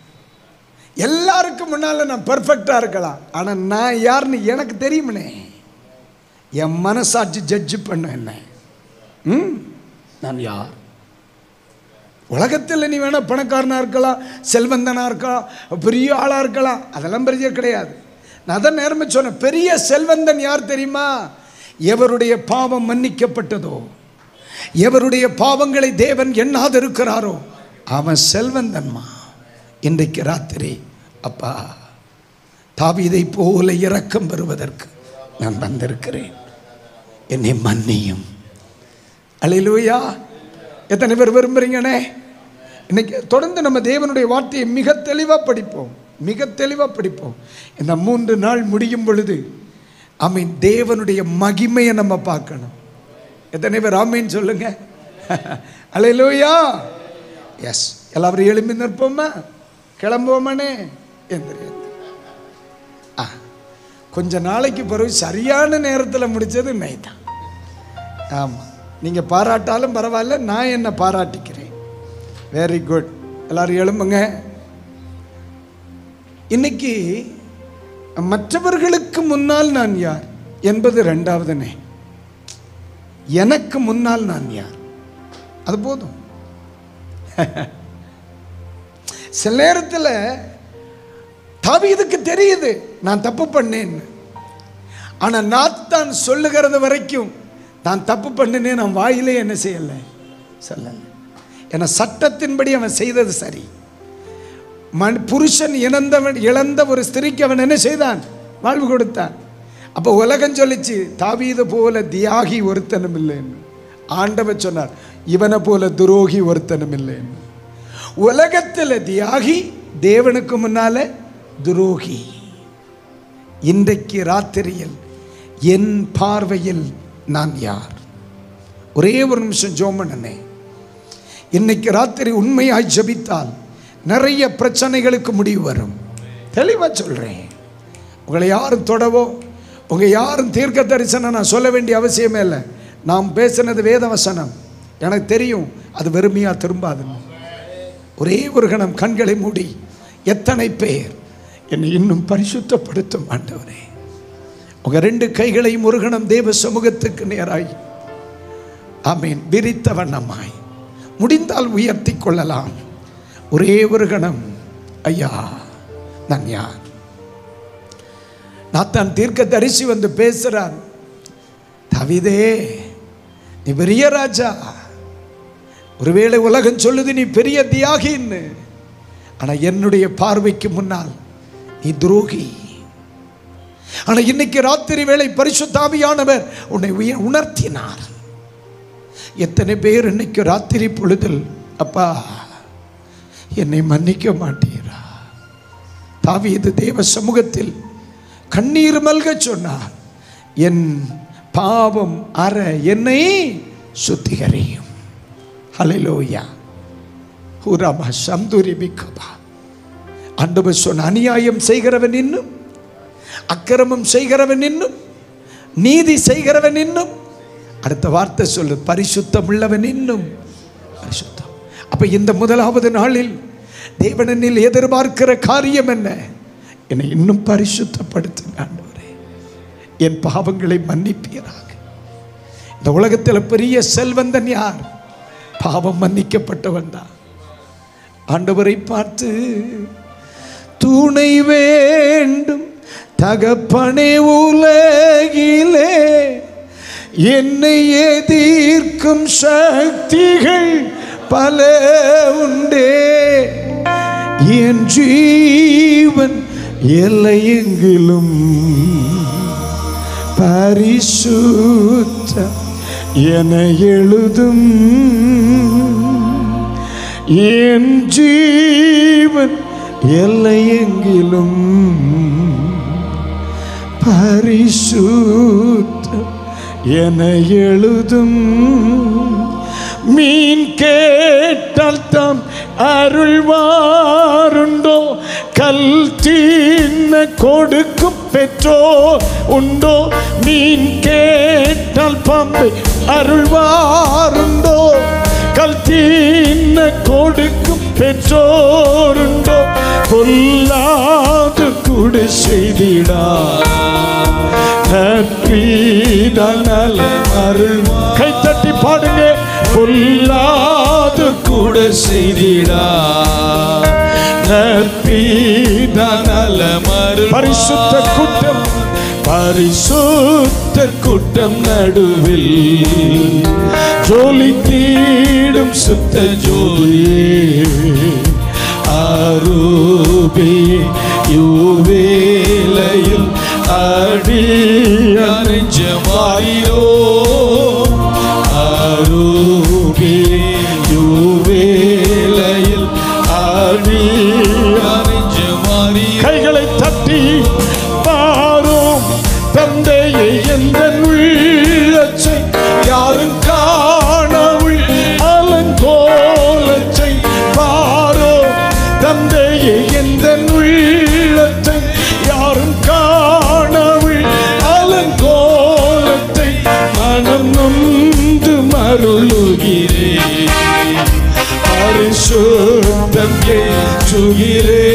எல்லாருக்கும் முன்னால நான் பெர்ஃபெக்டா இருக்கலாம், ஆனால் நான் யாருன்னு எனக்கு தெரியுமனே. என் மனசாட்சி ஜட்ஜ் பண்ண என்ன, நான் யார்? உலகத்தில் நீ வேணா பணக்காரனா இருக்கலாம், செல்வந்தனா இருக்கலாம், பெரிய ஆளா இருக்கலாம், அதெல்லாம் பெரிய கிடையாது. நான் தான் நேர்மை சொன்னேன், பெரிய செல்வந்தன் யார் தெரியுமா? எவருடைய பாவம் மன்னிக்கப்பட்டதோ, எவருடைய பாவங்களை தேவன் எண்ணாது இருக்கிறாரோ அவன் செல்வந்தன்மா. இன்றைக்கு ராத்திரி, அப்பா, தாவீதை போல இரக்கம் பெறுவதற்கு நான் வந்திருக்கிறேன், என்னை மன்னியும். அல்லேலூயா. எத்தனை பேர் விரும்புறீங்கண்ணே? இன்னைக்கு தொடர்ந்து நம்ம தேவனுடைய வார்த்தையை மிக தெளிவாக படிப்போம். இந்த 3 நாள் முடியும் பொழுது ஆமீன், தேவனுடைய மகிமையை நம்ம பார்க்கணும். எத்தனை பேர் ஆமீன் சொல்லுங்க? அல்லேலூயா. எஸ், எல்லாரும் எழும்பி நிற்போமா? கிளம்புவோமானே? கொஞ்ச நாளைக்கு பிறகு சரியான நேரத்தில் முடிச்சது நைதான். ஆமாம், நீங்கள் பாராட்டாலும் பரவாயில்ல, நான் என்ன பாராட்டிக்கிறேன். Very good. எல்லாரும் எழும்புங்க. இன்னைக்கு மற்றவர்களுக்கு முன்னால் நான் யார் என்பது ரெண்டாவதுனே, எனக்கு முன்னால் நான் யார் அது போதும். சில நேரத்தில் தாவீதுக்கு தெரியுது நான் தப்பு பண்ணேன்னு, ஆனால் நாத்தான் சொல்லுகிறது வரைக்கும் நான் தப்பு பண்ணினேன் நான் வாயிலே என்ன செய்யலை, சொல்லலை. ஏன்னா சட்டத்தின்படி அவன் செய்தது சரி. புருஷன் இழந்த ஒரு ஸ்திரிக்கு அவன் என்ன செய்தான்? வாழ்வு கொடுத்தான். அப்போ உலகம் சொல்லிச்சு, தாவீது போல தியாகி ஒருத்தனும் இல்லைன்னு. ஆண்டவர் சொன்னார், இவனை போல துரோகி ஒருத்தனும் இல்லைன்னு. உலகத்தில் தியாகி, தேவனுக்கு முன்னால துரோகி. இன்றைக்கு ராத்திரியில் என் பார்வையில் நான் யார்? ஒரே ஒரு நிமிஷம் ஜெபம் பண்ணுனே. இன்னைக்கு ராத்திரி உண்மையாய் ஜெபித்தால் நிறைய பிரச்சனைகளுக்கு முடிவு வரும். தெளிவாக சொல்கிறேன். உங்களை யாரும் தொடவோ, உங்கள் யாரும் தீர்க்க தரிசனம் நான் சொல்ல வேண்டிய அவசியமே இல்லை. நாம் பேசினது வேத வசனம், எனக்கு தெரியும் அது வெறுமையாக திரும்பாதுன்னு. ஒரே ஒரு கணம் கண்களை மூடி, எத்தனை பேர் என்னை இன்னும் பரிசுத்தப்படுத்தும் ஆண்டவரே. உங்கள் 2 கைகளையும் ஒரு கணம் தேவ சமூகத்துக்கு நேராய் ஆமீன் விரித்த வண்ணமாய் முடிந்தால் உயர்த்தி கொள்ளலாம். ஒரே ஒரு கணம், ஐயா நான் யார்? நாத்தான் தீர்க்கதரிசி வந்து பேசுறார், தாவீதே நீ பெரிய ராஜா, ஒருவேளை உலகம் சொல்லுது நீ பெரிய தியாகின்னு, ஆனா என்னுடைய பார்வைக்கு முன்னால் நீ துரோகி. ஆனா இன்னைக்கு ராத்திரி வேளை பரிசுத்த ஆவியானவர் உன்னை உணர்த்தினார். எத்தனை பேர் இன்னைக்கு ராத்திரி பொழுதில் அப்பா என்னை மன்னிக்க மாட்டீரா? தாவீது தேவ சமூகத்தில் கண்ணீர் மல்க சொன்னார், என் பாவம் அற என்னை சுத்திகரியும். ஹல்லேலூயா. ஹூராமா சம்துரி பிக்கபா. ஆண்டவர் சொன்ன, அநியாயம் செய்கிறவன் இன்னும், அக்கிரமம் செய்கிறவன் இன்னும், நீதி செய்கிறவன் இன்னும், அடுத்த வார்த்தை சொல்லு, பரிசுத்தம் உள்ளவன் இன்னும் பரிசுத்தம். அப்ப இந்த முதலாவது நாளில் தேவனில் எதிர்பார்க்கிற காரியம் என்ன? என்னை இன்னும் பரிசுத்தப்படுத்துங்க ஆண்டவரே, என் பாவங்களை மன்னிப்பீராக. இந்த உலகத்தில் பெரிய செல்வந்தன் யார்? பாவம் மன்னிக்கப்பட்டவன் தான். ஆண்டவரை பார்த்து, துணை வேண்டும் தகப்பனே உலகிலே, என்னை எதிர்க்கும் சக்திகள் பல உண்டே, என் ஜீவன் எல்லையெங்கிலும் பரிசுத்தம் என எழுதும், என் ஜீவன் எல்லையெங்கிலும் பரிசுத்தம் என எழுதும். மீன் கேட்டால் தாம் அருள்வாருண்டோ, கல் தீன கொடுக்கும் பெற்றோர் உண்டோ? மீன் கேட்டால் பாம்பை அருள்வாருண்டோ, கல் தீன கொடுக்கும் பெற்றோருண்டோ? பொல்லாது கூட செய்திடா நற்பீதனல அருள்வா. கைத்தட்டி பாடுங்க. பொல்லாது கூட செய்திடா நற்பீதனல அருள். பரிசுத்த கூட்டம், பரிசுத்த கூட்டம் நடுவில் ஜோலி தீடும் சுத்த ஜோதியே, அரூபி யுவேலையில் அடியஞ்சமாயிரோ, அரூபி யுவேலையில் அடியஞ்சமாரி. கைகளை தட்டி பாரும் தந்தையை எந்த உள்ளச்சை, யாரும் காணவுள் அலங்கோலச்சை. பாரோ தந்தையை எந்த உள்ளத்தை, யாரும் காணவுள் அலங்கோலத்தை. மனம் நொந்து மருளுகிறே, பரிசுத்தம் கேற்றுகிறே,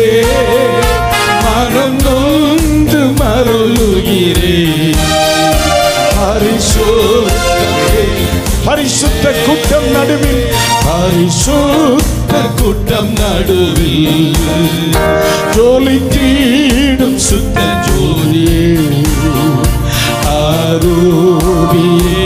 மனம் நொந்து மருளுகிறே, பரிசுத்த கூட்டம் நடுவில், பரிசுத்த கூட்டம் நடுவில் ஜோலி தீடும் சுத்த ஜோதியே, அரூபியே